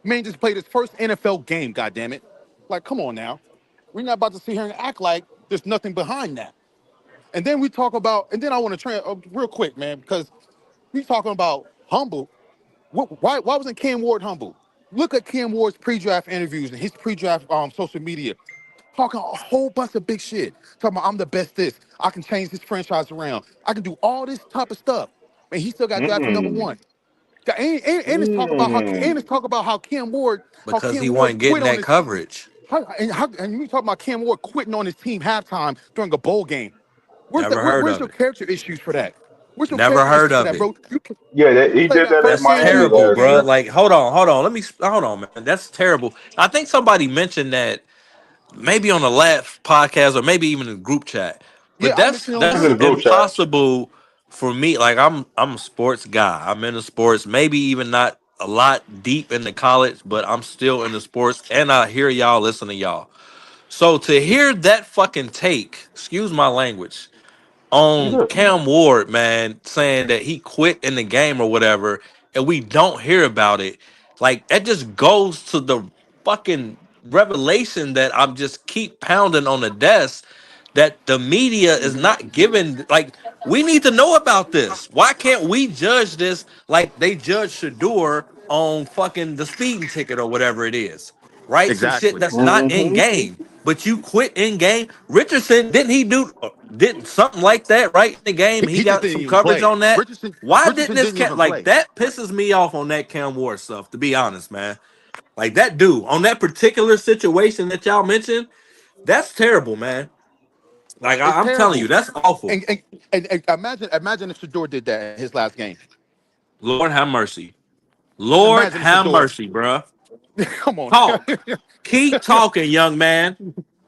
Man just played his first NFL game, goddammit. Like, come on now. We're not about to sit here and act like there's nothing behind that. And then we talk about, and then I want to real quick, man, because we talking about humble. Why wasn't Cam Ward humble? Look at Cam Ward's pre-draft interviews and his pre-draft social media, talking a whole bunch of big shit. Talking about I'm the best this. I can change this franchise around. I can do all this type of stuff. And he still got drafted number Mm, one. And it's talk about mm. how Because he Cam Ward wasn't getting quit on that his coverage. and we talk about Cam Ward quitting on his team halftime during a bowl game. Never heard Where's of your it. character issues for that? Where's your Never character heard issues for of that, it. bro? Yeah, You he played did that that at first That's game of the Miami terrible, bowl bro. game. last Like, hold on. Hold on, man. That's terrible. I think somebody mentioned that maybe on the last podcast or maybe even in the group chat. Yeah, But I mentioned it on the year. It's in that's the group. group chat. impossible for me. Like I'm a sports guy. I'm into sports, maybe even not a lot deep into college, but I'm still into sports and I hear y'all listen to y'all. So to hear that fucking take, excuse my language, You on good? Cam Ward, man, saying that he quit in the game or whatever, and we don't hear about it. Like that just goes to the fucking revelation that I'm just keep pounding on the desk that the media is not giving. Like we need to know about this. Why can't we judge this like they judge Shador on fucking the speeding ticket or whatever it is? Right? Some shit Exactly. that's not in game. but you quit in game. Richardson, didn't something like that right in the game? He He just got didn't some even coverage play. on that. Why didn't Richardson this didn't cat even like play. that pisses me off on that Cam Ward stuff, to be honest, man. Like that dude on that particular situation that y'all mentioned, that's terrible, man. Like It's I'm telling terrible. you, that's awful. And imagine if Shedeur did that in his last game. Lord have mercy. Lord Imagine if have Shedeur. mercy, bruh. Come on. Talk. Keep talking, young man.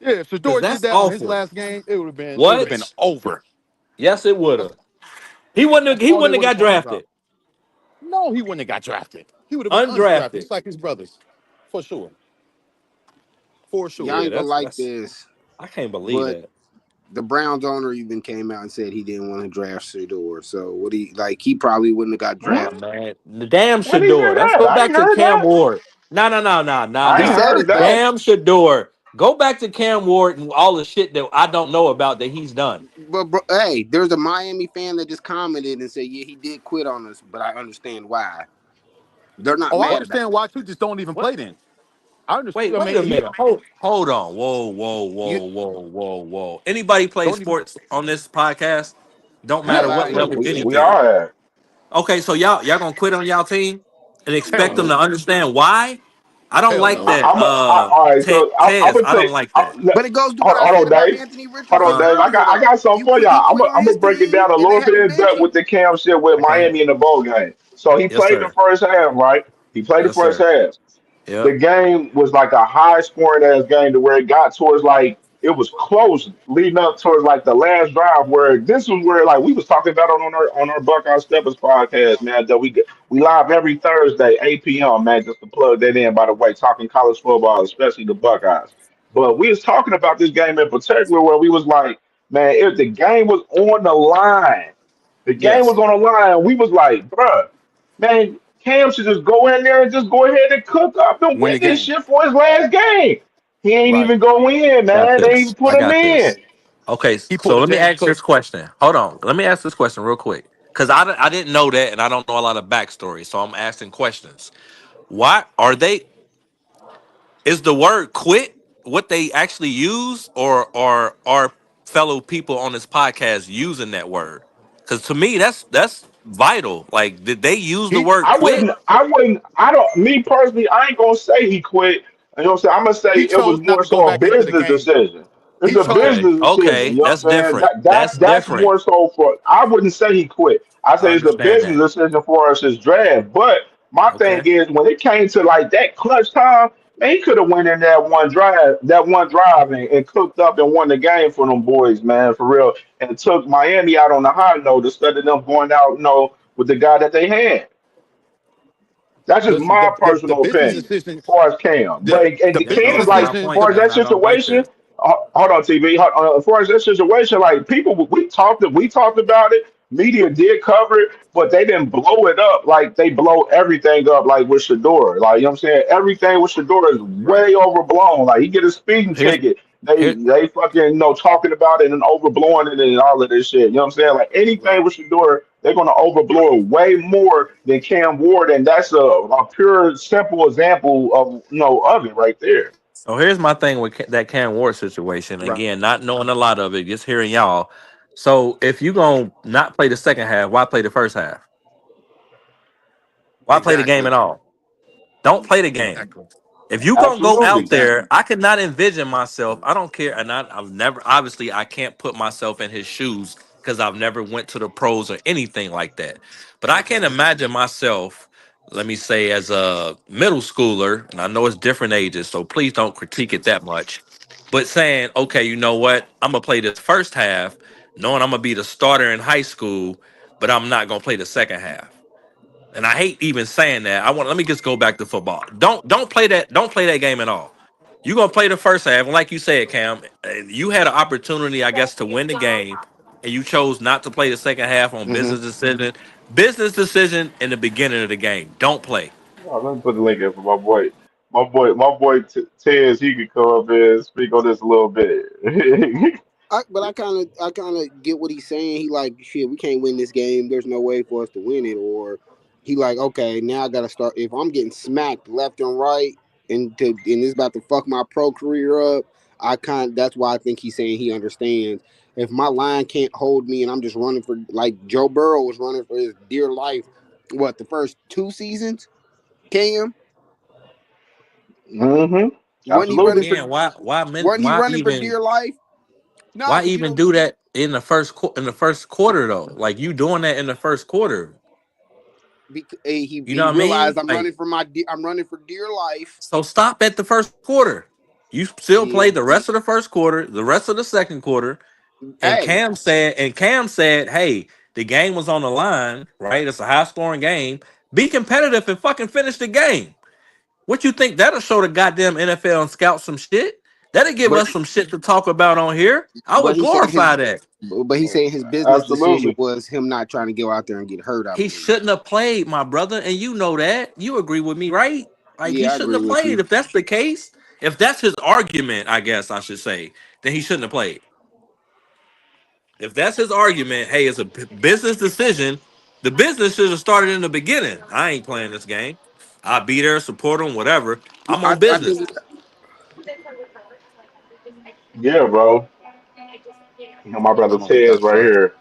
Yeah, if Cause Shedeur did that's that on his awful. last game, it would have been What? over. Yes, it would have. He wouldn't have That's he all they wouldn't have would have got talked about. drafted. No, he wouldn't have got drafted. He would have been undrafted, Undrafted. just like his brothers. For sure. For Y'all sure. Yeah, ain't gonna that's like that's this, I can't believe but that. the Browns owner even came out and said he didn't want to draft Shedeur. So what he like? He probably wouldn't have got Oh drafted. man. The damn When he say Shador. Let's that, go I back ain't to heard Cam that. Ward. No. I He ain't Nah. said heard it that. though. Damn Shador. Go back to Cam Ward and all the shit that I don't know about that he's done. But bro, hey, there's a Miami fan that just commented and said, "Yeah, he did quit on us, but I understand why." They're not Oh, I mad What? about understand why too. Just don't even What? play then. I understand. I Wait mean, a minute. Hold on. you. Whoa. Anybody play don't even. sports on this podcast? Don't matter what Nobody. level, We anything. all have. Okay, so y'all gonna quit on y'all team and Hell expect them no. to understand why? I don't Hell like no. that. All right, so I'm Tez, gonna I tell you. don't like that. But it goes to what I Hold said on, about Dave. Anthony Hold on, Richardson Dave. earlier, I though. got something for He y'all. quit on I'm gonna his break it team, down a and they little had to bit bench better him. with the Cam shit with Okay. Miami in the bowl game. So he Yes, played the sir. first half, right? He played the Yes, first sir. half. The Yep. game was like a high scoring ass game to where it got towards like it was close leading up towards like the last drive where this was where like we was talking about it on our Buckeye Steppers podcast, man, that we live every Thursday 8 p.m., man, just to plug that in, by the way, talking college football, especially the Buckeyes. But we was talking about this game in particular where we was like, man, if the game was on the line, the game Yes. was on the line, we was like, bruh, man, Cam should just go in there and just go ahead and cook up and Win win the this game. shit for his last game. He ain't Right. even go in, Got man. They ain't even this. put I him got this. in. Okay, He so pulled a let me James ask Cook. this question. Hold on. Let me ask this question real quick. Because I didn't know that and I don't know a lot of backstory. So I'm asking questions. Why are they is the word quit what they actually use, or are fellow people on this podcast using that word? Because to me, that's vital. Like, did they use the He word quit? I don't, me personally, I ain't gonna say he quit. You know what I'm saying? I'm gonna say he it was chose not more to go so a back into the business game. decision. It's He a chose. Okay, business decision. okay, You know that's what I'm saying? different. That's That's different. more so for, I wouldn't say he quit. I I say it's a understand business that. decision for us as draft. But my thing Okay, is when it came to like that clutch time, man, he could have went in that one drive and cooked up and won the game for them boys, man, for real. And took Miami out on the high note instead of them going out, with the guy that they had. That's just Listen, my the personal business opinion decision. as far as Cam. The And the the that business Cam, goes to like, my as decision. point, far as man. that I don't like situation, that. hold on, TV. As far as that situation, like, people, we talked about it. Media did cover it, but they didn't blow it up like they blow everything up, like with Shador. Like, you know what I'm saying? Everything with Shador is Right. way overblown. Like, he get a speeding Here's ticket. They here. they fucking talking about it and overblowing it and all of this shit. You know what I'm saying? Like anything Right. with Shador, they're gonna overblow it way more than Cam Ward, and that's a pure simple example of of it right there. So here's my thing with that Cam Ward situation. Right. Again, not knowing a lot of it, just hearing y'all. So if you gonna not play the second half, why play the first half? Why play the game Exactly. at all? Don't play the game. Exactly. If you gonna go out Absolutely. there, Exactly. I could not envision myself. I don't care, and I've never. Obviously, I can't put myself in his shoes because I've never went to the pros or anything like that. But I can't imagine myself. Let me say, as a middle schooler, and I know it's different ages, so please don't critique it that much. But saying, okay, you know what? I'm gonna play this first half, knowing I'm gonna be the starter in high school, but I'm not gonna play the second half. And I hate even saying that. Let me just go back to football. Don't play that game at all. You're gonna play the first half, and like you said, Cam, you had an opportunity, I guess, to win the game, and you chose not to play the second half on Hmm. business decision. Business decision in the beginning of the game. Don't play. Oh, let me put the link in for my boy. Tez, he could come up and speak on this a little bit. But I kind of get what he's saying. He like, shit, we can't win this game. There's no way for us to win it. Or he like, okay, now I got to start. If I'm getting smacked left and right, and it's about to fuck my pro career up, That's why I think he's saying he understands. If my line can't hold me and I'm just running for, like Joe Burrow was running for his dear life, the first 2 seasons, Cam? Mm-hmm. Wasn't he running Absolutely. for Again, wasn't he running for dear life? No, why because you even don't do that in the first quarter though? Like you doing that in the first quarter. You he know what I mean? realized Like I'm running for dear life. so stop at the first quarter. You still Yeah. played the rest of the first quarter, the rest of the second quarter, and Hey, Cam said, "Hey, the game was on the line, right? It's a high scoring game. Be competitive and fucking finish the game." What you think that'll show the goddamn NFL and scout some shit? That'll give but us some shit to talk about on here. I but would he said his glorify that. but he said his business decision Absolutely. was him not trying to go out there and get hurt, I He believe. shouldn't have played, my brother, and you know that. You agree with me, right? Like he Yeah, I shouldn't agree have with played you. if that's the case. If that's his argument, I guess I should say, then he shouldn't have played. If that's his argument, hey, it's a business decision. The business should have started in the beginning. I ain't playing this game. I'll be there, support him, whatever. I'm on I business. think Yeah, bro. You know, my brother I'm gonna be Ted's back, right bro. here.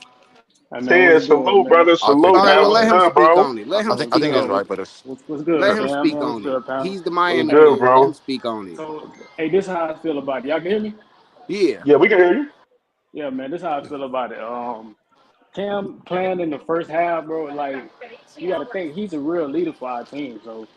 Hey man, Ted, what's good, salute, man? brother. I Salute, all appreciate right, it, man. well What's let brother. him good, speak bro? on it. Let him I speak think that's on So it. right, but it's what's good, Let him Cam? speak Man, what's on it. good, pal? He's the What's Miami good, man. Let bro? him speak on it. So hey, this is how I feel about it. Y'all can hear me? Yeah. Yeah, we can hear you. Yeah, man, this is how I feel about it. Cam playing in the first half, bro. Like you got to think he's a real leader for our team, so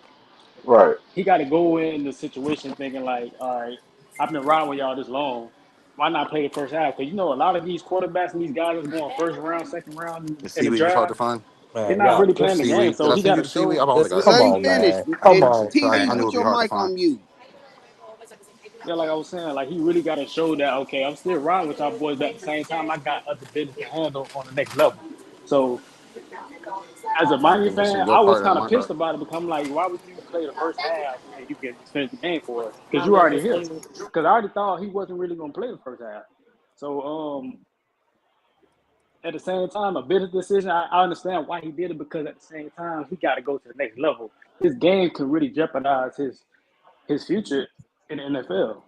Right. he got to go in the situation thinking like, all right, I've been riding with y'all this long. Why not play the first half? Because you know a lot of these quarterbacks and these guys that's going first round, second round the in the seaweed was hard to draft, find. they're Man, not y'all really The playing the pussy. game. seaweed. Did So I he send got you to the seaweed? show. I've only got Let Come him on, seaweed. finish. man. Come And on, I TV, knew man. it'd put be your hard to mic find. on mute. Yeah, like I was saying, like he really got to show that okay, I'm still riding with y'all boys, but at the same time, I got other business to handle on the next level. So as a I Miami think that's fan, your I was part. That's kind of my pissed part. about it because I'm like, why would you play the first half and you can finish the game for us? Because you already here. Because I already thought he wasn't really gonna play the first half. So at the same time, a business decision. I understand why he did it because at the same time, he got to go to the next level. This game can really jeopardize his future in the NFL.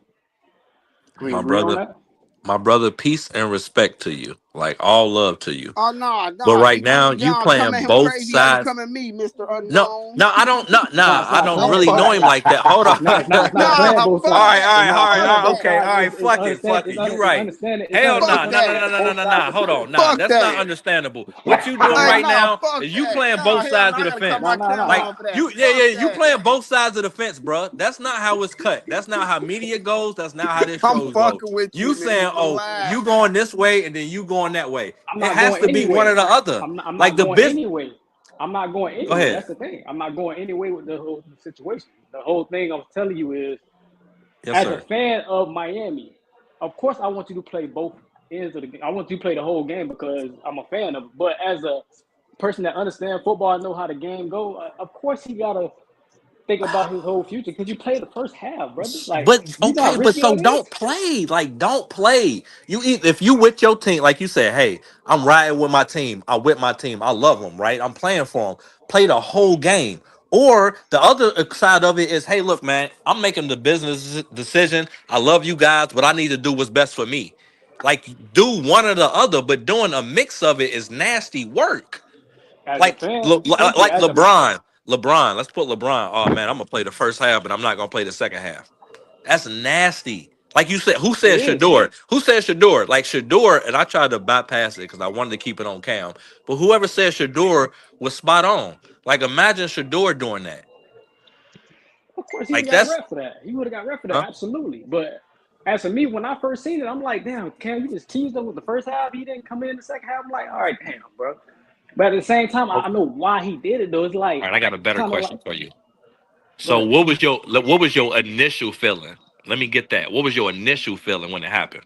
We My agree on brother, that? my brother, peace and respect to you. Like all love to you. Oh no, But no, right you now, you don't come at playing him both crazy how you sides. come at me, Mr. No, Unknown. no, I don't. No, Nah, nah, it's I not don't playing. really It's know not. him like that. Hold on. It's not Nah, playing both All fuck right, sides. all that. It's right, all not right, Fuck all playing right. both Okay, all that. sides. right. It's Fuck it, understand. fuck it. You right. It's Hell Fuck nah, no, no, understandable no, that. that no, no, both no, sides no. can Hold play. on, nah, Fuck that's not that. understandable. What you doing Hey, right no, now fuck is you that. playing No, both hell sides no. of I the gotta cut fence. my No. camera Like on for that. you, yeah, Fuck yeah, you that. playing both sides of the fence, bro. That's not how it's cut. That's not how media goes. That's not how this I'm shows go. fucking with You you, nigga. saying, oh, Relax. you going this way and then you going that way. I'm It not has going to be one or anyway. the other. I'm Like not the going business. anyway. I'm not going Go anyway. ahead. That's the thing. I'm not going anyway with the whole situation. The whole thing I'm telling you is, Yes, as a sir. fan of Miami, of course I want you to play both ends of the game. I want you to play the whole game because I'm a fan of it. But as a person that understands football and know how the game go, of course he gotta think about his whole future because you play the first half, brother. Like But you okay, not but risky so on don't this. play. Like don't play. If you with your team, like you said, hey, I'm riding with my team. I'm with my team. I love them, right? I'm playing for them. Play the whole game. Or the other side of it is, hey, look, man, I'm making the business decision. I love you guys, but I need to do what's best for me. Like do one or the other, but doing a mix of it is nasty work. As a Like fan, thank you. like As a LeBron. LeBron. Let's put LeBron. Oh man, I'm gonna play the first half, but I'm not gonna play the second half. That's nasty. Like you said, who it said is. Shedeur? Who said Shedeur? Like Shedeur, and I tried to bypass it because I wanted to keep it on cam. But whoever said Shedeur was spot on. Like imagine Shedeur doing that. Of course, he would Like have got that's rep for that. He would have got rep for that, huh? absolutely. But as for me, when I first seen it, I'm like, damn, Cam, you just teased him with the first half. He didn't come in the second half. I'm like, all right, damn, bro. But at the same time, Oh, I know why he did it though. It's all like right, I got a better kind of like, question for you. go So ahead. what was your initial feeling? Let me get that. What was your initial feeling when it happened?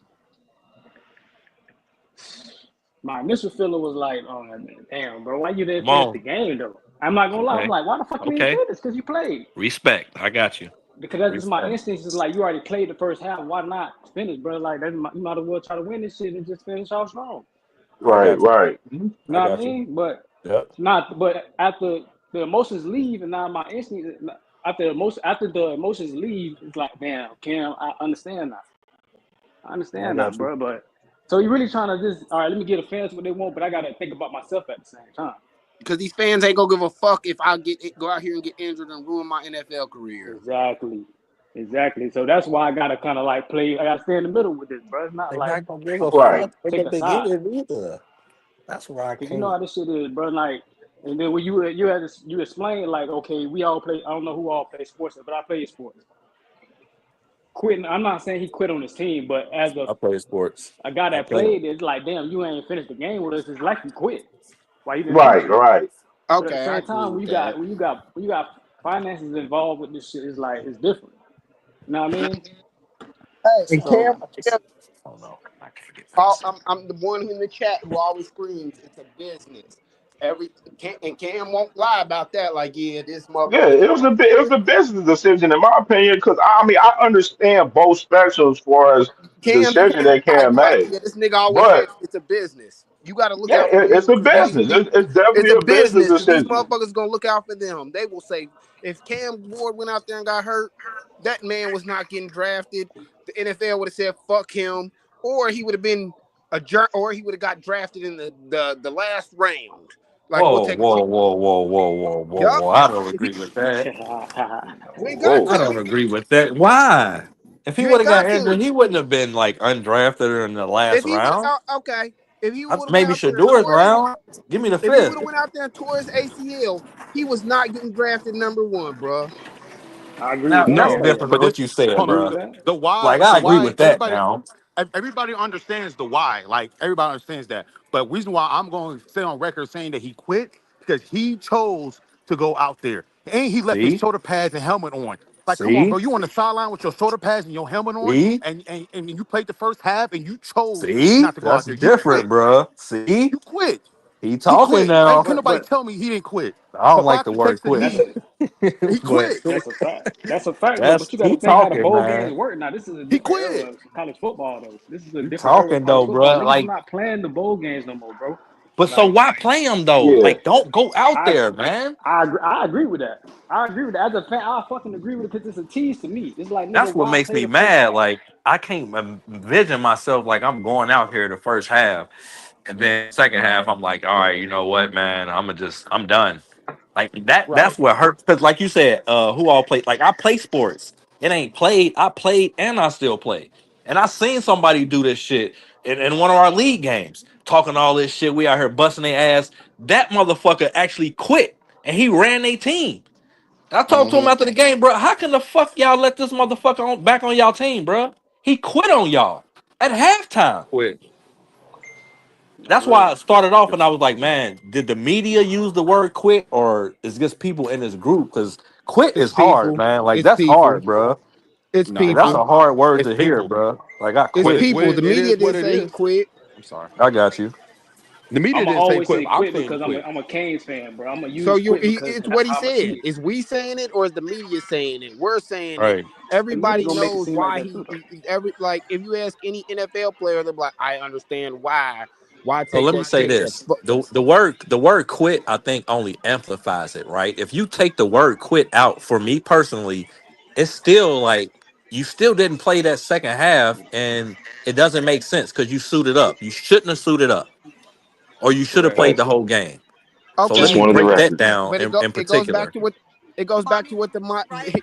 My initial feeling was like, oh man, damn, bro, why you didn't Come finish on. the game though? I'm not gonna lie. I'm Okay. like, why the fuck you ain't Okay. finish? Because you played. Respect. I got you. Because that's just my Respect. instincts. Is like you already played the first half. Why not finish, bro? Like you might as well try to win this shit and just finish off strong. I Right, got you. right. You I know what I got you. mean? But Yep. not. But after the emotions leave, and now my instinct after the emotions leave, it's like, damn, Cam, I understand now. I I understand that, got you. bro. But so you really trying to just all right? Let me get the fans what they want, but I gotta think about myself at the same time. Because these fans ain't gonna give a fuck if I go out here and get injured and ruin my NFL career. Exactly. So that's why I gotta kind of like play. I gotta stay in the middle with this, bro. It's not They're like not gonna give I'm a finna Right. fuck if take a they get side. it either. That's where I Cause you know can't. how this shit is, bro. Like, and then when you explain like, okay, we all play. I don't know who all play sports, but I play sports. Quitting. I'm not saying he quit on his team, but as I play sports. a guy I that play them. played, it's like, damn, you ain't finished the game with us. It's like you quit. Why you didn't finish Right. it? Right. But at the Okay, I same agree time, with that. when you got finances involved with this shit, it's like it's different. You know what I mean? Hey, and So Cam, Oh no, I can't get past it. I'm the one in the chat who always screams it's a business. And Cam won't lie about that. Like, yeah, this Yeah, motherfucker. it was a business decision in my opinion because I mean I understand both spectrums as far as the Cam, you decision can't they lie. can Be like, make, yeah, this nigga always but said it's a business. You got to look yeah, out for it's you a because business. It's it's definitely a a business business because these decision. motherfuckers gonna look out for them. They will say if Cam Ward went out there and got hurt, that man was not getting drafted. The NFL would have said fuck him, or he would have been or he would have got drafted in the last round. Like we'll Whoa, take a whoa, chance. whoa, whoa, whoa, whoa, whoa, Yup. whoa! I don't If he, agree with that. you ain't got I to. don't agree with that. Why? If he You would ain't have got got injured, to. he wouldn't have been like undrafted in the last If he would, round. okay. If he would have went Maybe out there and Shedeur tore his, round. Give me the if he would fifth. have went out there and tore his ACL, he was not getting drafted #1, bro. I agree with Now that. that's No, Yeah, different but than this what you said, I hold agree on. with bro. that. The why, Like I the agree why. with that now. Everybody understands the why. Like everybody understands that. But reason why I'm going to stay on record saying that he quit because he chose to go out there and he left his See, shoulder pads and helmet on. Like, come on, see, bro. You on the sideline with your shoulder pads and your helmet on, see, and you played the first half and you chose see. not to go out That's there. You different, quit. bro. See, You quit. he He talking quit. Ain't now. can nobody But tell me he didn't quit. I don't For like the Fox word texted quit, that's a me. He but quit. that's a fact. That's a fact though. that's But you got to he think how the talking, bowl man. games work. Now this is a He different era quit. of college football though. This is a He different era of talking college though, football. bro. Niggas is Like, not playing the bowl games no more, bro. but so Like why play him though? Yeah. Like, don't go out I there, man. I agree with that. I agree with that. As a fan, I fucking agree with it because it's a tease to me. It's like nigga, That's what why makes play me the first mad. half? Like, I can't envision myself like I'm going out here the first half, and then second half, I'm like, all right, you know what, man, I'm done. Like that. Right. That's what hurts. Because, like you said, who all played? Like I play sports. It ain't played. I played and I still play. And I seen somebody do this shit in one of our league games, talking all this shit. We out here busting their ass. That motherfucker actually quit and he ran their team. I talked to him Hmm. after the game, bro. How can the fuck y'all let this motherfucker back on y'all team, bro? He quit on y'all at halftime. Quit. That's That's why I real. started off and I was like, man, did the media use the word quit or is just people in this group? Because quit It's is hard, people. man. Like It's that's people. hard, bro. It's No, Like that's people. a hard word it's to hear, people. bro. Like I It's What quit. people. The it media is what didn't it say he is. quit. I'm sorry. I got you. The media I'ma didn't say always quit. say But I'm quit saying because quit. I'm a Canes fan, bro. I'm gonna So use quit because it's that's what he how I'ma see said. it. Is we saying it or is the media saying it? We're saying it. Right. The media Everybody gonna make it knows seem like why that too, though. like if you ask any NFL player, they're like, I understand why. Why So take let me that say chance? this: the word quit, I think, only amplifies it. Right? If you take the word quit out, for me personally, it's still like you still didn't play that second half, and it doesn't make sense because you suited up. You shouldn't have suited up, or you should have Correct. played Hey, the whole game. So let just Okay, me wanted the break that record. down but in it goes back particular. to what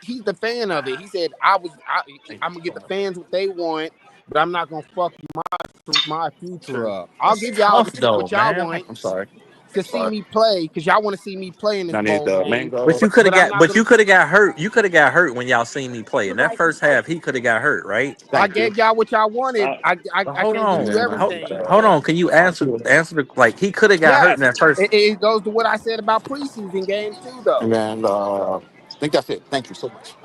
he's the fan of it. He said I'm gonna get the fans what they want, but I'm not gonna fuck my future up. I'll That's give y'all tough though, what y'all man. want I'm sorry. to see me play because y'all want to see me play in this I need bowl the game, But mango. you could have but I'm got, not but gonna. you could have got hurt. You could have got hurt when y'all seen me play. In that first half, he could have got hurt, right? I Thank you. gave y'all what y'all wanted. Facts. But I hold can't give And you on, then everything. hold on. Can you answer the like he could have got hurt in Yes, that first? it goes to what I said about preseason games too, though. I think that's it. Thank you so much.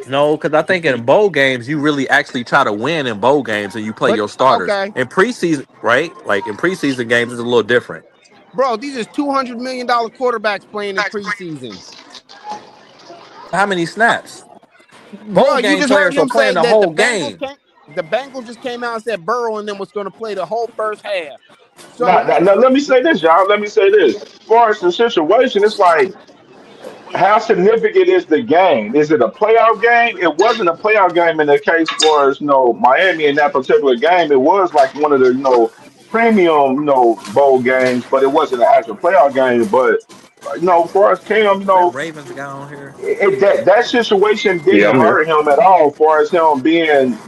No, because I think in bowl games you really actually try to win in bowl games and you play But your starters. okay, In preseason, right? Like in preseason games, it's a little different. bro, these are $200 million quarterbacks playing in preseason. How many snaps? Bowl Bro, you game just heard players are him playing say the that whole game. The Bengals just came out and said Burrow and them was going to play the whole first half. Now, So now, now, let me say this, y'all. Let me say this. As far as the situation, it's like how significant is the game? Is it a playoff game? It wasn't a playoff game in the case for Miami in that particular game. It was like one of the premium bowl games, but it wasn't an actual playoff game. But for us, Cam, Is that Ravens guy on here? that situation Yeah, didn't I'm here. hurt him at all. For as him being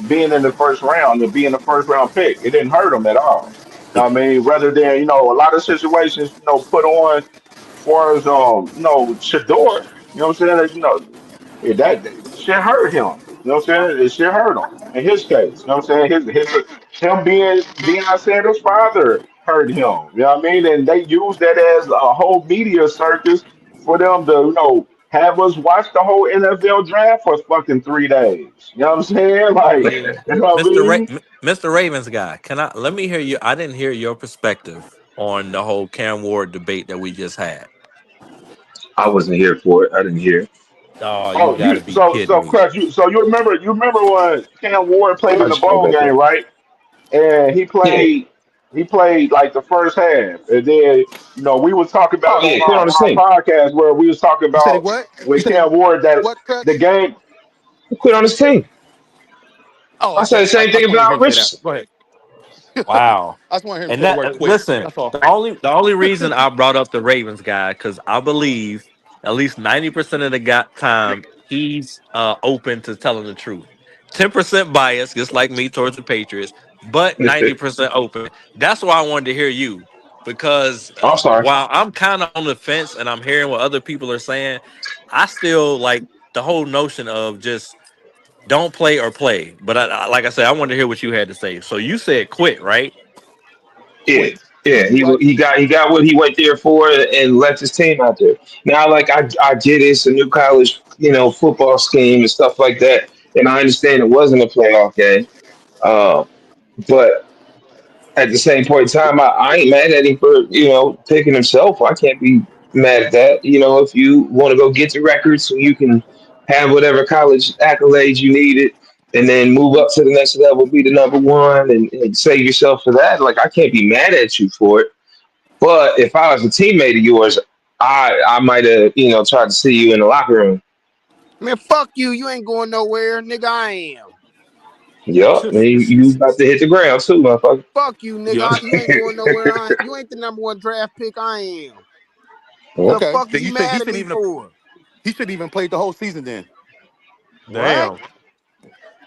being in the first round and being the first round pick, it didn't hurt him at all. I mean, rather than a lot of situations put on far as Shedeur, you know what I'm saying? That shit hurt him. You know what I'm saying? It shit hurt him in his case. You know what I'm saying? Him being Deion Sanders' father hurt him. You know what I mean? And they used that as a whole media circus for them to have us watch the whole NFL draft for fucking 3 days. You know what I'm saying? Like, Yeah, you know what I mean? Mr. Ravens guy, let me hear you? I didn't hear your perspective on the whole Cam Ward debate that we just had. I wasn't here for it. I didn't hear. Oh, you Oh, got to you be kidding me! Crash, you remember when Cam Ward played I in the just got bowl back game, there. right? And Yeah. he played like the first half, and then we was talking Oh about yeah, on quit on the our team. podcast where we was talking You said he about what? You with said he Cam Ward that what, the Crash? game. Quit on his team. Oh, I said okay. the same I thing just want to hear about him say that. Richardson. Go ahead. Wow. I just want to hear him And say the word that quit. listen, That's all. the only reason I brought up the Ravens guy because I believe at least 90% of the time he's open to telling the truth. 10% biased, just like me towards the Patriots, but 90% open. That's why I wanted to hear you because I'm sorry. while I'm kind of on the fence and I'm hearing what other people are saying, I still like the whole notion of just don't play or play. But like I said, I wanted to hear what you had to say. So you said quit, right? Yeah, Quit. yeah. Right. He got what he went there for and left his team out there. Now, like I get it's a new college, football scheme and stuff like that, and I understand it wasn't a playoff game. Uh, but at the same point in time, I ain't mad at him for picking himself. I can't be mad at that. If you want to go get the records so you can have whatever college accolades you needed, and then move up to the next level, be the number one, and save yourself for that. Like I can't be mad at you for it. But if I was a teammate of yours, I might have tried to see you in the locker room. Man, fuck you. You ain't going nowhere, nigga. I am. Yup, and you about to hit the ground too, motherfucker. Fuck you, nigga. Yep. You ain't going nowhere. You ain't the number one draft pick. I am. The Well, Okay. fuck is Then you you said mad at me for? he should even played the whole season then. What? Damn.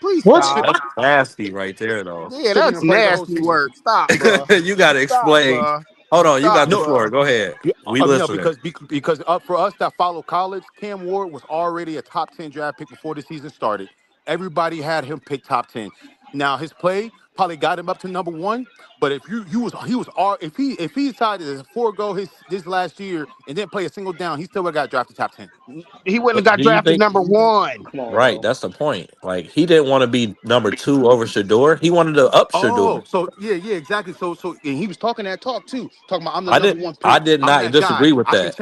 Please He what? should stop. That's nasty right there, though. Yeah, shouldn't that's even play the whole nasty season. work. Stop, bro. You got to Stop, explain. bro. Hold on, you Stop, got the No, floor. bro. Go ahead. We no, listening. because for us that follow college, Cam Ward was already a top 10 draft pick before the season started. Everybody had him pick top 10. Now his play probably got him up to number one, but if if he decided to forego his this last year and didn't play a single down, he still would have got drafted top 10. He wouldn't have But got do you drafted think? number one. Come on, Right, bro. that's the point. Like he didn't want to be number two over Shador. He wanted to up Oh, Shador. so yeah, exactly. So and he was talking that talk too, talking about I'm the I number did. one I pick. did I'm not that guy. disagree with that.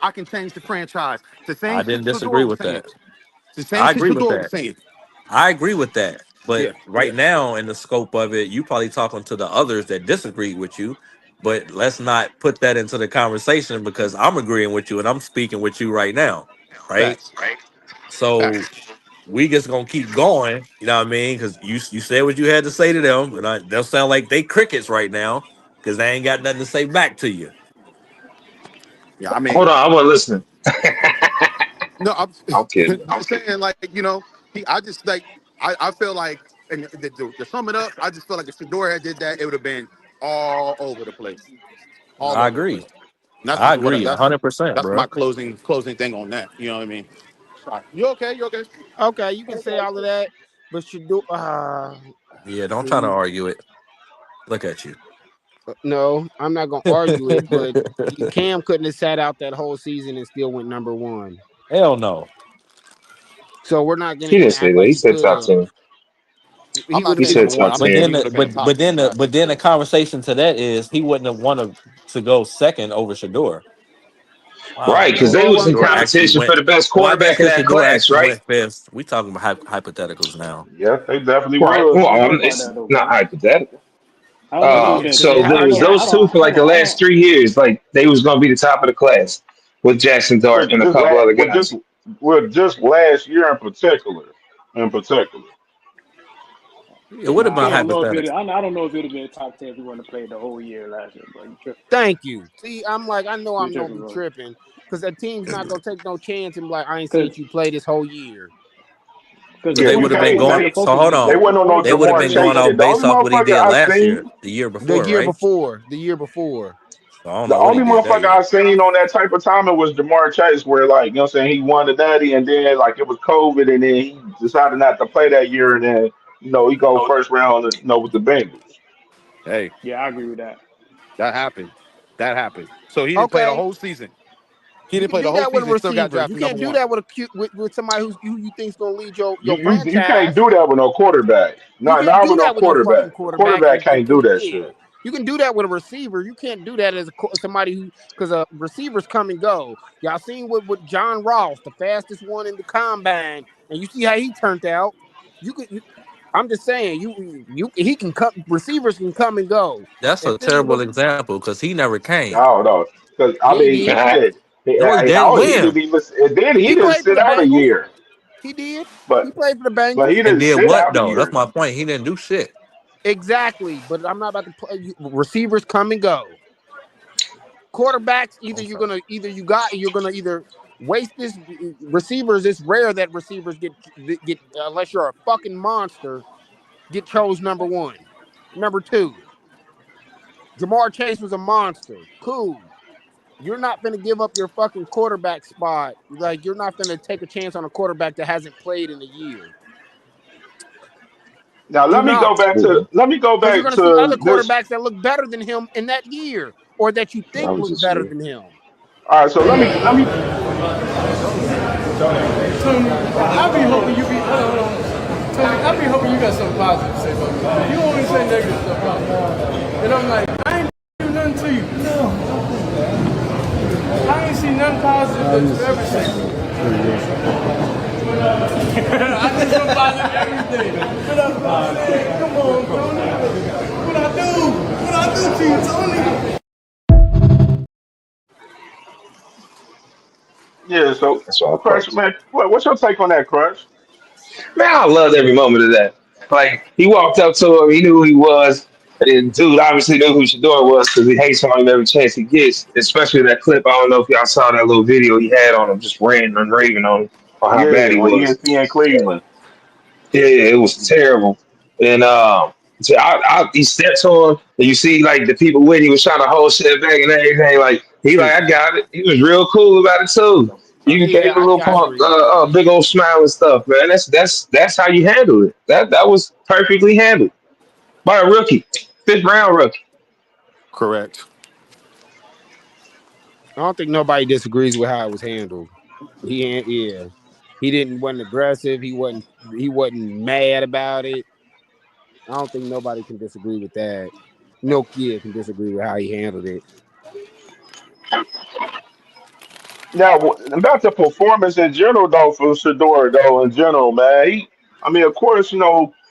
I can change the franchise. The I same shit didn't disagree Shador was with saying. that. The same I shit agree with Shador was that. saying. I agree with that. Yeah. But right now, in the scope of it, you probably talking to the others that disagree with you. But let's not put that into the conversation because I'm agreeing with you and I'm speaking with you right now. Right. Facts. So Facts. we just gonna keep going. You know what I mean? Because you said what you had to say to them, and they'll sound like they crickets right now because they ain't got nothing to say back to you. Yeah, I mean, Hold on, I wasn't listening. no, I'm, I'm kidding. I'm saying like, I just like I feel like and to sum it up, I just feel like if Shador had did that, it would have been all over the place. All I over the agree. place. And that's I just what agree, 100%, that's my bro. closing thing on that. You know what I mean? Sorry. You okay? You okay? Okay, you can say all of that, but you do. Yeah, don't try to See, argue it. Look at you. no, I'm not gonna argue it. But Cam couldn't have sat out that whole season and still went number one. Hell no. So we're not He didn't gonna say act that. like He he said could top have. 10. He I'm would not have He saying been. said number one. top I'm But just saying 10. he then, would have been a top 10 draft but pick then for the us. conversation to that is he wouldn't have wanted to go second over Shador. Oh Right, because no, they Shador was in wasn't Shador going. actually competition for went. the best Oh, I guess quarterback in because that Shador class, actually right? went fifth. We talking about hypotheticals now. Yes, they definitely Right. was. Well, I don't know about it's that though, not bro. hypothetical. I don't know if we Yeah, can. So yeah. I there don't How was know. can those Hold two on, for like hold the on, hold last on. 3 years. Like they was gonna be the top of the class. with Jackson Dart With and a just couple other with guys. just last year in particular. In particular. It would have I been don't know if it. hypothetical. I don't know if it'd have been top 10 if we wouldn't have played the whole year last year. But you tripping. Thank you. See, I'm like, I know You I'm gonna tripping, be bro. tripping because that team's not gonna take no chance and be like, I ain't seen Because you play this whole year. the But Yeah, they you would point have the been can't. point going. of the So focus hold is They on. the went on point no of the They would have Jamar been focus going Chase off shit. The based only off what he motherfucker did I last year, seen, the year The before, year right? before, the year before. So I don't the know what he only did that motherfucker year. I seen on that type of timing was Jamar Chase, where like, you know what I'm saying, he won the natty and then like it was COVID and then he decided not to play that year and then, he go first round, with the Bengals. Hey, yeah, I agree with that. that happened. That happened. So he didn't play the Okay, whole season. He you didn't can play the do whole that with a season. Still got receiver. You drafted number can't do one. that with a with somebody who you think's gonna lead You your you can't franchise. do that with no quarterback. You Not can't with do no that with no quarterback. fucking A quarterback. quarterback can't do that Yeah, shit. you can do that with a receiver. You can't do that as somebody who because receivers come and go. Y'all seen with John Ross, the fastest one in the combine, and you see how he turned out. You could. I'm just saying, he can come. Receivers can come and go. That's If a this is terrible what example because he never came. No, no. Because I yeah he mean, did. shit. No, he didn't He didn't win. even. And then he He didn't played for sit the out a Bengals. year. He did. He But played for the but he Bengals. And didn't did sit what out a though? That's year. my point. He didn't do shit. Exactly. But I'm not about to play. Receivers come and go. Quarterbacks, you're gonna either waste this receivers. It's rare that receivers get unless you're a fucking monster. Get chose number one, number two. Jamar Chase was a monster. Cool. You're not going to give up your fucking quarterback spot. Like you're not going to take a chance on a quarterback that hasn't played in a year. Now You're not, let me go because you're back going to see to other this. quarterbacks that look better than him in that year, or that you I think was look just better here. than him. All right, so let me. Tony, I be hoping you be. Hold on. Tony, I be hoping you got something positive to say about me. You always say negative stuff about me. And I'm like, I ain't do nothing to you. No. I ain't seen nothing positive that you ever said. I just so positive everything. But that's what I'm saying. Come on, Tony. What I do? What I do to you, Tony? Yeah. So, That's all, Crush, folks. man, what's your take on that, Crush? Man, I loved every moment of that. Like he walked up to him, he knew who he was. And dude obviously knew who Shedeur was because he hates on him every chance he gets. Especially that clip. I don't know if y'all saw that little video he had on him, just ranting and raving on how bad Yeah, he on was. ESPN Cleveland. Yeah, it was terrible. And so he stepped on, and you see like the people with he was trying to hold shit back and everything. Like I got it. He was real cool about it too. You gave Yeah, a little I agree. big old smile and stuff, man. That's how you handle it. That was perfectly handled by a rookie, fifth round rookie. Correct. I don't think nobody disagrees with how it was handled. Yeah. He wasn't aggressive. He wasn't mad about it. I don't think nobody can disagree with that. No kid can disagree with how he handled it. Now, about the performance in general, though, for Shedeur, though, in general, man. I mean, of course,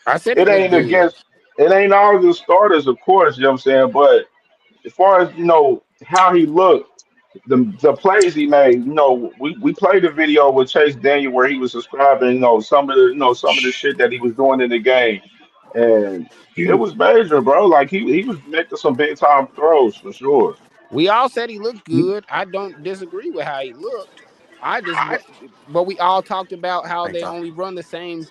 I said he it looked ain't good. against, it ain't all the starters, of course, you know what I'm saying? But as far as, how he looked, the plays he made, we played the video with Chase Daniel where he was describing, some of the shit that he was doing in the game. And it was major, bro. Like he was making some big time throws for sure. We all said he looked good. I don't disagree with how he looked. But we all talked about how Thanks, they Tom. only run the same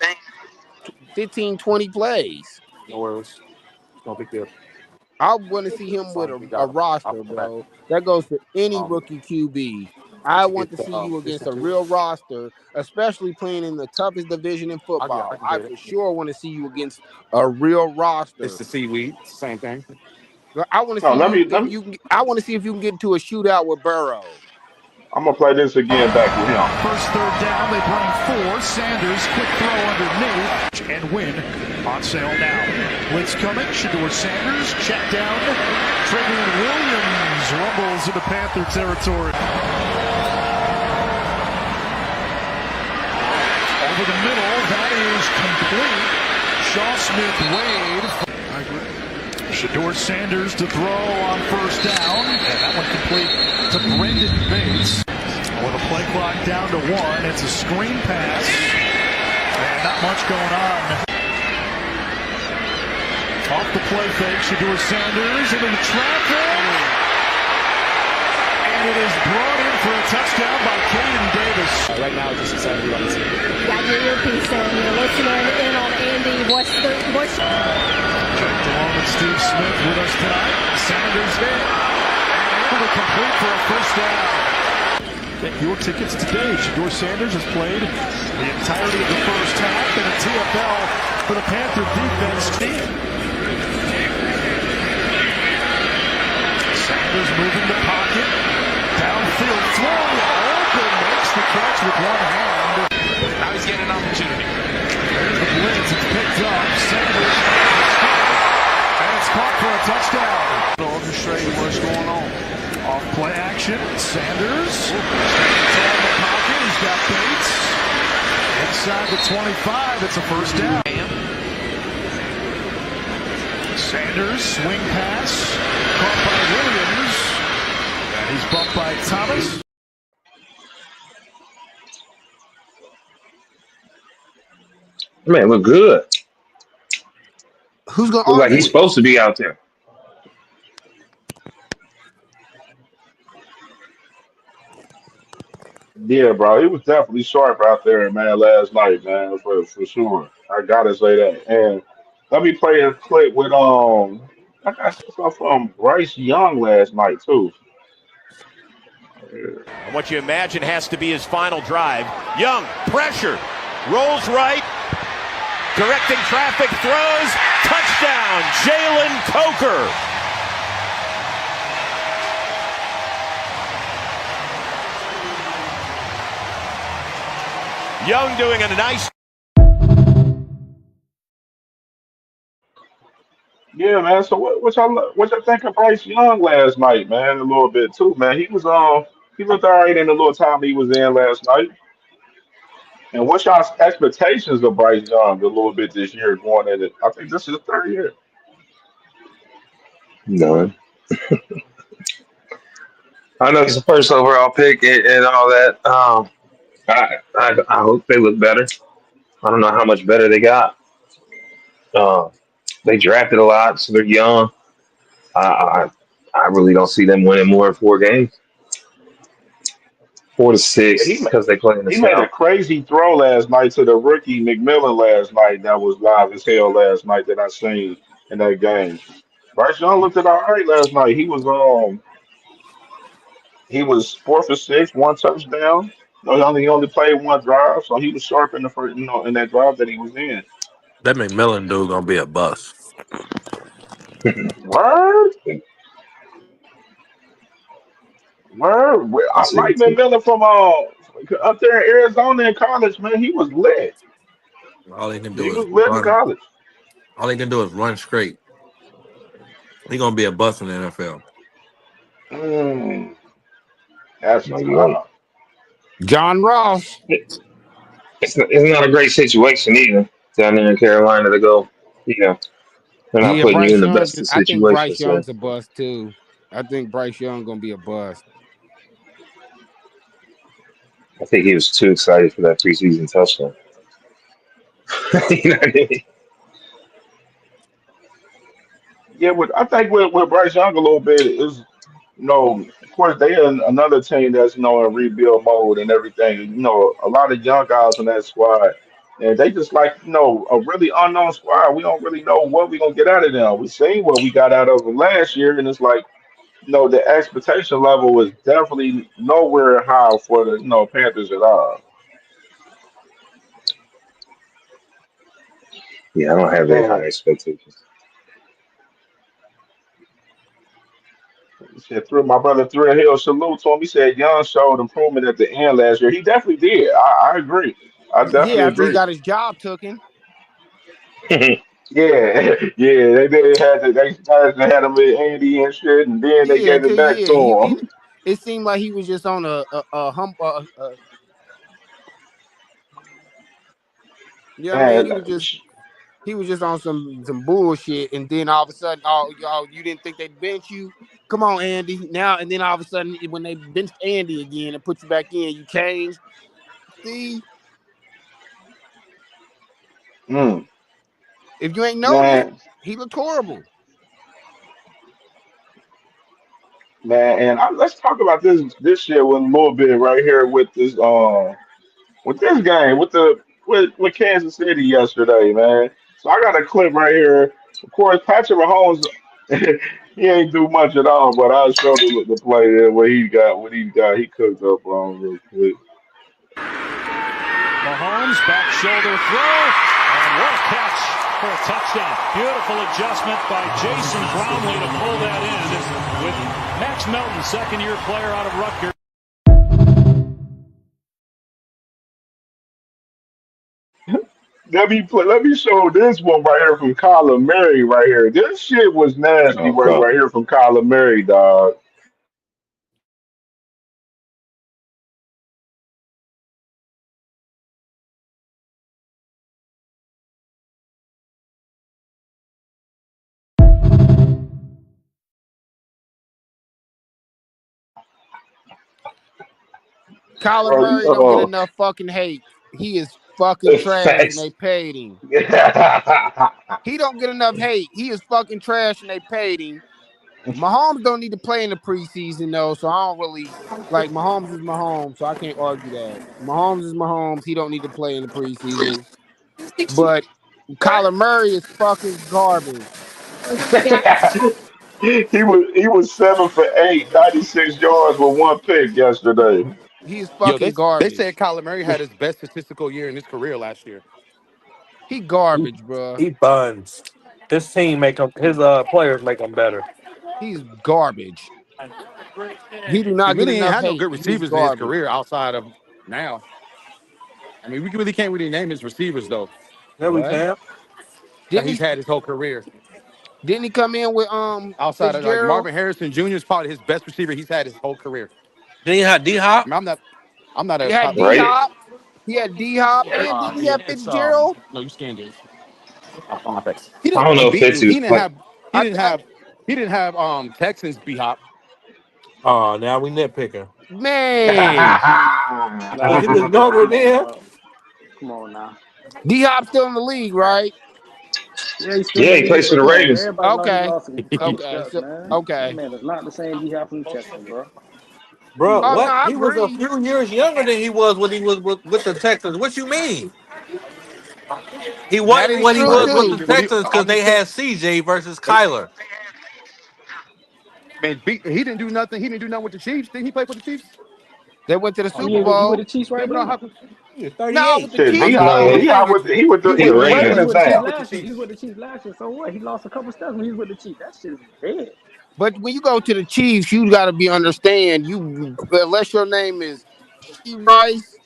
15, 20 plays. No worries. No big deal. I want to see him As with long as we a got him. I'll roster, come back. bro. That goes for any Um, rookie QB. I once you want get to the see you against a distance, real roster, especially playing in the toughest division in I football. can I get it. for sure want to see you against a real It's roster. the seaweed. Same thing. I want to No, see let you me let if me you can. I want to see if you can get into a shootout with Burrow. I'm gonna play this again back with him. First third down, they bring four. Sanders, quick throw underneath, and win on sale now. Blitz coming, Shedeur Sanders, check down. Travion Williams rumbles into Panther territory. Over the middle, that is complete. Shaw Smith-Wade. Shedeur Sanders to throw on first down. And that one complete to Brendan Bates. Play clock down to 1. It's a screen pass. And not much going on. Off the play fake, Shedeur Sanders into the traffic. And it is brought in for a touchdown by Caden Davis. Right now, just excited about the team. Got your earpiece in. You're listening in on Andy. What's Checked along with Steve Smith with us tonight. Sanders hit. And able to complete for a first down. Get your tickets today. Shedeur Sanders has played the entirety of the first half in a TFL for the Panther defense team. Sanders moving the pocket. Downfield throw. Open makes the catch with one hand. Now he's getting an opportunity. There's the blitz. It's picked up. Sanders. And it's caught for a touchdown. Orchestrating what's going on. Off play action, Sanders. From the pocket, he's got Bates. Inside the 25, it's a first down. Sanders, swing pass, caught by Williams. And he's bumped by Thomas. Man, look good. Who's gonna Look like argue he's it? supposed to be out there. Yeah, bro, he was definitely sharp out there, man, last night, man, for sure. I gotta say that. And let me play a clip with I got stuff from Bryce Young last night too. And what you imagine has to be his final drive. Young, pressure, rolls right, directing traffic, throws, touchdown, Jalen Coker. Young doing a nice. Yeah, man. So what y'all think of Bryce Young last night, man? A little bit too, man. He looked all right in the little time he was in last night. And what's y'all's expectations of Bryce Young a little bit this year going in it? I think this is his third year. None. I know he's the first overall pick and all that. I hope they look better. I don't know how much better they got. Uh, they drafted a lot, so they're young. I really don't see them winning more than 4 games, 4 to Yeah, 6, because they play in the he made a South. crazy throw last night to the rookie McMillan last night. That was live as hell last night that I seen in that game. Bryce Young looked it all right last night. He was 4 for 6, one touchdown. No, he only played one drive, so he was sharp in the first, in that drive that he was in. That McMillan dude gonna be a bust. Word, word. I I see like it too. McMillan from up there in Arizona in college, man. He was lit. All he can He do is was lit in run. college. All he can do is run straight. He gonna be a bust in the NFL. Mm, that's Might be right. tough. John Ross. It's not a great situation either down there in Carolina to go. You know, they're not Yeah, putting you Bryce in the Young. best of I think Bryce situations. So Young's a bust too. I think Bryce Young gonna be a bust. I think he was too excited for that preseason touchdown. You know what I mean? Yeah, I think with Bryce Young a little bit is, of course they are another team that's in rebuild mode and everything. A lot of young guys in that squad, and they just like a really unknown squad. We don't really know what we're gonna get out of them. We seen what we got out of them last year, and it's like the expectation level was definitely nowhere high for the Panthers at all. Yeah, I don't have that high And expectations. he said, through my brother Thrill Hill, salute to him. He said Young showed improvement at the end last year. He definitely did. I agree. I definitely Yeah, after he agree. got his job taken. Yeah, yeah, they started to have him with Andy and shit, and then they Yeah, gave it cause back yeah, to he him. it seemed like he was just on a hump. Yeah, I mean, And he was just He was just on some bullshit, and then all of a sudden, you didn't think they'd bench you? Come on, Andy. Now and then all of a sudden, when they benched Andy again and put you back in, you changed. See, Mm, if you ain't noticed, man, he looked horrible. man, and let's talk about this shit with a little bit right here with this game with Kansas City yesterday, man. So I got a clip right here. Of course, Patrick Mahomes, he ain't do much at all, but I'll show the play there what he got he cooked up on real quick. Mahomes, back shoulder throw, and what a catch for a touchdown. Beautiful adjustment by Jason Bromley to pull that in with Max Melton, second-year player out of Rutgers. Let me show this one right here from Kyler Murray right here. This shit was nasty Oh, right here from Kyler Murray, dog. Kyler Bro, you Murray don't get enough fucking hate. He is fucking trash, and facts. they paid him. He don't get enough hate. He is fucking trash, and they paid him. Mahomes don't need to play in the preseason though, so I don't really like Mahomes is Mahomes, so I can't argue that. Mahomes is Mahomes. He don't need to play in the preseason. But Kyler Murray is fucking garbage. He was 7 for 8, 96 yards with one pick yesterday. He is Yo, fucking they said garbage. Kyler Murray had his best statistical year in his career last year. He He, garbage, bruh. he buns. His team make him. His players make him better. He's garbage. He do He not get really ain't enough had no hate. good He is receivers in his garbage. career outside of now. I mean, we really can't really name his receivers though Yeah, we What? can. that Didn't he's he? had his whole career. Didn't he come in with Outside of like Fitzgerald? Marvin Harrison Jr. is probably his best receiver he's had his whole career. Then you had D I Hop. mean, I'm not He a had top D Right? Hop. He had D Hop, and Yeah, didn't he yeah, have it's Fitzgerald? no, you scanned it. He I didn't don't know if Fitzy he was didn't playing. have he I, didn't I have he didn't have Texans B Hop. Oh, now we nitpicking. man, But he Nah, was bro. younger Come on, then. bro. Come on now. D Hop still in the league, right? Yeah, he's still in Yeah, the he league, plays for but the come on, Ravens. everybody know he Okay, lost a couple steps, so man. That okay. man is not the same D Hop from Texas, bro. Come Bro, on, Oh no, man. what? I He was a agree. few years younger than he was when he was with the Texans. What you mean? He That wasn't is what he true was with too. the Texans because I'm they just saying, had CJ versus Kyler. man, he didn't do nothing. He didn't do nothing with the Chiefs. Didn't he play for the Chiefs? They went to the Oh, Super you with Bowl. the Chiefs Yeah, right but no, now? He was No, 38. with the Shit, I'm Chiefs D talking Hop, about though. D he Hop ain't with get the, he with the he he The with wasn't the he Yeah, wasn't he a Ravens with the champ Chiefs now. with the last year. He Chiefs. was with the Chiefs last year. So what? He lost a couple steps when he was with the Chiefs. That shit's dead. But when you go to the Chiefs, you got to be understand you unless your name is She Rice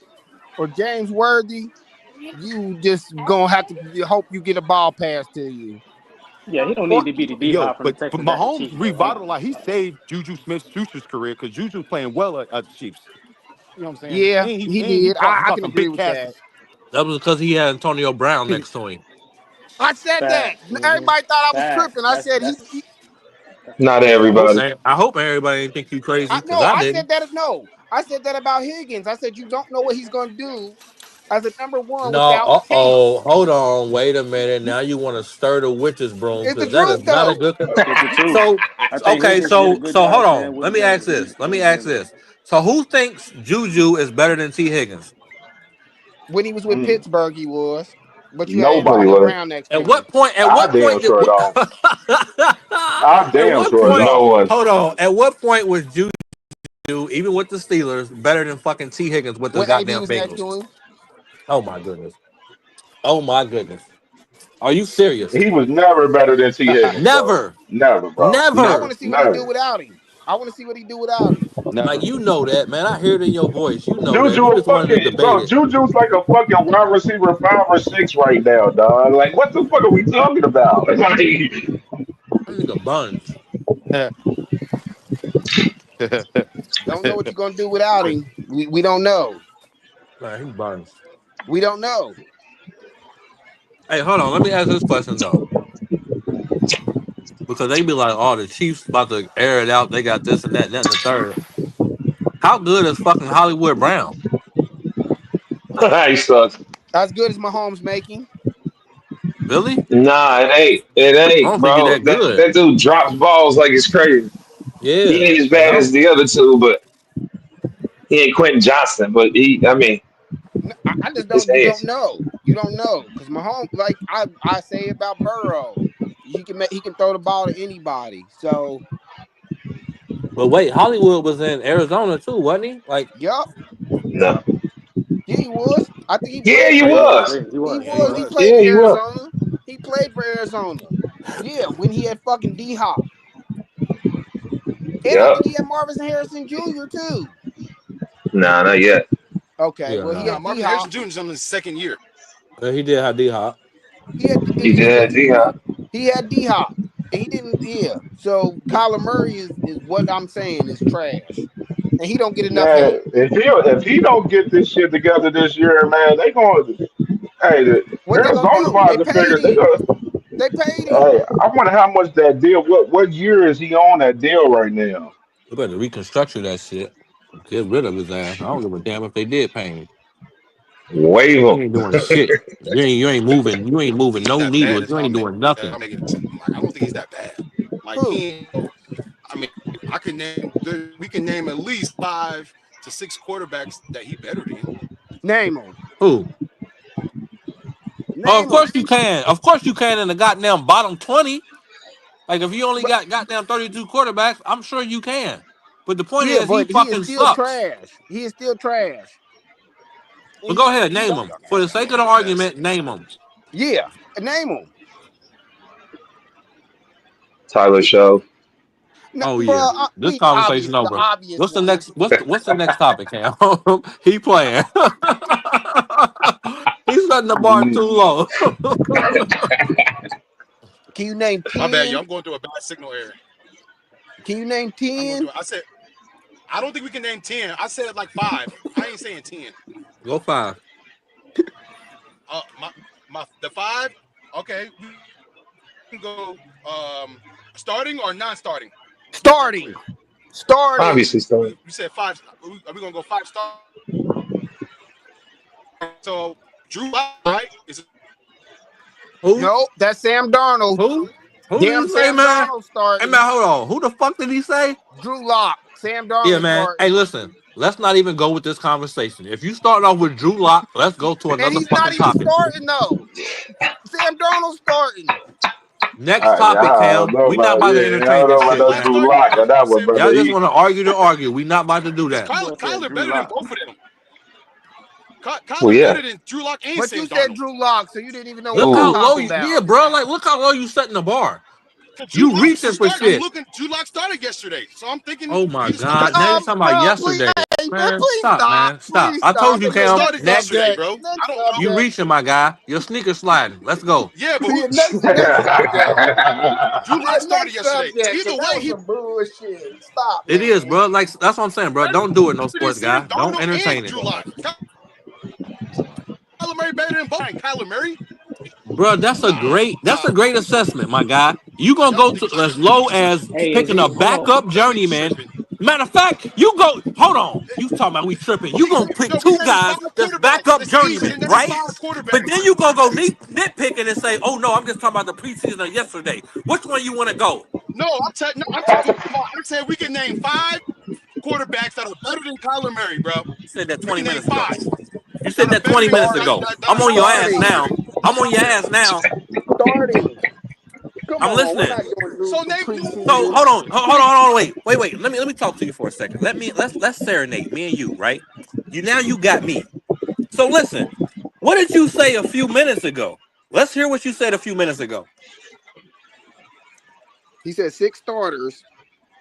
or James Worthy, you just gonna have to hope you get a ball pass to you. Yeah, he don't Or need to be the D Yo, Hop from the but Texans at the Mahomes Chiefs, though. revitalized. He saved Juju Smith-Schuster's career because Juju playing well at the Chiefs. You know what I'm saying? yeah, And he he did. brought, I brought can some agree big with that. catches. That was because he had Antonio Brown next to him. I said that. Facts. Mm-hmm. Everybody thought I was Facts. tripping. I said he That's a Not fact. everybody. I hope everybody didn't think you crazy I because no, I I said didn't. that no. I said that about Higgins. I said you don't know what he's gonna do as a number one No, without oh, Chase. hold on, wait a minute. Now you want to stir the witch's broom It's the because that is truth not a though. good. It's the truth. So I think okay, Higgins did a so good so hold job playing on. with Let him me in ask the this. Let me ask beginning. this. So who thinks Juju is better than T Higgins? When he was with Mm, Pittsburgh, he was. But you had No, he Antonio nobody. wasn't. Brown next At to him. what point? At I what damn point did? sure don't. I At damn what sure point? No don't. one. Hold on. At what point was Juju, even with the Steelers, better than fucking T Higgins with the When AB goddamn was next Bengals? to him. Oh my goodness. Oh my goodness. Are you serious? He was never better than T. Higgins, bro. Never. Never, bro. I want Never. to see what he do Never. without him. I want to see what he do without him. Like Never. you know that, man. I hear it in your voice. You know that. Juju You a just wanted to fucking debate bro. it. Juju's like a fucking wide receiver 5 or 6 right now, dog. Like what the fuck are we talking about? Like, That nigga buns. Don't know what you're gonna do without him. We don't know. Man, he buns. We don't know. Hey, hold on. Let me ask this question though, because they be like, "Oh, the Chiefs about to air it out. They got this and that, and that, and the third. How good is fucking Hollywood Brown? He sucks. As good as Mahomes making. Really? Nah, it ain't. It I ain't, don't think he's bro. that good. That dude drops balls like it's crazy. He Yeah, ain't as I bad as don't. the other two, but he ain't Quentin Johnston. But I mean, No, I just his don't. You don't hands. know. You don't know because Mahomes, like I say about Burrow, he can throw the ball to anybody. So, But wait, Hollywood was in Arizona too, wasn't he? Like, yup, No. yeah, he was. I think he Yeah, played he for. oh yeah, was. he He was. He was. He was. played Yeah, in he was. Arizona. He played for Arizona. Yeah, when he had fucking D Hop, and I Yep. think he had Marvin Harrison Jr. too. Nah, not yet. Okay, Yeah, well he no. Nah, had D Marvin Hop. Harrison Jr. is on his second year. He did have D Hop. He had He he did had D Hop. he had D Hop. And he didn't. Yeah. So Kyler Murray is what I'm saying is trash, and he don't get enough Man, hate. if he don't get this shit together this year, man, they going. Hey, What they gonna Arizona do? gonna They have to figure. paid They him. gonna. They paid him. Hey, I wonder how much that deal. What year is he on that deal right now? They better reconstruct that shit. Get rid of his ass. I don't give a damn if they did pay him. Wave You him. ain't doing shit. You ain't moving. You ain't moving He's no that bad. needles. That's You why ain't doing nothing. I'm making it seem like I don't think he's that bad. Like Who? he ain't. I mean, I can name. We can name at least 5 to 6 quarterbacks that he better than. Name him. Who? Oh, of Name him. course you can. Of course you can in the goddamn bottom 20. Like if you only But got goddamn 32 quarterbacks, I'm sure you can. But the point yeah, is he but he is fucking still sucks. trash. He is still trash. But go ahead, He name don't. them. For the I sake mean, of the that's argument, name them. Yeah, name him. Tyler Show. No, Oh bro. yeah. This We conversation obvious. The over. obvious What's the one. next what's the next topic, Cam? He playing. He's setting the bar too low. Can you name my bad, 10? yo. I'm going through a bad signal area. Can you name I'm going 10? through. I said I don't think we can name 10. I said like 5. I ain't saying 10. Go 5. My the 5. Okay, we can go starting or non-starting. Make that Starting. clear. Starting. Obviously, so. We said 5. Are we gonna go 5 star? So Drew Lock, right? Is Who? No, that's Sam Darnold. Who? Who did Damn he say, Sam man? Darnold Hey starting. man, hold on. Who the fuck did he say? Drew Lock. Sam Yeah, Darnold man. Hey, starting. listen. Let's not even go with this conversation. If you start off with Drew Lock, let's go to And another he's not fucking even topic. starting though. Sam Darnold starting. Next I topic, don't Cam. know We not about about to yeah. I entertain don't know this about shit, Drew no Lock man. Drew starting? Lock on that You one, said brother. Y'all just He, want to argue to argue. We not about to do because that. Kyler Drew better than Lock. both of them. Well, Kyler yeah. better than Drew Lock and But you Sam said Darnold. Drew Lock, so you didn't even know what Look you were how Ooh. low talking you, yeah, about. bro. Like, look how low you setting the bar. Drew You Lock reaching for start. I'm shit. looking. Drew Lock started yesterday, so I'm thinking Oh my he was starting God. Now you're yesterday. talking about Bro, please, yesterday. hey, man, Man, please stop, stop. man. Stop. Please I stop. told you, The He Cam. next started yesterday, Next. subject. bro. I Next don't know. You subject. reaching, my guy. Your sneakers sliding. Let's go. Yeah, but who? Yeah, next subject. Drew Yeah, Lock started next yesterday. subject. Either Cause that way, was he some bullshit. Stop, It is, man. bro. Like, that's what I'm saying, bro. Don't do it, no better than sports Sam guy. Don't Darnold and entertain it. Drew Lock. Kyler Murray better than both. Kyler Murray? Bro, that's a great assessment, my guy. You gonna Y'all go niggas to as tripping. low as Hey, is picking he? a Hold on. backup Y'all niggas journeyman. tripping. Matter of fact, you go. Hold on. You talking about we tripping? You gonna pick We two named guys 5 that's quarterbacks. backup It's easy to journeyman, name right? 5 quarterbacks. But then you gonna go nitpicking and say, "Oh no, I'm just talking about the preseason of yesterday." Which one you want to go? No, I'm talking about. I said we can name 5 quarterbacks that are better than Kyler Murray, bro. You said that We 20 can name minutes ago. 5 You that said are that better 20 than minutes that, Starting. ago. that, that I'm are on not your Kyler ass Starting. Murray. now. I'm on your ass now. Starting. Come I'm on, we're listening. not going So through name So preseason. hold on, hold on, wait. Let me talk to you for a second. Let's serenade me and you, right? You got me. So listen, what did you say a few minutes ago? Let's hear what you said a few minutes ago. He said 6 starters.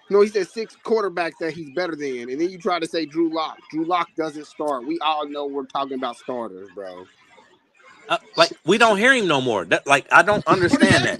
No, he said 6 quarterbacks that he's better than. And then you try to say Drew Lock. Drew Lock doesn't start. We all know we're talking about starters, bro. Like we don't hear him no more. That like I don't who they understand name? that.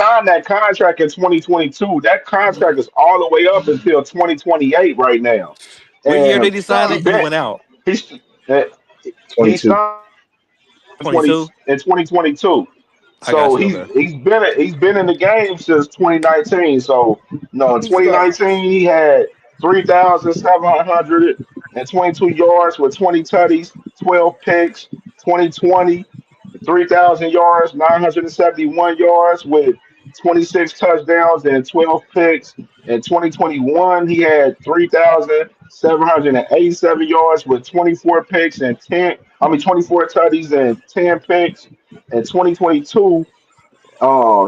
signed that contract in 2022. That contract is all the way up until 2028 right now, What year and did he sign he it? He bet went out. he's uh, he 22. signed 20 22. in 2022. I got So you. Okay. he's been in the game since 2019. So no, in He's got. 2019 he had 3,722 yards with 20 tutties, 12 picks. 2020, 3,000 yards, 971 yards with 26 touchdowns and 12 picks. In 2021, he had 3,787 yards with 24 picks and 24 tutties and 10 picks. In 2022,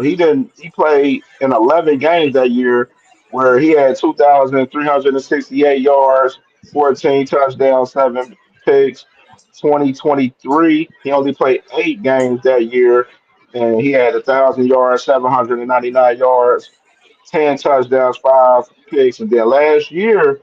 he played in 11 games that year where he had 2,368 yards, 14 touchdowns, 7 picks. 2023, he only played 8 games that year, and he had 1,000 yards, 799 yards, 10 touchdowns, 5 picks. And then last year,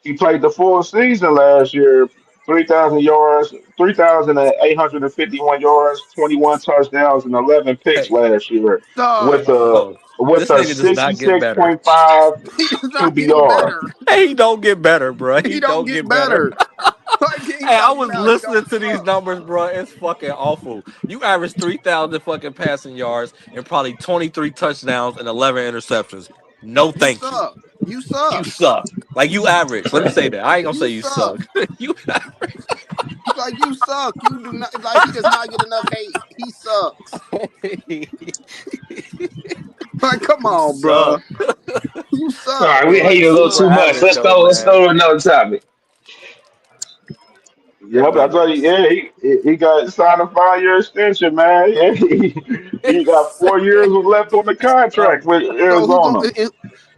he played the full season last year, 3,000 yards, 3,851 yards, 21 touchdowns, and 11 picks Hey, last year with Sucks. a bro, with this a nigga does not get better. 66.5 He does not get QBR. better. He don't get better, bro. He He don't don't get get better. better. Like he Hey, I talking was about he listening don't to these suck. numbers, bro. It's fucking awful. You average 3,000 fucking passing yards and probably 23 touchdowns and 11 interceptions. No, You thank you. suck. You You suck. suck. Like you average. Let me say that. I ain't gonna say You you suck. suck. You Like you suck. You do not like he does not get enough hate. He sucks. Like, come you on, suck. bro. You All suck, right, we bro. hate a You little You too suck. much. average Let's though, go. Let's man. go to another topic. That Yep, I man tell you, is yeah, he got signed a 5 year extension, man. Yeah, he got 4 years left on the oh, contract with So Arizona.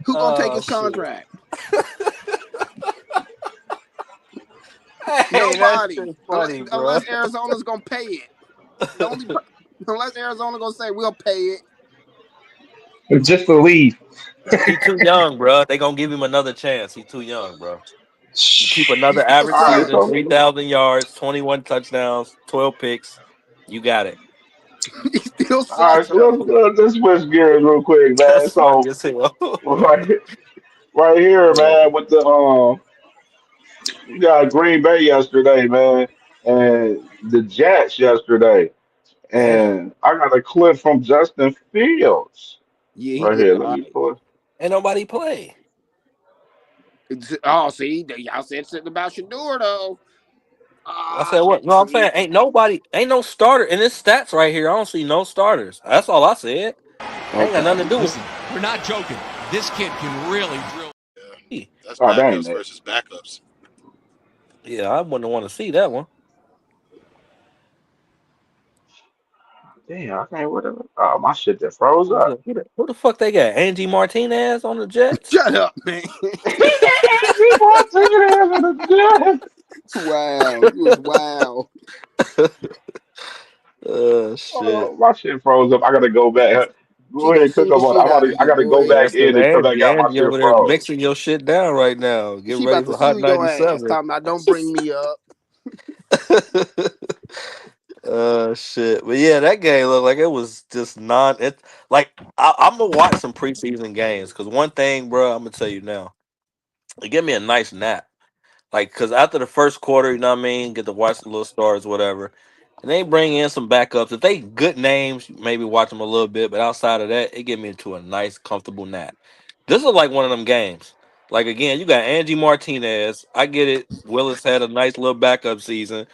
who gonna take oh his shit. contract? Hey, that's Nobody. just funny, bro. Unless Arizona's gonna pay it. The only unless Arizona gonna say we'll pay it. Just to leave. He too young, bro. They gonna give him another chance. He too young, bro. You keep He another still average All right, suck. season, so 3,000 yards, 21 touchdowns, 12 picks. You got it. He still all right, suck so though. let's switch gears real quick, man. That's funny So as hell. right, right here, man, with the we got Green Bay yesterday, man, and the Jets yesterday, Damn. and I got a clip from Justin Fields Yeah, he right did here. all Let me right. pull it. Ain't nobody play. Oh, see, y'all said something about Shedeur though. I said Ah, what? No, I'm saying see, ain't no starter in this stats right here. I don't see no starters. That's all I said. Ain't got Okay. nothing to do with Listen, we're not joking. This kid can really drill. me. That's Oh, dang backups that. versus backups. Yeah, I wouldn't want to see that one. Damn, I can't whatever. Oh, my shit just froze up. Who the fuck they got? Angie Martinez on the Jets? shut up, man. People are taking it as a joke. Wow, you was wow. Shit. Oh, my shit froze up. I gotta go back. She Go ahead gonna and click sue the up on. shit out of I you, gotta go boy. Yeah, back that's because in and come back out. My Angie shit over there froze. mixing your shit down right now. Get She ready about to for Hot sue your ass. 97. Talking about don't bring me up. Shit. But yeah, that game looked like it was just non. It like I'm gonna watch some preseason games because one thing, bro, I'm gonna tell you now, it give me a nice nap. Like, cause after the first quarter, you know what I mean, get to watch the little stars, whatever, and they bring in some backups. If they good names, maybe watch them a little bit. But outside of that, it get me into a nice, comfortable nap. This is like one of them games. Like again, you got Angie Martinez. I get it. Willis had a nice little backup season.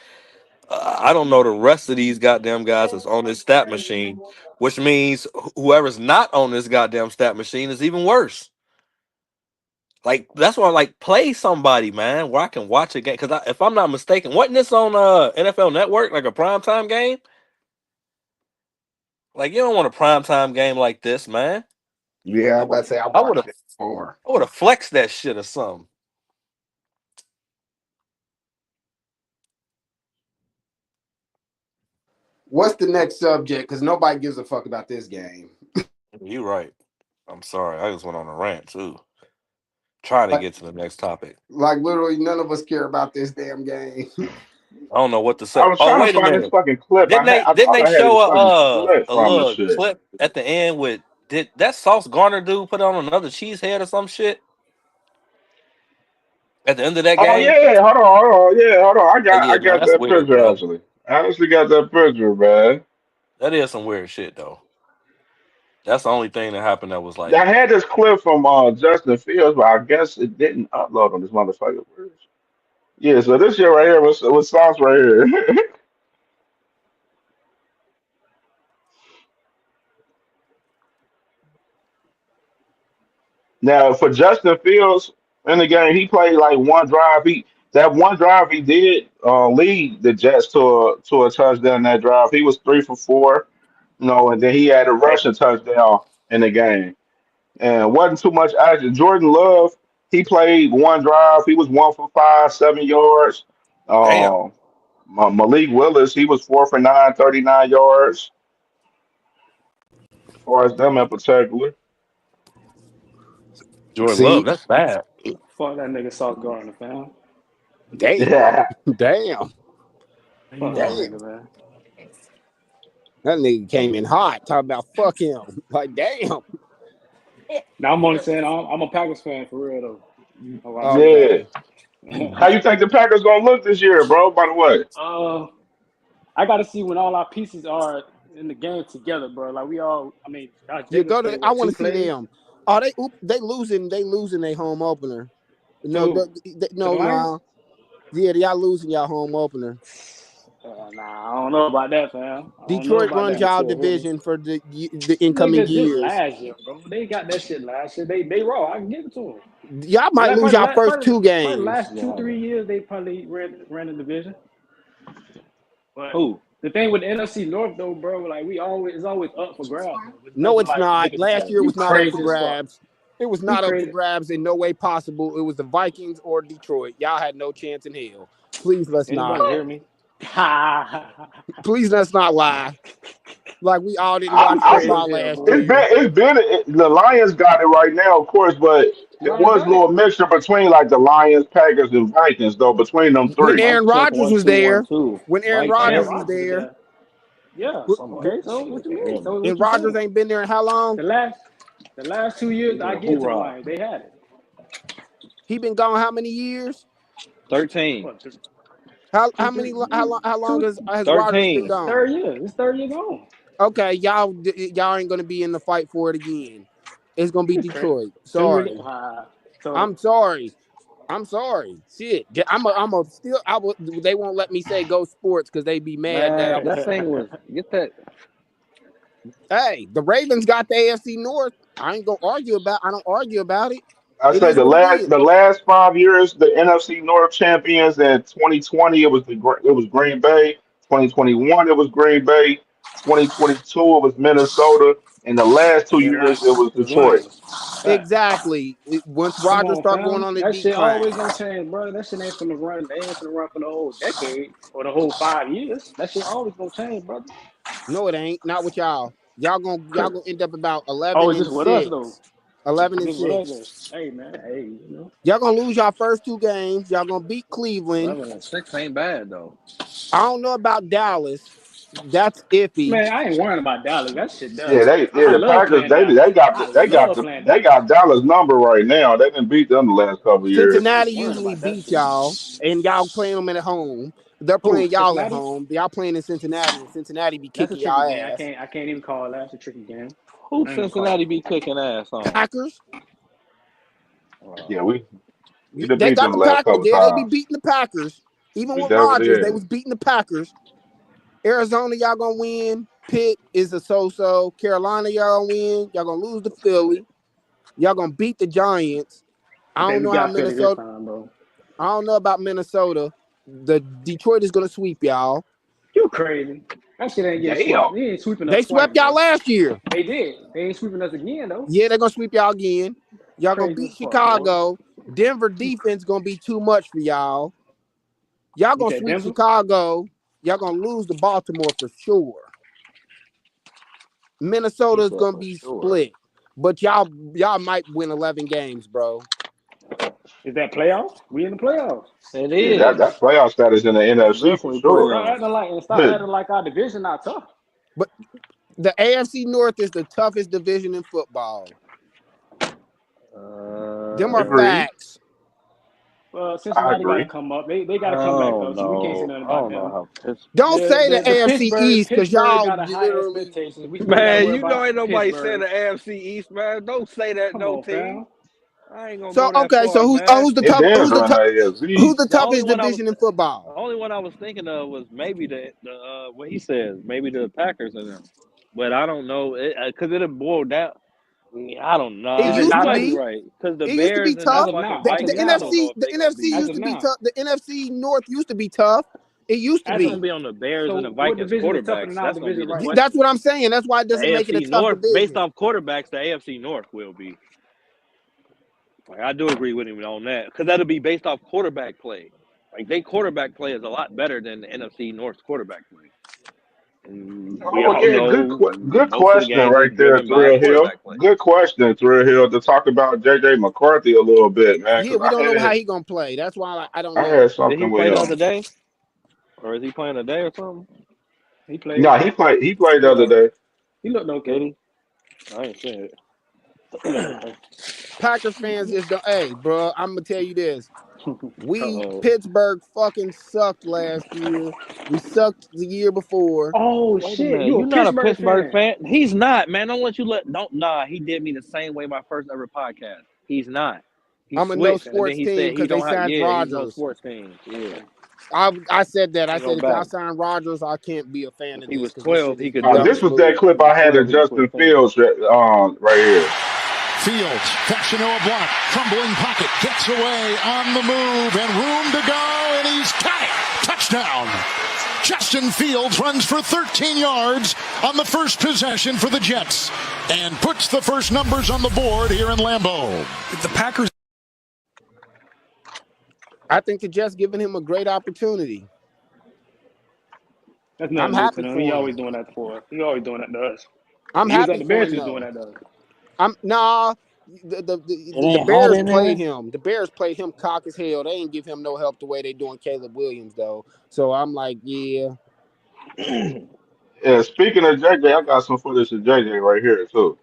I don't know the rest of these goddamn guys that's on this stat machine, which means whoever's not on this goddamn stat machine is even worse. Like that's why I like play somebody, man, where I can watch a game. Because if I'm not mistaken, wasn't this on NFL Network like a primetime game? Like you don't want a primetime game like this, man. Yeah, I I about would to say I I would watched have it before. I would have flexed that shit or something. What's the next subject? Because nobody gives a fuck about this game. You right. I'm sorry. I just went on a rant too. Trying to Like, get to the next topic. like literally none of us care about this damn game. I don't know what to I say. was Oh, trying to wait a find this minute. fucking clip. I Didn't thought they I had show this fucking clip a from the little shit. clip at the end with did that Sauce Garner dude put on another cheese head or some shit at the end of that Oh game? yeah, hold on. Oh I yeah, no, got that's that weird, picture bro. actually. I actually got that picture, man. That is some weird shit though. That's the only thing that happened that was like, I had this clip from Justin Fields, but I guess it didn't upload on this motherfucker. Yeah, so this shit right here was sauce right here. Now for Justin Fields in the game, he played like one drive. That one drive he did lead the Jets to a touchdown. That drive he was 3 for 4, and then he had a rushing touchdown in the game. And wasn't too much action. Jordan Love, he played one drive. He was 1 for 5, 7 yards. damn, Malik Willis, he was 4 for 9, 39 yards. As far as them in particular. Jordan Love, See, that's bad. Fuck that nigga Sauce Gardner, fam. damn, Yeah. damn, Fuck that damn. nigga, man. That nigga came in hot. Talk about fuck him. Like, damn. Now I'm only saying I'm a Packers fan for real though. Oh, I say Yeah. Okay. How you think the Packers gonna look this year, bro? By the way. I got to see when all our pieces are in the game together, bro. Like we all, I mean, Josh You Jacobs go played to. I what want 2 to see plays? them. Oh, they losing. They losing their home opener. To No, who? To the no, Lions? no. Yeah, y'all losing y'all home opener. Nah, I don't know about that, fam. I don't know Detroit about runs that. y'all division for the incoming Nigga, just years. last year, bro. They got that shit last year. They raw. I can give it to them. Y'all might lose y'all first two Probably the games. last 2-3 years they probably ran the division. But Who? the thing with the NFC North though, bro, like it's always up for grabs though. It's No, nothing it's like not. niggas. Last year You was not up for crazy as fuck. grabs. It was You not up for crazy. grabs in no way possible. It was the Vikings or Detroit. Y'all had no chance in hell. Please let's not. Anybody hear me? Ha! Please let's not lie. Like we all didn't I, watch I, Crazy as football hell, last boy. year. the Lions got it right now, of course, but it Lions was a got it. little mixture between like the Lions, Packers, and Vikings though. Between them When three. Aaron Mike took Rodgers one, was two, there. 1-2. When Aaron Mike Oh, Aaron Rodgers took was Rodgers was there. there. Yeah. w- Okay. So what you mean? So what And you Rodgers saying? ain't been there in how long? The last 2 years, did I a give it to the hoorah. Lions. They had it. He been gone how many years? 13. What? How Two, many? three, How long two. has Rodgers been 13. It's gone? third year. It's third year gone. Okay, y'all ain't gonna be in the fight for it again. It's gonna be You crazy? Detroit. 2 years. Sorry. So I'm sorry. I'm sorry. Shit. I'm a still. They won't let me say go sports because they be mad that I Man, was. that thing was get that. Hey, the Ravens got the AFC North. I ain't gonna argue about. I don't argue about it. I It say is the what it last is. the last 5 years, the NFC North champions in 2020 it was Green Bay. 2021 it was Green Bay. 2022 it was Minnesota. And the last two the years it was Detroit. Lions. Fact. Exactly. Once Come Rodgers on, start going fam. on the That shit always decline. gonna change, bro. That shit ain't finna run. They ain't finna run for the whole decade or the whole 5 years. That shit always gonna change, brother. No, it ain't. Not with y'all. Y'all gonna end up about Oh, 11 it's and just with us though. 6. 11 and Just with us 6. though. Hey man, hey, Y'all gonna lose y'all first two games. Y'all gonna beat Cleveland. 11-6 ain't bad though. I don't know about Dallas. That's iffy. man, I ain't worrying about Dallas. That shit Yeah, done. the I love Packers playing they Dallas. got I they got love the playing they Dallas. got Dallas number right now. They didn't beat them the last couple of years. I Cincinnati ain't worrying usually about that beat shit. y'all, and y'all playing them at home. They're Who? playing y'all at Cincinnati? home. Y'all playing in Cincinnati, and Cincinnati be That's a kicking tricky y'all game. ass. I can't even call that. That's a tricky game. Who I ain't gonna call Cincinnati it. be kicking ass on? Packers. Yeah, we done They beat got them the the last Packers. couple of Yeah, they be times. beating the Packers. Even We with definitely Rodgers, they is. was beating the Packers. Arizona, y'all gonna win. Pitt is a so-so. Carolina, y'all gonna win. Y'all gonna lose to Philly. Y'all gonna beat the Giants. I Okay, don't we know how got Philly this Minnesota. time, bro. I don't know about Minnesota. The Detroit is gonna sweep y'all. You crazy? That shit ain't getting Damn. swept. They ain't sweeping us They twice, swept y'all bro. last year. They did. They ain't sweeping us again though. Yeah, they're gonna sweep y'all again. Y'all gonna Crazy as beat fuck, boy. Chicago. Denver defense gonna be too much for y'all. Y'all You gonna said sweep Denver? Chicago. Y'all gonna lose to Baltimore for sure. He Minnesota's said gonna for be sure. split, but y'all might win 11 games, bro. Is that playoffs? We in the playoffs. It Yeah, is. that playoff status in the It's NFC for definitely sure. Stop playoffs. acting like our division not tough. But the AFC North is the toughest division in football. Them are Uh, Agreed. facts. I Cincinnati got to agree. come up. They got I to come back don't up. So we can't say know. nothing I about don't know them. how Pittsburgh. Don't say the The AFC East because Pittsburgh y'all got a high literally. expectations. We still got to Man, worry you know about ain't nobody saying Pittsburgh. the AFC East, man. Don't say that Come no on, team. fam. I ain't gonna So go that okay, so far, man. who's the It tough? dance around the Who's AFC. the The only toughest one I was division in football? the only one I was thinking of was maybe the what he says, maybe the Packers and them. But I don't know because it'll boil down. I don't It know. Is it used You to not might be though? be. right because the It used to be Bears and the As tough. of fucking now, as of The Vikings. I don't now, know NFC, if the they're gonna NFC be as used of to be now. tough. The NFC North used to be tough. It used to that's gonna be. be on the Bears and the So what Vikings division is tougher than quarterbacks. our That's gonna be division the right That's question. now? what I'm saying. That's why it The doesn't make it a AFC tough North, based division. off quarterbacks, the AFC North will be. Like, I do agree with him on that because that'll be based off quarterback play. Like they quarterback play is a lot better than the NFC North's quarterback play, and we Oh all yeah, know good most of the question games is right there, driven by Thrill Hill. quarterback play. Good question, Thrill Hill, to talk about JJ McCarthy a little bit, man, Yeah, because we don't know how he gonna play. That's why I don't I had know. Did he something with play the him. other day, or is he playing today or something? He played. No, he played the other Yeah, day. he looked Did okay. he? I ain't seen He looked it. okay. Packers fans just don't. Hey, bro, I'm gonna tell you this. Uh We oh. Pittsburgh fucking sucked last year. We sucked the year before. Oh Wait a shit, minute. you a You're not a Pittsburgh Pittsburgh fan? fan? He's not, man. Don't let you let don't nah, he did me the same way my first ever podcast. He's not. He I'm a no switched and then sports he team said he because they don't have signed he's no Rodgers. sports team. Yeah. I said that. I He go said if y'all back. sign Rodgers, I can't be a fan If of he this was because this 12, shit he is the could do it. This dumbest was that move. clip If he was I had of 12, he could switch Justin teams. Fields right here. Fields, Shedeur block, crumbling pocket, gets away on the move, and room to go, and he's got it. Touchdown. Justin Fields runs for 13 yards on the first possession for the Jets and puts the first numbers on the board here in Lambeau. The Packers. I think the Jets giving him a great opportunity. That's I'm nothing new to happy them. He for always him. doing that for us. He always doing that to us. I'm When he was at happy the for Bears, him he was doing though. that to us. I'm nah. It The ain't hot Bears in played there. him. The Bears played him cock as hell. They ain't give him no help the way they doing Caleb Williams though. So I'm like, yeah. Yeah, speaking of JJ, I got some footage of JJ right here too.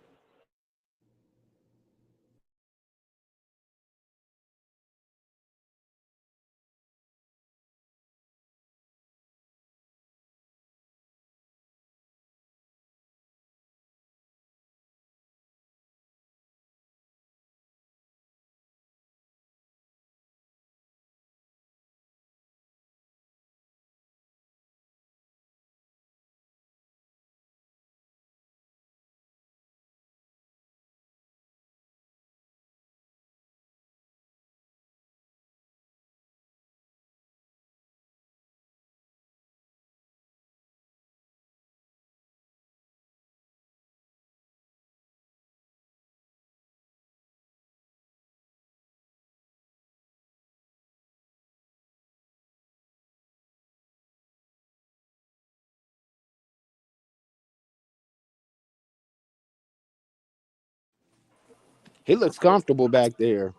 He looks comfortable back there.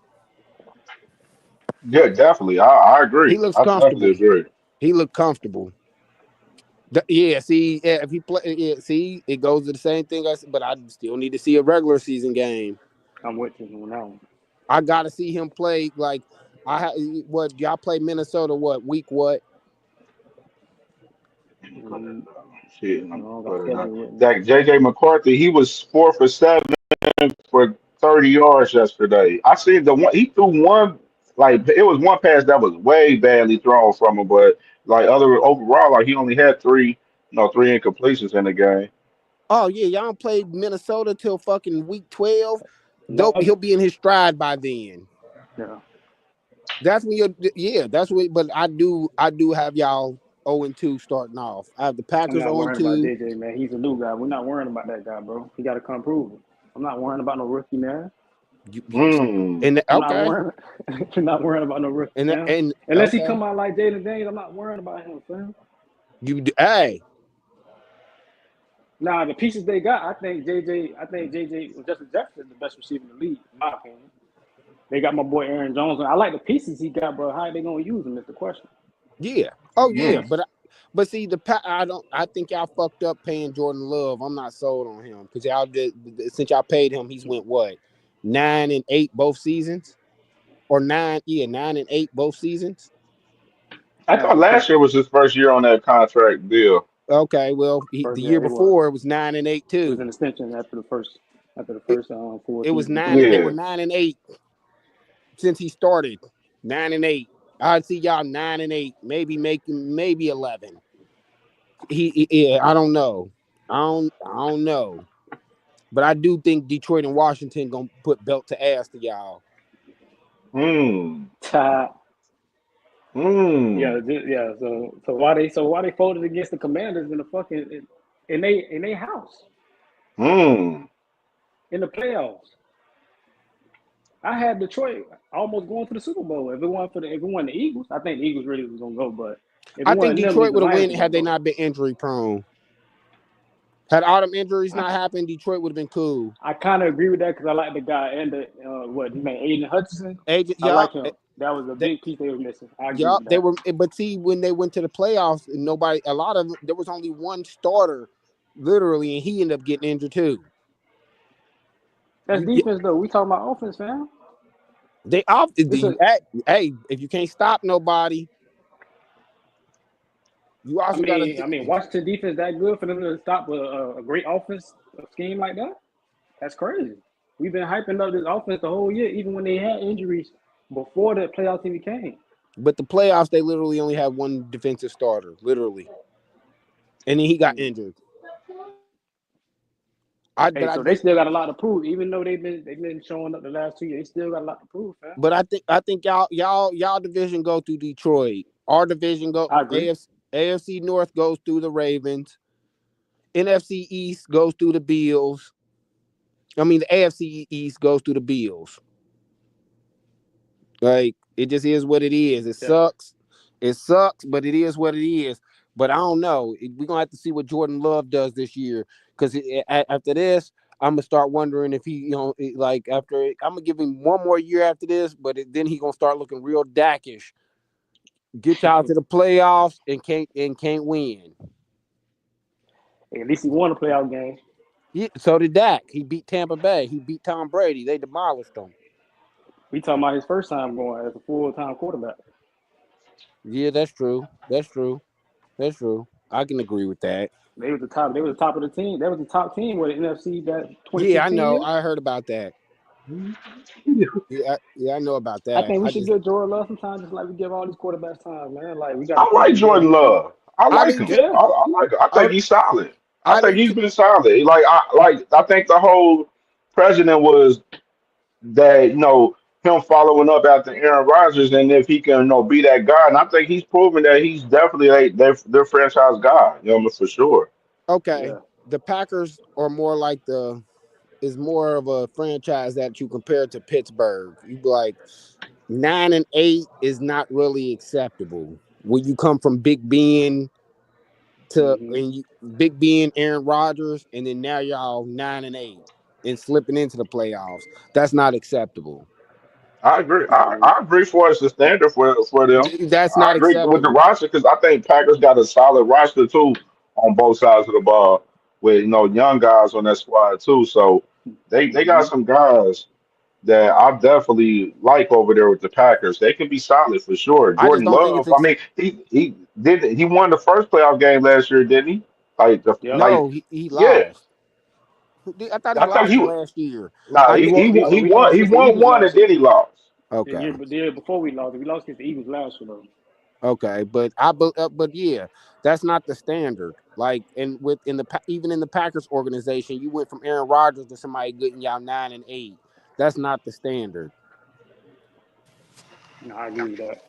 Yeah, definitely. I He agree. looks I definitely comfortable. agree. He looked comfortable. Yeah, see, yeah, if he play, yeah, see, it goes to the same thing. But I still need to see a regular season game. I'm with you on that one. I got to see him play. Like what y'all play Minnesota? What week? What? Mm, Shit, I I'm don't got put it on. schedule with me. That JJ McCarthy, he was 4 for 7 for 30 yards yesterday. I seen the one he threw one like it was one pass that was way badly thrown from him, but like other overall, like he only had three incompletions in the game. Oh yeah, y'all played Minnesota till fucking week 12. No, He'll be in his stride by then. yeah. That's when yeah, that's what. But I do have y'all 0-2 starting off. I have the I'm Packers not zero and worrying about 2. JJ, man. He's a new guy. We're not worrying about that guy, bro. He got to come prove it. I'm not worrying about no rookie, man. Mm. And I'm not okay, worrying. I'm not worrying about no rookie, man. and Unless he okay, come out like Jaden Daniels, I'm not worrying about him, fam. hey, Now the pieces they got, I think JJ Justin Jefferson is the best receiver in the league, in my opinion. They got my boy Aaron Jones. I like the pieces he got, but how are they gonna use them is the question. yeah, oh yeah, Mm. but see I think y'all fucked up paying Jordan Love. I'm not sold on him because y'all did since y'all paid him, he's went what 9 and 8 both seasons. or 9. Yeah, 9-8 both seasons. I thought last year was his first year on that contract deal. Okay, well, the First, yeah, year it was. before it was 9-8 It was too. an extension after the It, first full it was season. 9. They Yeah. were 9-8 since he started. 9-8. I'd see y'all 9-8, maybe making maybe 11. Yeah, I don't know. I don't know. But I do think Detroit and Washington gonna put belt to ass to y'all. Hmm. Yeah, Hmm. yeah. So why they folded against the Commanders in the fucking in they house Hmm. in the playoffs? I had Detroit almost going to the Super Bowl. If it wasn't the Eagles, I think the Eagles really was gonna go. But if it I think wasn't them, Detroit the would have Lions won was had gonna they go. not been injury prone. Had all them injuries I, not happened, Detroit would have been cool. I kind of agree with that because I like the guy and the what his name Aiden Hutchinson. Agent, I yup, like him. That was a they, big piece they were missing. I agree yup, with they that. were. But see, when they went to the playoffs, a lot of them, there was only one starter, literally, and he ended up getting injured too. That's defense though. We talking about offense, fam. They off. It's a. Hey, if you can't stop nobody, you I also got to. mean, I mean, Washington defense that good for them to stop a great offense scheme like that? That's crazy. We've been hyping up this offense the whole year, even when they had injuries before the playoffs even came. But the playoffs, they literally only had one defensive starter, literally, and then he got Mm. injured. But Hey, I so they do. still got a lot to prove, even though they've been showing up the last 2 years. They still got a lot to prove, man. But I think y'all division go through Detroit. Our division go I agree. AFC North goes through the Ravens. NFC East goes through the Bills. I mean, the AFC East goes through the Bills. Like, it just is what it is. It Yeah. sucks. It sucks, but it is what it is. But I don't know. We're gonna have to see what Jordan Love does this year. Because after this, I'm gonna start wondering if he, like after I'm gonna give him one more year after this, but then he gonna start looking real Dakish. Get y'all to the playoffs and can't win. Hey, at least he won a playoff game. So did Dak. He beat Tampa Bay. He beat Tom Brady. They demolished him. We talking about his first time going as a full time quarterback. Yeah, that's true. That's true. That's true. I can agree with that. They was the top. They was the top of the team. They was the top team with the NFC that Yeah, I 2016 know. year. I heard about that. Yeah, I know about I that. think we I should just, give Jordan Love some time, just like we give all these quarterbacks time, man. Like we got to I prove like it. We got to Jordan prove it. Love. I I like do him. too. Yeah, I like him. I I, think he's solid. I I think do he's too. been solid. I think the whole president that him following up after Aaron Rodgers, and if he can be that guy, and I think he's proven that he's definitely their franchise guy, for sure. Okay, yeah. the Packers are more like is more of a franchise that you compare to Pittsburgh. You be like 9-8 is not really acceptable when you come from Big Ben Hmm. Big Ben, Aaron Rodgers, and then now y'all 9-8 and slipping into the playoffs. That's not acceptable. I agree. I agree. I agree for it's the standard for them. That's I not agree with the acceptable. roster because I think Packers got a solid roster too on both sides of the ball with young guys on that squad too. So they got Hmm. some guys that I definitely like over there with the Packers. They can be solid for sure. I just Jordan don't think it's Love. I mean, he won the first playoff game last year, didn't he? Yep. no. He Yeah. lost. I thought he I thought lost he the last year. nah I he get he won We lost he against the won Eagles one and last then year. he lost. okay. The year before we lost against the Eagles last year though. Okay, but yeah, that's not the standard. Like, and even in the Packers organization, you went from Aaron Rodgers to somebody getting y'all 9-8. That's not the standard. No, I agree with that.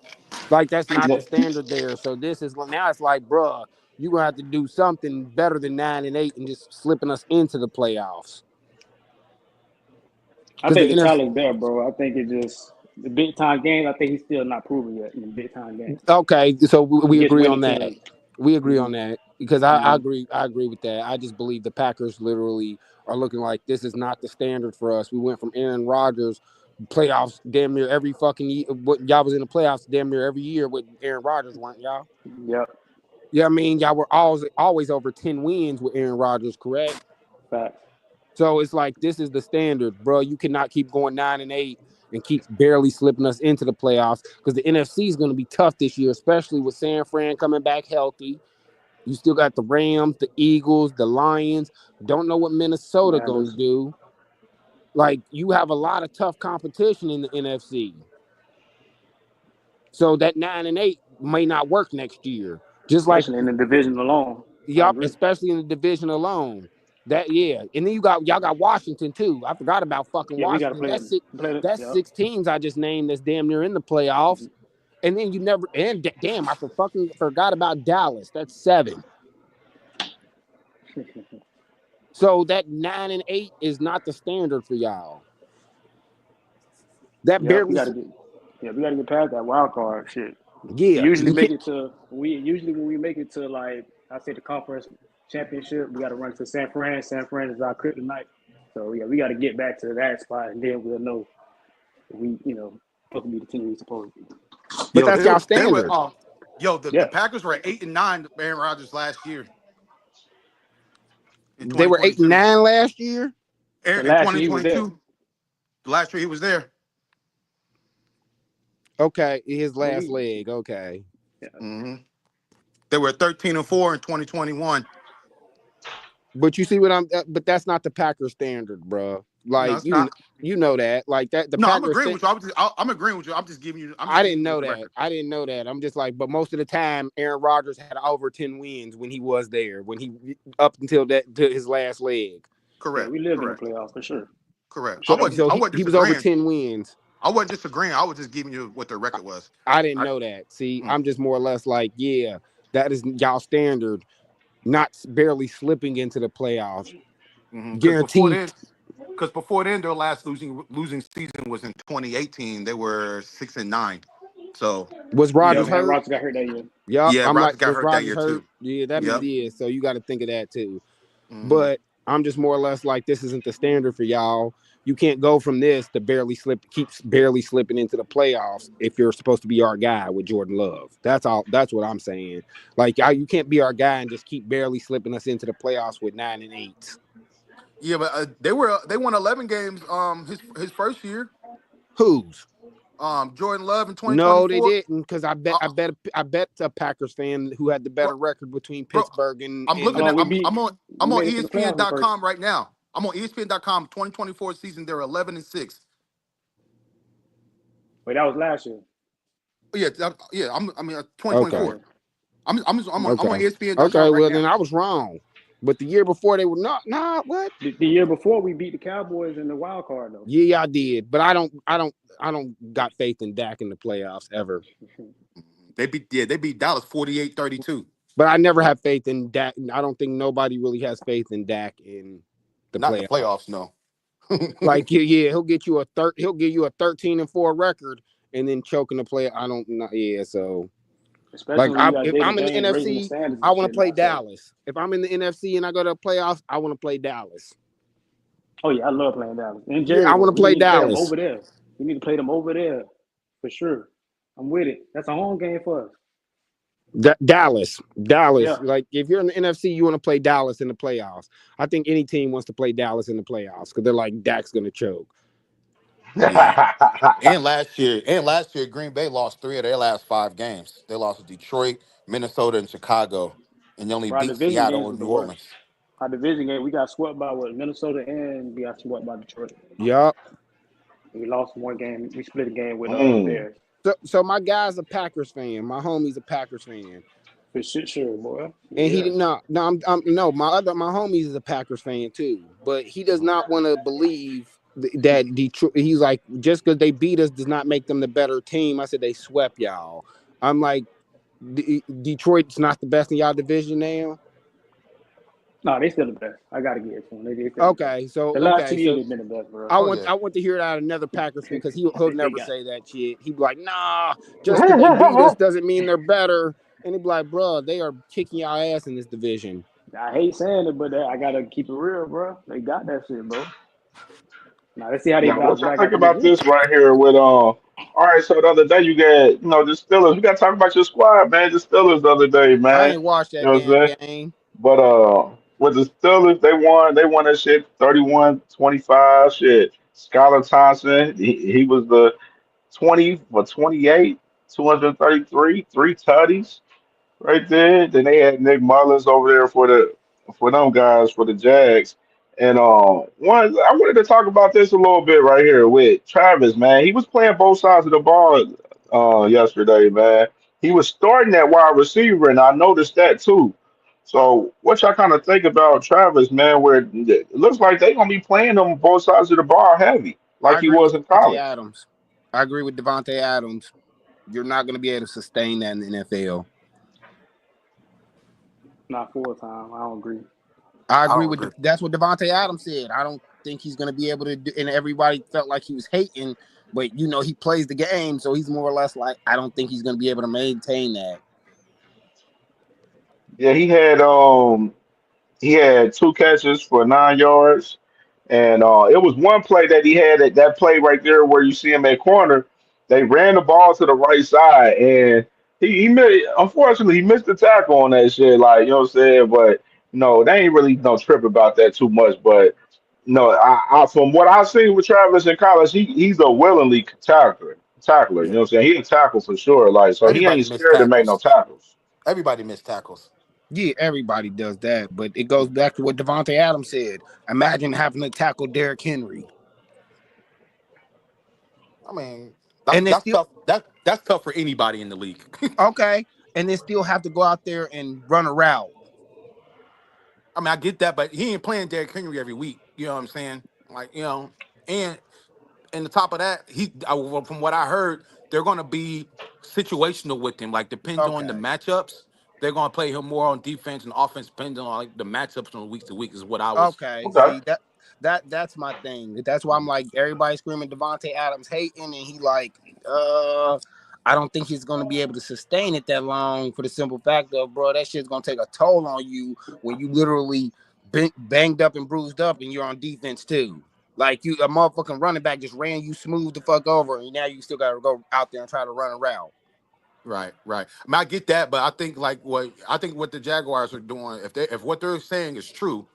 Like, that's not the standard there. So this is now it's like, bruh, you gonna have to do something better than 9-8 and just slipping us into the playoffs. I Because the think the NFC. talent's there, bro. I think it just the big time games. I think he's still not proven yet in the big time games Okay, so we against agree winning on that. teams. We agree Hmm. on that because I Hmm. agree. I agree with that. I just believe the Packers literally are looking like this is not the standard for us. We went from Aaron Rodgers playoffs damn near every fucking year. What y'all was in the playoffs damn near every year with Aaron Rodgers, weren't y'all? Yep. Yeah, I mean y'all were always over 10 wins with Aaron Rodgers, correct? Facts. So it's like this is the standard, bro. You cannot keep going 9-8 and keeps barely slipping us into the playoffs because the NFC is going to be tough this year, especially with San Fran coming back healthy. You still got the Rams, the Eagles, the Lions. Don't know what Minnesota going to Commanders. do. Like, you have a lot of tough competition in the NFC. So that 9-8 may not work next year. Just like, Especially in the division alone. I yup, agree. especially in the division alone. And then y'all got Washington too. I forgot about fucking Yeah, we got to Washington. play them. Play them. That's Yep. 6 teams I just named that's damn near in the playoffs. And then you never damn, I fucking forgot about Dallas. That's 7. So that 9-8 is not the standard for y'all. That Yep. barely, We got to get past that wild card shit. yeah. You can't. We usually when we make it to, like, I say, the conference championship, we got to run to San Fran. San Fran is our kryptonite. So yeah, we got to get back to that spot, and then we'll know if we, supposed to be the team we're supposed to be. But that's y'all They were standard. the Packers were at 8-9 with Aaron Rodgers last year. In They were 2022. 8-9 last year. So In last year he was there. 2022, last year he was there. Okay, his last leg. Okay. Yeah. Mm-hmm. They were 13-4 in 2021. But you see but that's not the Packers standard, bro. No, Like, it's not. you know that. Like that the No, I'm Packers agreeing with you. I'm agreeing with you. I'm just giving you. I didn't know that. I didn't know that. I'm just like, but most of the time, Aaron Rodgers had over 10 wins when he was there, when he up until to his last leg. Correct. Yeah, we lived in the playoffs for sure. Correct. So he was over 10 wins. I wasn't disagreeing. I was just giving you what their record was. I didn't know that. See, I'm just more or less like, yeah, that is y'all standard, not barely slipping into the playoffs. Guaranteed. Because before then, their last losing season was in 2018. They were 6-9. So was Rodgers hurt? Rodgers got hurt that year. Yep. Yeah, I'm Rodgers like, got was hurt Rodgers that year hurt? too. Yeah, that Yep. is. So you got to think of that too. But I'm just more or less like, this isn't the standard for y'all. You can't go from this to keeps barely slipping into the playoffs if you're supposed to be our guy with Jordan Love. That's all. That's what I'm saying. Like, you can't be our guy and just keep barely slipping us into the playoffs with 9-8. Yeah, but they won 11 games. His first year. Whose? Jordan Love in 2024. No, they didn't, because I bet a Packers fan who had the better record between Pittsburgh and. I'm looking at. I'm on made it to the playoffs ESPN.com right now. I'm on ESPN.com. 2024 season, they're 11-6. Wait, that was last year. Yeah. I mean, 2024. Okay. I'm on ESPN.com. Okay, well right then now. I was wrong. But the year before they were not. Nah, what? The year before we beat the Cowboys in the wild card though. Yeah, y'all did. But I don't got faith in Dak in the playoffs ever. They beat Dallas 48-32. But I never have faith in Dak. I don't think nobody really has faith in Dak in the Not playoffs. the playoffs, no. Like, yeah, he'll give you a 13-4 record and then choke in the play. I don't know. Yeah, so especially like, if I'm in the NFC, I want to play Dallas. If I'm in the NFC and I go to the playoffs, I want to play Dallas. Oh yeah, I love playing Dallas. And Jerry, I want to play Dallas over there. We need to play them over there for sure. I'm with it. That's a home game for us. Dallas. Yeah. Like, if you're in the NFC, you want to play Dallas in the playoffs. I think any team wants to play Dallas in the playoffs because they're like, Dak's gonna choke. Yeah. and last year, Green Bay lost 3 of their last 5 games. They lost to Detroit, Minnesota, and Chicago, and they only beat Seattle and New Orleans. Our division game, we got swept by Minnesota, and we got swept by Detroit. Yup. We lost one game. We split a game with the Bears. So my guy's a Packers fan. My homie's a Packers fan. For sure, boy. And he did not. No, my homie is a Packers fan too. But he does not want to believe that Detroit. He's like, just because they beat us does not make them the better team. I said they swept y'all. I'm like, Detroit's not the best in y'all division now. No, they still the best. I gotta give it to them. Okay, so the last 2 years they've been the best, bro. I want to hear it out of another Packers fan because he'll never say that shit. He'd be like, nah, just because they beat us doesn't mean they're better. And he'd be like, bro, they are kicking y'all ass in this division. I hate saying it, but I gotta keep it real, bro. They got that shit, bro. Now let's see how they bounce back. Think about this right here with all right, so the other day you got the Steelers. We got to talk about your squad, man. The Steelers the other day, man. I ain't watched that damn game. But with the Steelers, they won that shit 31-25. Shit. Skylar Thompson, he was the 20 for 28, 233, three tutties right there. Then they had Nick Mullins over there for them guys for the Jags. And one I wanted to talk about this a little bit right here with Travis, man. He was playing both sides of the ball yesterday, man. He was starting at wide receiver, and I noticed that too. So what y'all kind of think about Travis, man, where it looks like they're gonna be playing him both sides of the ball heavy, like I he agree with was in Devontae college. Adams. I agree with Devontae Adams. You're not going to be able to sustain that in the NFL. Not full time. I don't agree. I I agree don't with agree. that's what Devontae Adams said. I don't think he's going to be able to do, and everybody felt like he was hating, but he plays the game, so he's more or less like I don't think he's going to be able to maintain that. Yeah, he had two catches for 9 yards, and it was one play that he had that play right there where you see him at corner. They ran the ball to the right side, and he unfortunately he missed the tackle on that shit. Like you know what I'm saying, but no, they ain't really no trip about that too much. But no, I from what I've seen with Travis in college, he's a willingly tackler. You Yeah. know what I'm saying? He a tackle for sure. Like so, he Everybody ain't missed scared to make no tackles. tackles. Everybody missed tackles. Yeah, everybody does that, but it goes back to what Devontae Adams said. Imagine having to tackle Derrick Henry, I mean, and they that's still tough. That's tough for anybody in the league. okay, and they still have to go out there and run a route. I mean, I get that, but he ain't playing Derrick Henry every week. You know what I'm saying? Like, and the top of that, well, from what I heard, they're going to be situational with him. Like, depends on the Okay. matchups. They're going to play him more on defense and offense, depending on like the matchups on week to week. Is what I was. Okay, Okay. see that's my thing. That's why I'm like everybody screaming Devontae Adams hating, and he like, I don't think he's gonna be able to sustain it that long for the simple fact of, bro, that shit's gonna take a toll on you when you literally banged up and bruised up, and you're on defense too. Like you, a motherfucking running back just ran you smooth the fuck over, and now you still gotta go out there and try to run a route. Right, right. I mean, I get that, but I think what the Jaguars are doing, if what they're saying is true,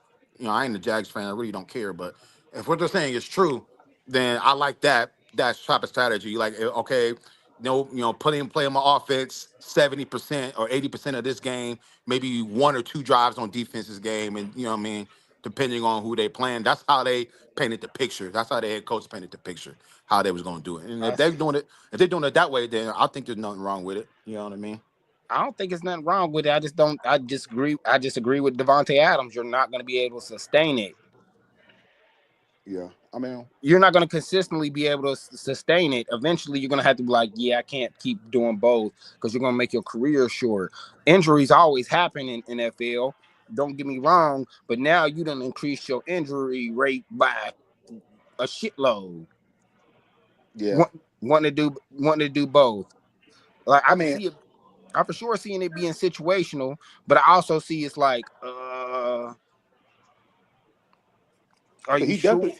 I ain't a Jags fan, I really don't care, but if what they're saying is true, then I like that type of strategy. Like, okay, no, play him on offense 70% or 80% of this game, maybe one or two drives on defense's game, and you know what I mean, depending on who they playing. That's how they painted the picture. That's how the head coach painted the picture, how they was gonna do it. And if they're doing it that way, then I think there's nothing wrong with it. You know what I mean? I don't think it's nothing wrong with it. I just don't. I disagree. I disagree with Devontae Adams. You're not going to be able to sustain it. Yeah. I mean, You're not going to consistently be able to sustain it. Eventually, you're going to have to be like, yeah, I can't keep doing both because you're going to make your career short. Injuries always happen in NFL. Don't get me wrong, but now you done increase your injury rate by a shitload. yeah. Want to do both. Like I I can mean, see it. I for sure seeing it being situational, but I also see it's like, are cause you he sure? definitely,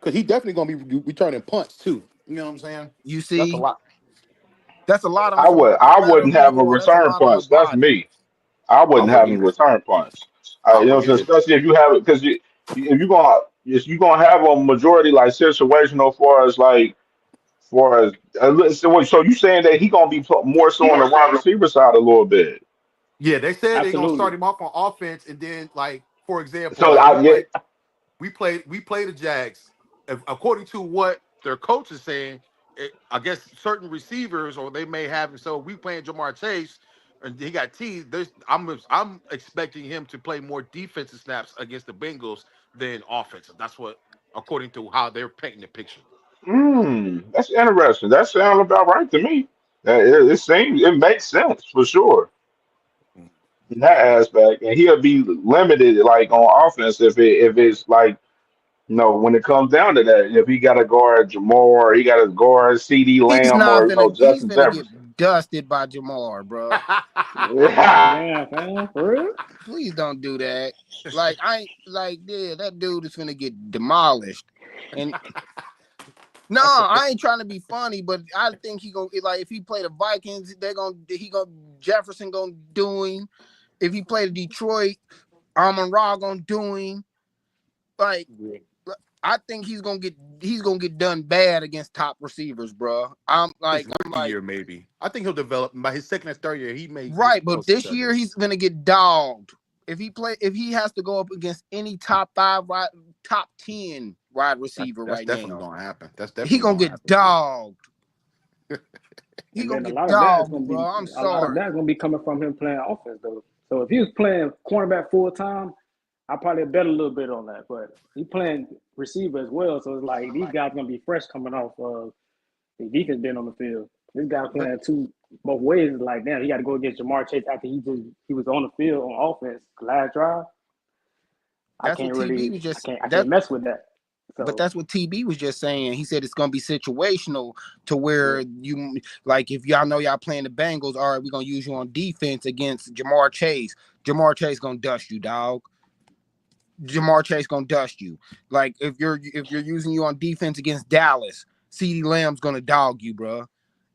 cause he definitely gonna be returning punts too. You know what I'm saying? You That's a see, lot. that's a lot on I some would people's I wouldn't lateral, have a or that's a return lot on the punch. That's body. me. I I wouldn't have wouldn't him either. return punch. I You know, what wouldn't I'm saying? either. Especially if you have it, because if you're gonna have a majority like situational for as like for as so you saying that he gonna be more so on the wide receiver side a little bit. Yeah, they said they're gonna start Absolutely. him off on offense, and then like for example, So like I yeah. we play the Jags. According to what their coach is saying, I guess certain receivers or they may have. So we playing Jamar Chase, and he got teased. I'm expecting him to play more defensive snaps against the Bengals than offensive. That's what according to how they're painting the picture. That's interesting. That sounds about right to me. It seems it makes sense for sure in that Yeah, aspect, and he'll be limited like on offense if it's like when it comes down to that, if he got to guard Jamar, he got to guard CD He's Lamb not or finna. He's Justin finna get Jefferson. dusted by Jamar, bro. Damn, fam. For real? Please don't do that. Like I ain't like, yeah, that dude is finna get demolished. And no, that's a, I ain't trying to be funny, but I think he gonna like if he play the Vikings, Jefferson gonna do him. If he play the Detroit, Amon Ra gonna do him. Like, yeah. I think he's gonna get done bad against top receivers, bro. His I'm rookie like year, maybe. I think he'll develop by his second and third year. He may right, show but some this stuff. year he's gonna get dogged. If he has to go up against any top 5 top 10 wide receiver That's right definitely now, gonna happen. That's he definitely gonna gonna get happen too. dogged. He And gonna then get dogged, bro. I'm a lot of sorry. that's gonna be coming from him playing offense though. So if he was playing cornerback full time, I probably bet a little bit on that. But he playing receiver as well, so it's like these guys gonna be fresh coming off of the defense being on the field. This guy playing both ways. Is like damn, he got to go against Jamar Chase after he was on the field on offense last drive. That's what TB was just I can't mess with that. But So that's what TB was just saying. He said it's gonna be situational to where you like if y'all know y'all playing the Bengals, all right, we're gonna use you on defense against Jamar Chase. Jamar Chase gonna dust you, dog. Jamar Chase gonna dust you. Like if you're using you on defense against Dallas, CeeDee Lamb's gonna dog you, bro.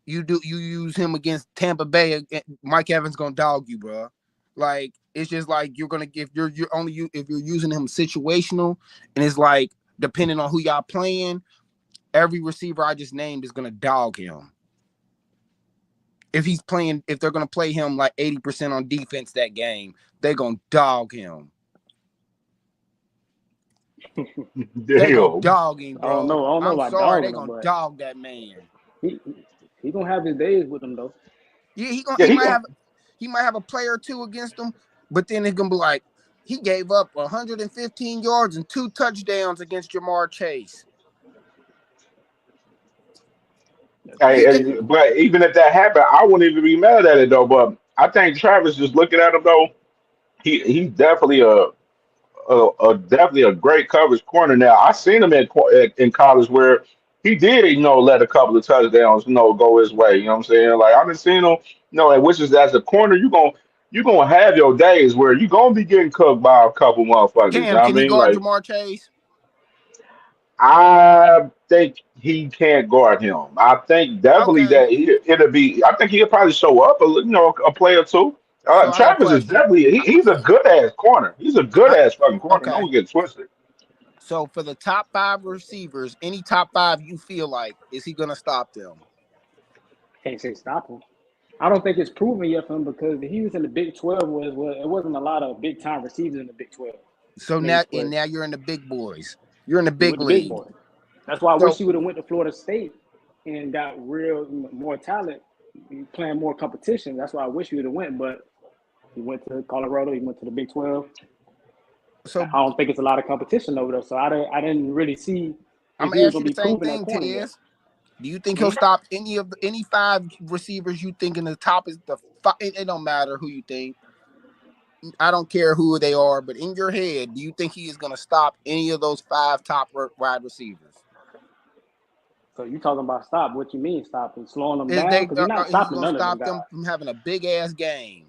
You use him against Tampa Bay, Mike Evans gonna dog you, bro. Like it's just like you're gonna if you're using him situational, and it's like depending on who y'all playing, every receiver I just named is gonna dog him. If they're gonna play him like 80% on defense that game, they're gonna dog him. They gonna Damn. dog him, I don't bro. know I'm about sorry, they dogging him, gonna but dog that man. he gonna have his days with him though. Yeah, Yeah, he he might gonna. have a player or two against him, but then it's gonna be like he gave up 115 yards and 2 touchdowns against Jamar Chase. But even if that happened, I wouldn't even be mad at it though. But I think Travis just looking at him though, he's definitely definitely a great coverage corner. Now I seen him in college where he did let a couple of touchdowns go his way. You know what I'm saying? Like I've been seeing him, and which is as a corner you gonna have your days where you gonna be getting cooked by a couple motherfuckers. You know Cam, what I can he mean? guard Like Jamar Chase? I think he can't guard him. I think definitely Okay, that it'll be. I think he'll probably show up a play or two. so I got a Travis is question. definitely he's a good ass corner. He's a good ass fucking corner. Okay, Don't get twisted. so for the top 5 receivers, any top 5 you feel like is he gonna stop them? Can't say stop him. I don't think it's proven yet for him because he was in the Big 12 it wasn't a lot of big time receivers in the Big 12. So now you're in the big boys. You're in the You big with the big league. boy. That's why I wish So he would have went to Florida State and got more talent, playing more competition. That's why I wish he would have went, but he went to Colorado. He went to the Big 12. I so don't think it's a lot of competition over there, so I didn't really see I'm if gonna he was ask going you to the be same proven at thing, corner yet. Tez. Do you think he'll stop any 5 receivers you think in the top is the it don't matter who you think. I don't care who they are, but in your head, do you think he is going to stop any of those 5 top wide receivers? So you talking about stop? What you mean stopping? Slowing them Is down? Because he's not he's stopping going to none of them stop guys. them from having a big ass game?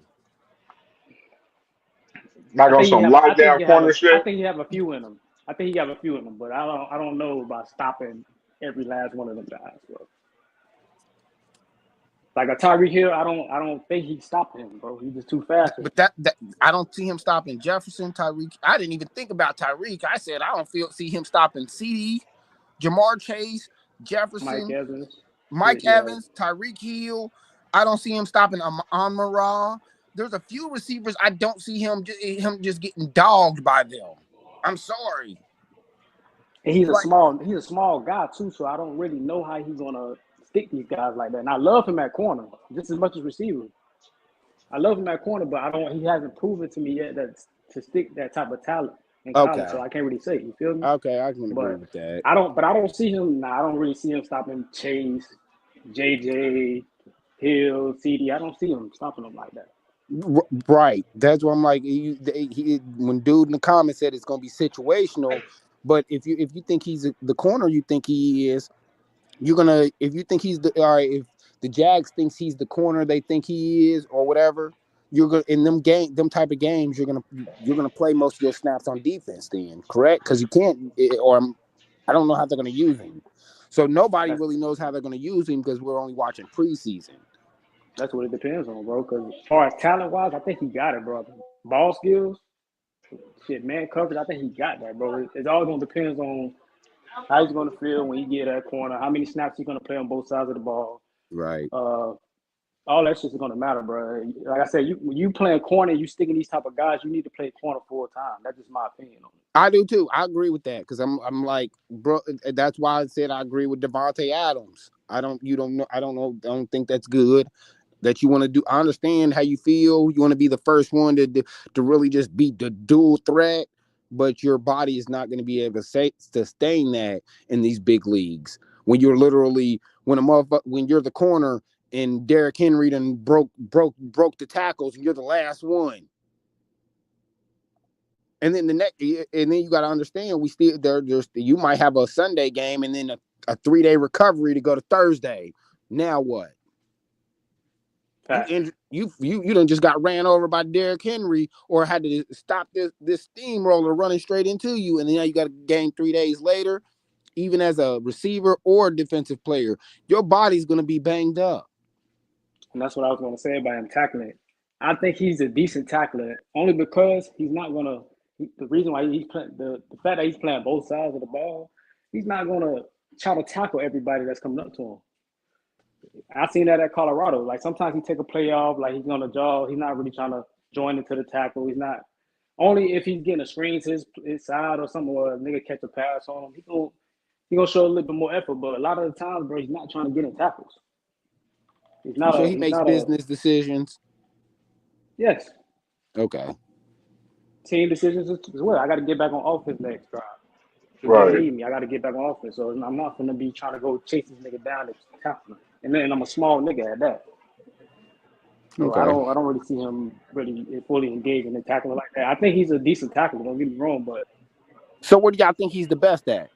Like on some lockdown corner I shit. think he have a few in him. I think he have a few in him, but I don't know about stopping every last one of them guys, bro. Like a Tyreek Hill, I don't think he's stopping him, bro. He's just too fast. But that I don't see him stopping Jefferson, Tyreek. I didn't even think about Tyreek. I said I don't see him stopping CD, Jamar Chase, Mike Jefferson, Evans. Mike Evans, Tyreek Hill. I don't see him stopping Amon-Ra. There's a few receivers I don't see him just getting dogged by them. I'm sorry. And he's a Like small guy too, so I don't really know how he's gonna stick these guys like that. And I love him at corner just as much as receiver. I love him at corner, but he hasn't proven to me yet that to stick that type of talent in college. So I can't really say. You feel me? Okay, I can agree But with that. I don't see him. I don't really see him stopping Chase, JJ, Hill, CD. I don't see him stopping them like that. Right. That's what I'm like. When dude in the comments said it's gonna be situational, but if you think he's the corner you think he is, you're gonna if you think he's the all right. If the Jags thinks he's the corner they think he is, or whatever, you're gonna in them type of games you're gonna play most of your snaps on defense. Then correct because you can't or I don't know how they're gonna use him. So nobody really knows how they're gonna use him because we're only watching preseason. That's what it depends on, bro. Because as far as talent wise, I think he got it, bro. Ball skills, man coverage. I think he got that, bro. It all gonna depends on how he's going to feel when he get that corner, how many snaps he's going to play on both sides of the ball. Right. All that shit's going to matter, bro. Like I said, when you playing corner, you sticking these type of guys, you need to play corner full time. That's just my opinion on it. I do too. I agree with that because I'm like, bro. That's why I said I agree with Devontae Adams. I don't know. I don't think that's good. That you want to do. I understand how you feel. You want to be the first one to really just beat the dual threat, but your body is not going to be able to sustain that in these big leagues. When you're literally when you're the corner and Derrick Henry done broke the tackles and you're the last one. And then and then you got to understand we still there's you might have a Sunday game and then a 3-day recovery to go to Thursday. Now what? You done just got ran over by Derrick Henry or had to stop this steamroller running straight into you, and then now you got a game 3 days later. Even as a receiver or a defensive player, your body's going to be banged up. And that's what I was going to say about him tackling. I think he's a decent tackler only because he's not going to. The reason why he's playing the fact that he's playing both sides of the ball, he's not going to try to tackle everybody that's coming up to him. I've seen that at Colorado. Like sometimes he take a play off, like he's on the jaw. He's not really trying to join into the tackle. He's not. Only if he's getting a screen to his side or something, or a nigga catch a pass on him, he gonna show a little bit more effort. But a lot of the times, bro, he's not trying to get in tackles. He's not. So he makes business decisions. Yes. Okay. Team decisions as well. I got to get back on offense next drive. If Right. they need me, I got to get back on offense. So I'm not gonna be trying to go chase this nigga down and tackle him. And then I'm a small nigga at that. So Okay. I don't really see him really fully engaged in the tackling like that. I think he's a decent tackler. Don't get me wrong, but so what do y'all think he's the best at?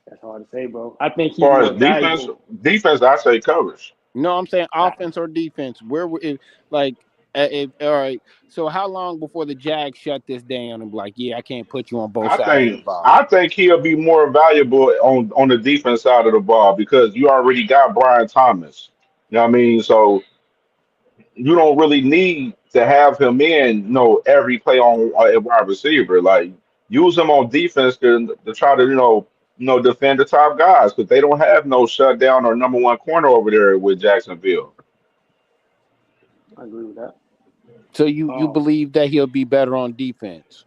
That's hard to say, bro. I think As he's far more as valuable. defense, I say coverage. No, I'm saying offense or defense. Where all right. So how long before the Jags shut this down and be like, yeah, I can't put you on both I sides of the think ball? I think he'll be more valuable on the defense side of the ball because you already got Brian Thomas. You know what I mean? So you don't really need to have him in, every play on a wide receiver. Like use him on defense to try to, defend the top guys because they don't have no shutdown or number one corner over there with Jacksonville. I agree with that. So you believe that he'll be better on defense?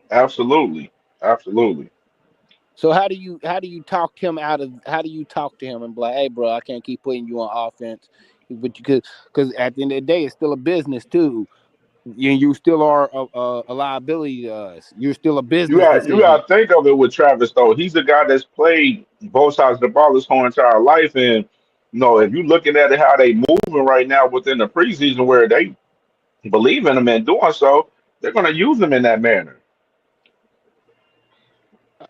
Absolutely, absolutely. So how do you talk him out of? How do you talk to him and be like, hey, bro, I can't keep putting you on offense, but because at the end of the day, it's still a business too. You still are a liability to us. You're still a You business got you decision. got to think of it with Travis though. He's a guy that's played both sides of the ball his whole entire life, and if you're looking at it how they moving right now within the preseason, where they believe in him and doing so, they're going to use him in that manner.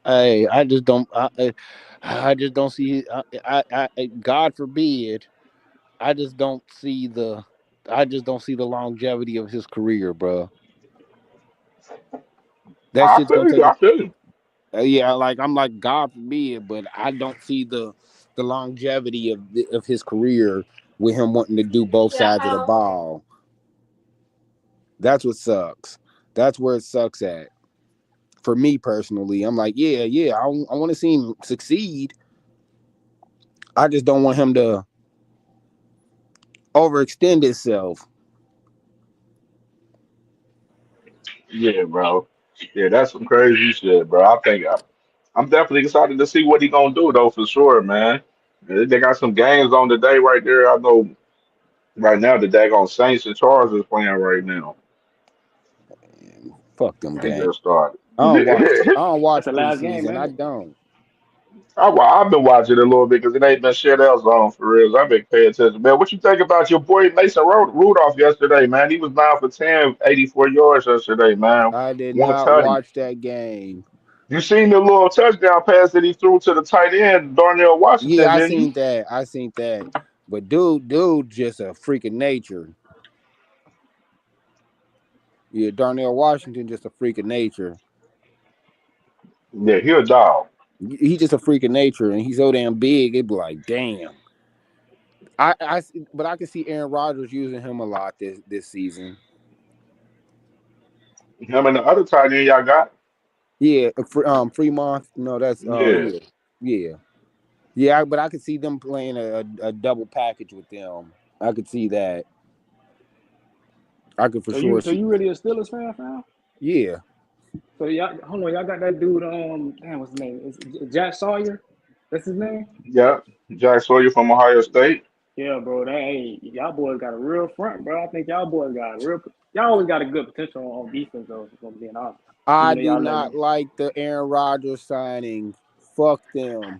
I just don't. I just don't see. God forbid. I just don't see the. I just don't see the longevity of his career, bro. That I shit's gonna feel you. take. I feel you. Yeah, like I'm like God forbid, but I don't see the longevity of his career with him wanting to do both sides of the ball. That's what sucks. That's where it sucks at. For me personally, I'm like, yeah, I want to see him succeed. I just don't want him to overextend himself. Yeah, bro. Yeah, that's some crazy shit, bro. I'm definitely excited to see what he gonna do though, for sure, man. They got some games on today right there. I know right now the daggone Saints and Chargers playing right now. Fuck them They games. just started. I don't watch. I don't That's watch the last game, preseason. ain't I it? don't. I've been watching it a little bit because it ain't been shit else on for real. I've been paying attention, man. What you think about your boy Mason Rudolph yesterday, man? He was 9 for 10, 84 yards yesterday, man. I did One not tutty. watch that game. You seen the little touchdown pass that he threw to the tight end, Darnell Yeah, Washington, I didn't you? seen that. I seen that. But dude, just a freak of nature. Yeah, Darnell Washington, just a freak of nature. Yeah, he a dog. He's just a freak of nature, and he's so damn big. It'd be like, damn. But I can see Aaron Rodgers using him a lot this season. Him and the other tight end y'all got. Yeah, Fremont. No, that's Yeah. yeah, yeah, yeah. But I could see them playing a double package with them. I could see that. I could for So sure you see. really a Steelers fan, fam? Yeah, So y'all, hold on, y'all got that dude. Damn, what's his name? Is Jack Sawyer? That's his name. Yeah. Jack Sawyer from Ohio State. Yeah, bro. That hey, y'all boys got a real front, bro. I think y'all boys got a real. Y'all always got a good potential on defense, though. If I'm being honest, I even though do y'all let not them. like the Aaron Rodgers signing. Fuck them.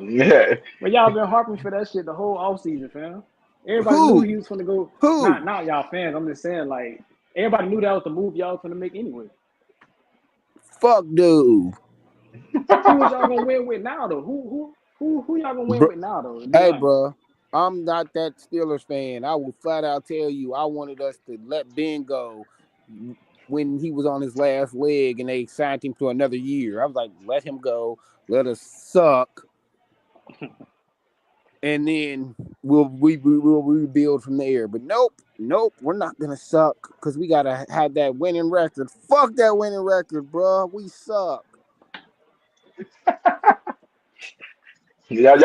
Yeah. But y'all been harping for that shit the whole offseason, fam. Everybody knew Who? he was gonna go. Who? Not y'all fans. I'm just saying, like everybody knew that was the move y'all was gonna make anyway. Fuck dude. Who is y'all gonna win with now, though? Who y'all gonna win Bro, with now, though? To be hey, honest. bro. I'm not that Steelers fan. I will flat out tell you, I wanted us to let Ben go when he was on his last leg and they signed him to another year. I was like, let him go, let us suck, and then we'll rebuild from there. But nope, we're not gonna suck because we gotta have that winning record. Fuck that winning record, bro. We suck. Yeah,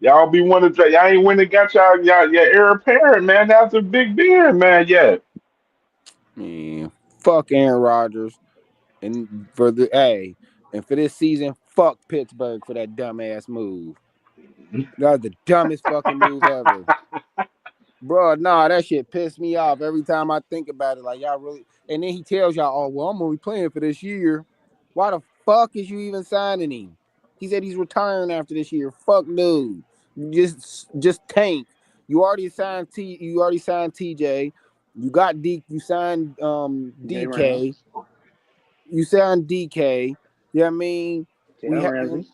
y'all be wanting to y'all ain't winning got y'all your heir apparent, man. That's a big beard, man. Yeah. Man, fuck Aaron Rodgers. And for the and for this season, fuck Pittsburgh for that dumbass move. That was the dumbest fucking move ever. Bro, nah, that shit pissed me off every time I think about it. Like, y'all really. And then he tells y'all, oh, well, I'm only playing for this year. Why the fuck is you even signing him? He said he's retiring after this year. Fuck, dude. Just tank. You already signed TJ. You got You signed Jay Rams, DK. You signed DK. You know what I mean? We Jalen have. Ramsey,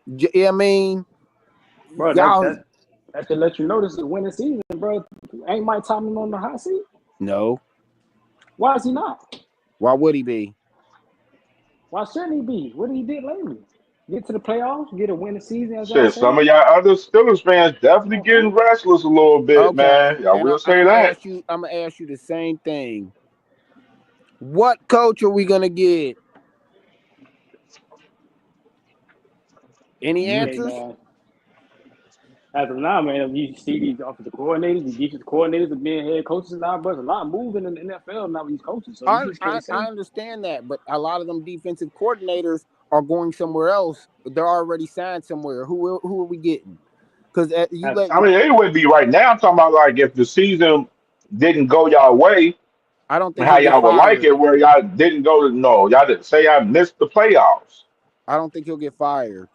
Yeah, I mean, bro. y'all. That should let you know this is a winning season, bro. Ain't Mike Tomlin on the hot seat? No. Why is he not? Why would he be? Why shouldn't he be? What did he did lately? Get to the playoffs, get a winning season, as y'all Shit, say. some of y'all other Steelers fans Come definitely on, fam. getting restless a little bit, Okay, man. I and will I'm say gonna that. ask you. I'm gonna ask you the same thing. What coach are we gonna get? Any Mm. Hey answers? man, as of now, man, you see these offensive coordinators, these defensive coordinators are being head coaches now, but there's a lot moving in the NFL now with these coaches, so you I, just I can't I say. understand that, but a lot of them defensive coordinators are going somewhere else. They're already signed somewhere. Who are we getting? Because you As let. I mean, it would be right now. I'm talking about like if the season didn't go y'all way, I don't think how he'll get y'all would like fired. it, where y'all didn't go to no, y'all didn't say I missed the playoffs. I don't think he'll get fired.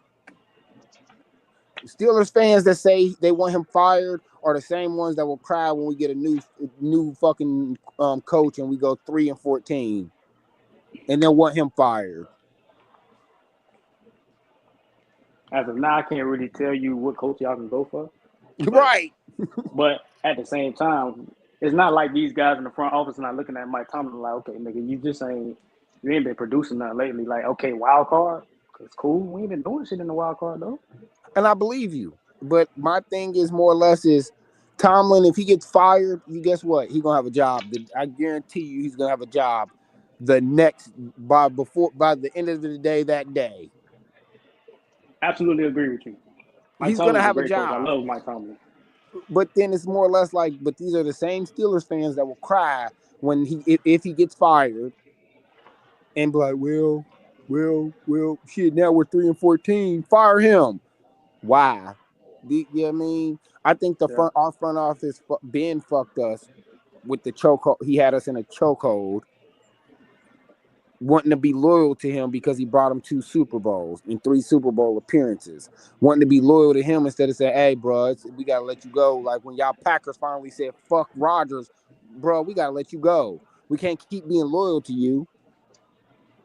Steelers fans that say they want him fired are the same ones that will cry when we get a new fucking coach and we go 3-14, and they'll want him fired. as of now, I can't really tell you what coach y'all can go for, but Right. but at the same time, it's not like these guys in the front office not looking at Mike Tomlin like, okay, nigga, you ain't been producing nothing lately. Like, okay, wild card, it's cool. We ain't been doing shit in the wild card though. And I believe you. But my thing is more or less is Tomlin, if he gets fired, you guess what? He's gonna have a job. I guarantee you he's gonna have a job the next by the end of the day that day. Absolutely agree with you. Mike He's gonna Tomlin's a have a great coach. I job. love Mike Tomlin. But then it's more or less like, but these are the same Steelers fans that will cry when if he gets fired and be like, well, shit. Now we're 3-14. Fire him. Why? You know what I mean? I think Yeah, our front office Ben fucked us with the chokehold. He had us in a chokehold, wanting to be loyal to him because he brought him 2 Super Bowls and 3 Super Bowl appearances. Wanting to be loyal to him instead of saying, "Hey, bro, we gotta let you go." Like when y'all Packers finally said, "Fuck Rodgers, bro, we gotta let you go. We can't keep being loyal to you.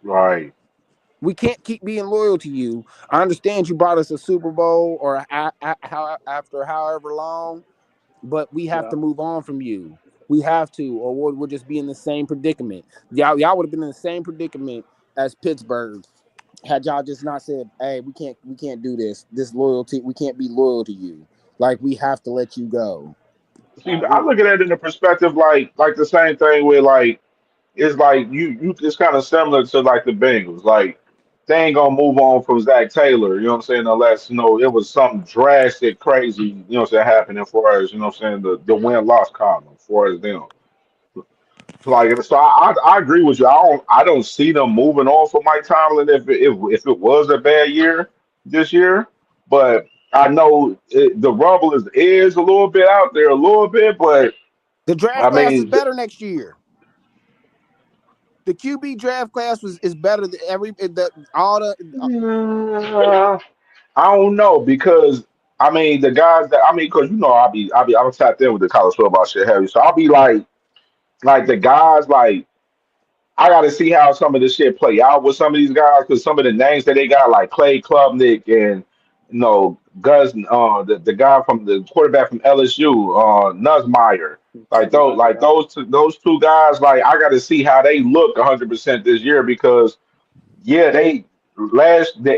Right. We can't keep being loyal to you. I understand you brought us a Super Bowl or after however long, but we have yeah. to move on from you. We have to, or we'll just be in the same predicament. Y'all would have been in the same predicament as Pittsburgh had y'all just not said, "Hey, we can't do this. This loyalty, we can't be loyal to you. Like we have to let you go." See, I I agree. look at it in the perspective like the same thing with like it's like you it's kind of similar to like the Bengals. Like they ain't gonna move on from Zach Taylor, you know what I'm saying, unless it was something drastic, crazy, what I'm saying, happening for us, you know what I'm saying, the win loss column for us them. Like so, I agree with you. I don't see them moving on from Mike Tomlin if it was a bad year this year, but I know the rumble is a little bit out there, a little bit, but The draft I class is mean, better next year. The QB draft class is better than all the. I don't know because I mean the guys that I mean because I'm tapped in with the college football shit heavy, so I'll be like the guys like. I got to see how some of this shit play out with some of these guys because some of the names that they got, like Clay Klubnik and Gus, the guy from the quarterback from LSU, Nussmeier, those two guys, like I got to see how they look 100% this year because yeah, the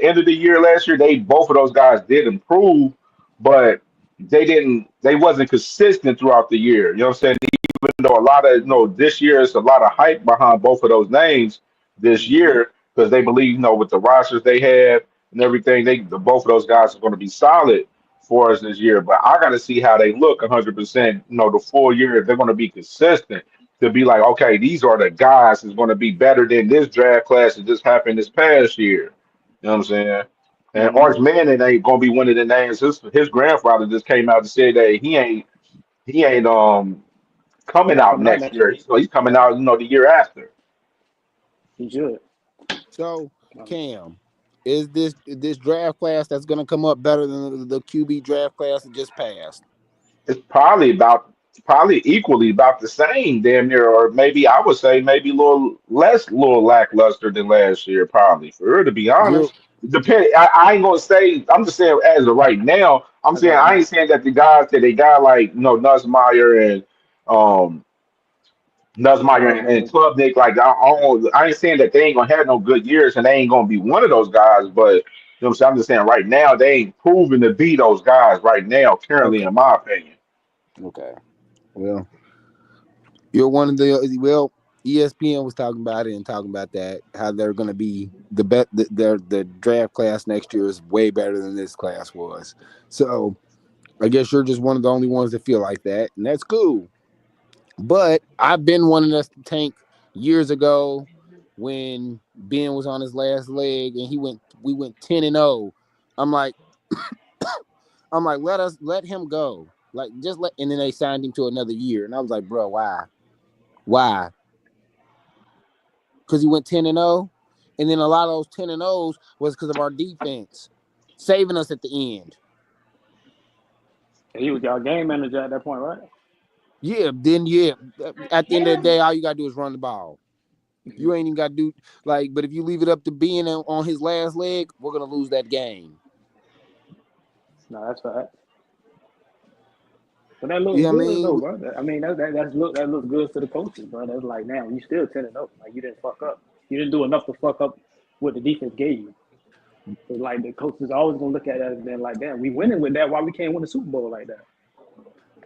end of the year last year, they both of those guys did improve, but they wasn't consistent throughout the year. You know what I'm saying? Even though a lot of this year is a lot of hype behind both of those names this Mm-hmm. year because they believe with the rosters they have and everything, both of those guys are going to be solid for us this year. But I got to see how they look 100%. The full year if they're going to be consistent to be like, okay, these are the guys that's going to be better than this draft class that just happened this past year. You know what I'm saying? And Mm-hmm. Arch Manning ain't going to be one of the names. His grandfather just came out and said that he ain't coming out Coming out next next year. year. He's coming Yeah, out the year after. he should. So Um, Cam, is this draft class that's going to come up better than the QB draft class that just passed? It's probably equally about the same, damn near, or maybe I would say maybe a little lackluster than last year, probably. For her to be You're honest, depending, I ain't gonna say. I'm just saying as of right now. I'm as of saying right I ain't now. saying that the guys that they got like Nussmeier and um Nussmeier and Uh, Klubnik, like I ain't saying that they ain't gonna have no good years and they ain't gonna be one of those guys, but what I'm saying? I'm just saying right now they ain't proven to be those guys right now, currently, okay. in my opinion. Okay. Well, you're one of the ESPN was talking about it and talking about that how they're going to be the bet the draft class next year is way better than this class was. So I guess you're just one of the only ones that feel like that, and that's cool. But I've been wanting us to tank years ago when Ben was on his last leg and we went 10-0. I'm like let him go. Like just let and then they signed him to another year. And I was like, bro, why? Why? Because he went 10-0. And then a lot of those 10-0s was because of our defense saving us at the end. he was our game manager at that point, right? Yeah, then yeah. At the end of the day, all you gotta do is run the ball. Mm-hmm. You ain't even got to do but if you leave it up to being on his last leg, we're gonna lose that game. No, that's right. But that looks Yeah, I good though, mean, bro. I mean that looks good to the coaches, bro. That's like, now you still 10-0. Like, you didn't fuck up. You didn't do enough to fuck up what the defense gave you. So like, the coaches always gonna look at that and then like, damn, we winning with that. Why we can't win the Super Bowl like that?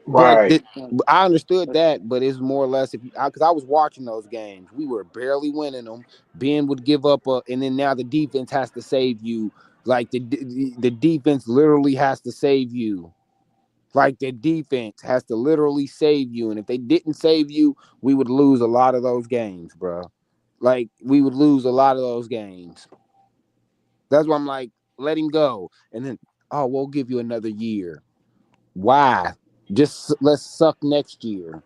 but Right. I understood That's, that, but it's more or less if because I was watching those games, we were barely winning them. Ben would give up and then now the defense has to save you. Like the defense literally has to save you. Like the defense has to literally save you, and if they didn't save you, we would lose a lot of those games, bro. Like we would lose a lot of those games. That's why I'm like, let him go, and then we'll give you another year. Why? Just let's suck next year.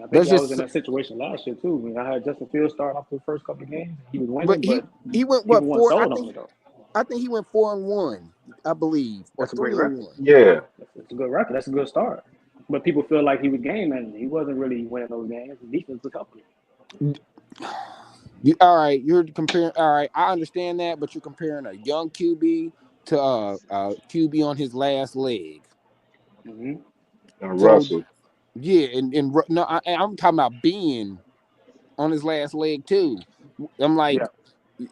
I think Let's y'all was in just. that situation last year too. When I had Justin Fields start off the first couple of games, he was But winning, he but he went people what weren't four? sold on it though. I think he went 4-1, I believe, or That's a great three and record. one. Yeah. That's a good record. That's a good start. But people feel like he was game manager. He wasn't really winning those games. The defense was helping him. All right, you're comparing. All right, I understand that, but you're comparing a young QB to QB on his last leg. Mm-hmm. And So Russell. yeah, and no, I'm talking about being on his last leg too. I'm like, Yeah.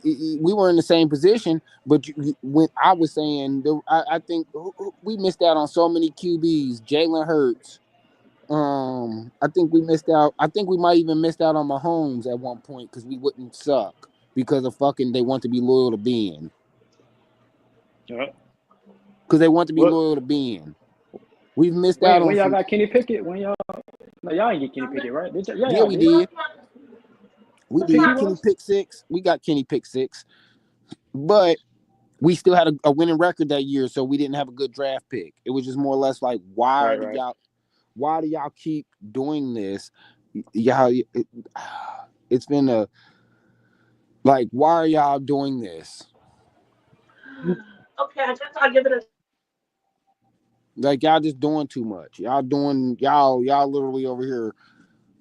we were in the same position, but when I was saying, I think we missed out on so many QBs. Jalen Hurts, I think we missed out. I think we might even missed out on Mahomes at one point because we wouldn't suck because of fucking they want to be loyal to Ben. Yeah. Because they want to be What? loyal to Ben. We've missed out When on y'all some. got Kenny Pickett? When y'all? No, y'all ain't get Kenny Pickett, right? Yeah, Yeah, y'all we did. did. We Who pick he did. Kenny was? pick six. We got Kenny pick six, but we still had a winning record that year, so we didn't have a good draft pick. It was just more or less like, Right. why do y'all keep doing this? Y'all, it's been a like, why are y'all doing this? Okay, I guess I'll give it a. Like y'all just doing too much. Y'all literally over here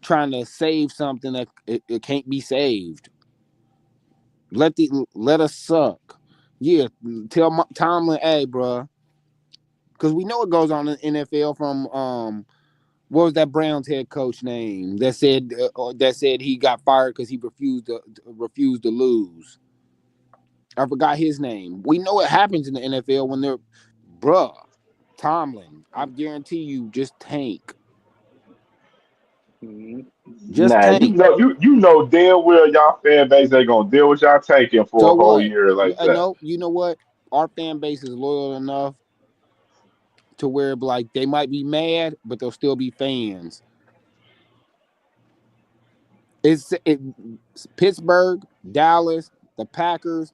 trying to save something that it can't be saved. Let us suck. Yeah, tell Tomlin, hey, bro, because we know it goes on in the NFL from what was that Browns head coach name that said he got fired because he refused to lose. I forgot his name. We know it happens in the NFL when they're bruh. Tomlin, I guarantee you, just tank. Mm-hmm. Just Nah, tank. you know damn well y'all fan base ain't gonna deal with y'all taking for So a whole what? year like that. No, you know what? Our fan base is loyal enough to where like they might be mad, but they'll still be fans. It's Pittsburgh, Dallas, the Packers,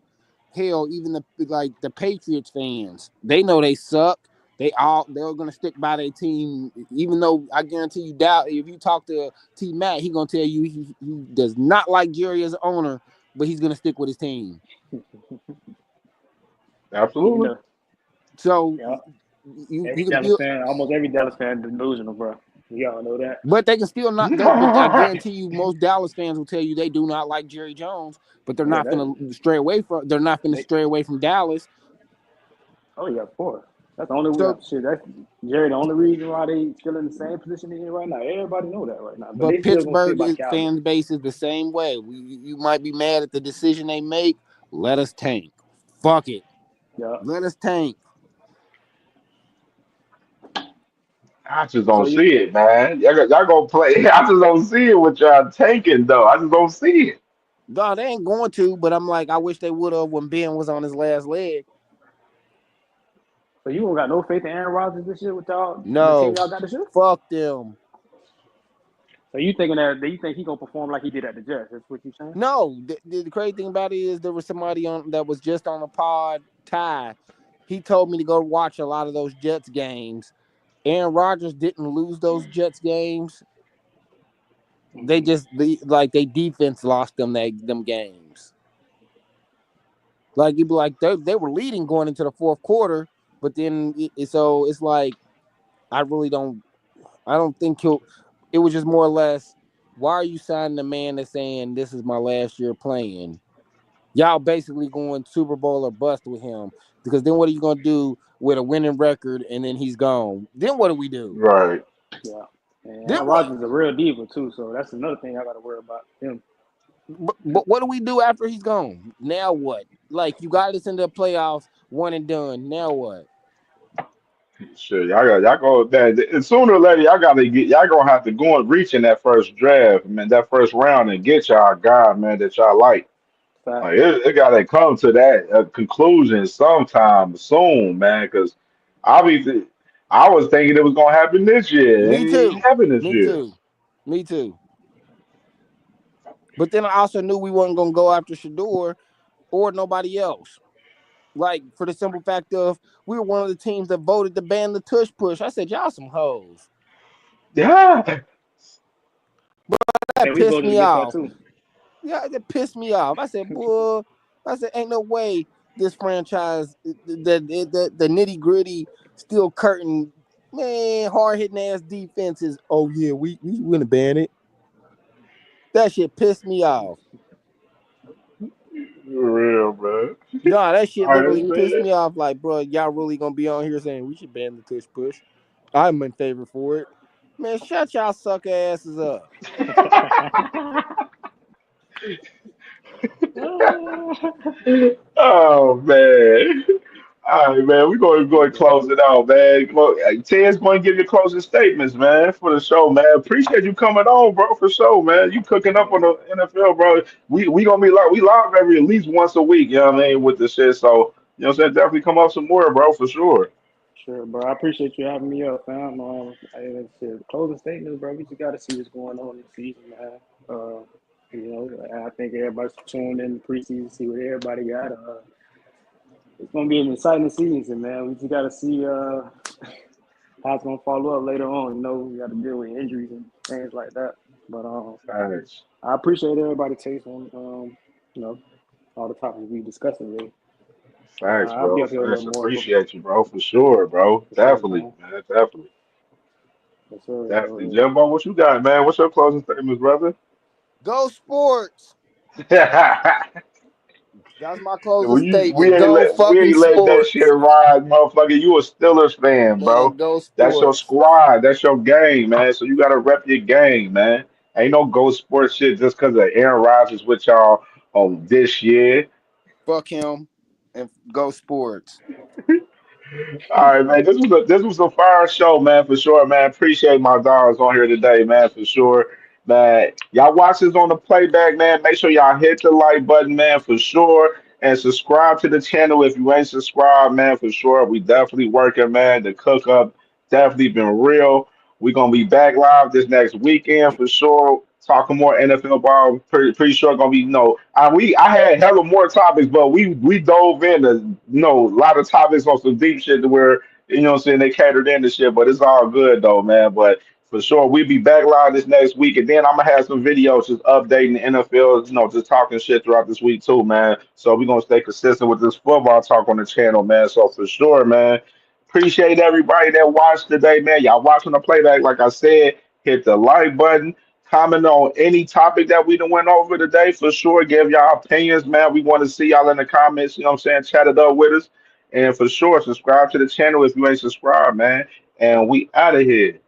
hell, even the Patriots fans. They know they suck. They're gonna stick by their team, even though I guarantee you, doubt if you talk to T Matt, he gonna tell you he does not like Jerry as an owner, but he's gonna stick with his team. You Absolutely. know, So yeah. you can still, Almost every Dallas fan delusional, bro. Y'all know that. but they can still not. But I guarantee you, most Dallas fans will tell you they do not like Jerry Jones, but they're Yeah, not that gonna stray away from. They're not gonna they. stray away from Dallas. Oh yeah, of course. That's the only way. So, Shit, that's Jerry. The only reason why they still in the same position they in right now. Everybody know that right now, but but they still gonna stick Pittsburgh by Calvin. fan base is the same way. You might be mad at the decision they make. Let us tank. Fuck it. Yeah. Let us tank. I just So don't you, see it, man. Y'all gonna play. I just don't see it with y'all taking though. I just don't see it. No, they ain't going to. But I'm like, I wish they would have when Ben was on his last leg. so you don't got no faith in Aaron Rodgers this year with y'all the team No, y'all got this year. fuck them. So you thinking that you think he gonna perform like he did at the Jets? That's what you saying? No, the crazy thing about it is there was somebody on that was just on the pod. Ty, he told me to go watch a lot of those Jets games. Aaron Rodgers didn't lose those Jets games. They Mm-hmm. just like they defense lost them games. Like you'd be like they were leading going into the fourth quarter, but then so it's like I really don't think he'll. It was just more or less. Why are you signing a man that's saying this is my last year playing? Y'all basically going Super Bowl or bust with him because then what are you gonna do with a winning record and then he's gone? Then what do we do? Right. Yeah. And Then Aaron what? Rodgers is a real diva too, so that's another thing I got to worry about him. But what do we do after he's gone? Now what? Like you got us into the playoffs, one and done. Now what? Sure, y'all go that and sooner or later y'all gonna have to go and reach in that first draft, man, that first round and get y'all guy, man, that y'all like. Fact. Like it gotta come to that conclusion sometime soon, man. Because obviously, I was thinking it was gonna happen this year. It Me ain't too. happen this Me year. too. Me too. But then I also knew we wasn't gonna go after Shedeur or nobody else. Like for the simple fact of we were one of the teams that voted to ban the tush push. I said, y'all some hoes. Yeah, Hey, That we pissed voted me against that off. too. Yeah, that pissed me off. I said, boy, ain't no way this franchise, the nitty gritty, steel curtain, man, hard hitting ass defenses. Oh yeah, we gonna ban it. That shit pissed me off. for real, bro. Nah, that shit I literally pissed understand. me off. Like, bro, y'all really gonna be on here saying we should ban the tush push? I'm in favor for it. Man, shut y'all sucker asses up. Oh man. All right, man. We're going to go and close it out, man. Ted's going to give you closing statements, man, for the show, man. Appreciate you coming on, bro, for sure, man. You cooking up on the NFL, bro. We gonna be like we live every at least once a week, you know what I mean, with the shit. So you know what I'm saying, definitely come up some more, bro, for sure. Sure, bro. I appreciate you having me up, fam. Closing statements, bro. We just got to see what's going on in the season, man. I think everybody's tuned in the preseason, see what everybody got. It's gonna be an exciting season, man. We just got to see how it's gonna follow up later on. We got to deal with injuries and things like that. But Thanks. I appreciate everybody takes on all the topics we discussed today. Thanks, I'll be bro. up here a Thanks. little more, Appreciate you, bro, for sure, bro. for sure, Definitely, man. man. Definitely. For sure. Definitely. Jimbo, what you got, man? What's your closing statements, brother? Go sports. That's my closing We statement. ain't Go we fucking ain't let that shit sports. ride, motherfucker. You a Steelers fan, Man, bro. go That's your sports. squad. That's your game, man. So you gotta rep your game, man. Ain't no go sports shit just because of Aaron Rodgers with y'all on this year. Fuck him and go sports. All right, man. This was a fire show, man, for sure, man. Appreciate my dogs on here today, man, for sure. Man, y'all watch this on the playback, man. Make sure y'all hit the like button, man, for sure. And subscribe to the channel if you ain't subscribed, man, for sure. We definitely working, man. The cook up definitely been real. We gonna be back live this next weekend for sure. Talking more NFL ball. Pretty sure gonna be I had hella more topics, but we dove into a lot of topics on some deep shit to where what I'm saying, they catered into shit, but it's all good though, man. But for sure, we'll be back live this next week, and then I'm gonna have some videos just updating the NFL, just talking shit throughout this week too, man. So we're gonna stay consistent with this football talk on the channel, man. So for sure, man. Appreciate everybody that watched today, man. Y'all watching the playback, like I said, hit the like button. Comment on any topic that we done went over today for sure. Give y'all opinions, man. We want to see y'all in the comments, you know what I'm saying? Chat it up with us. And for sure, subscribe to the channel if you ain't subscribed, man. And we out of here.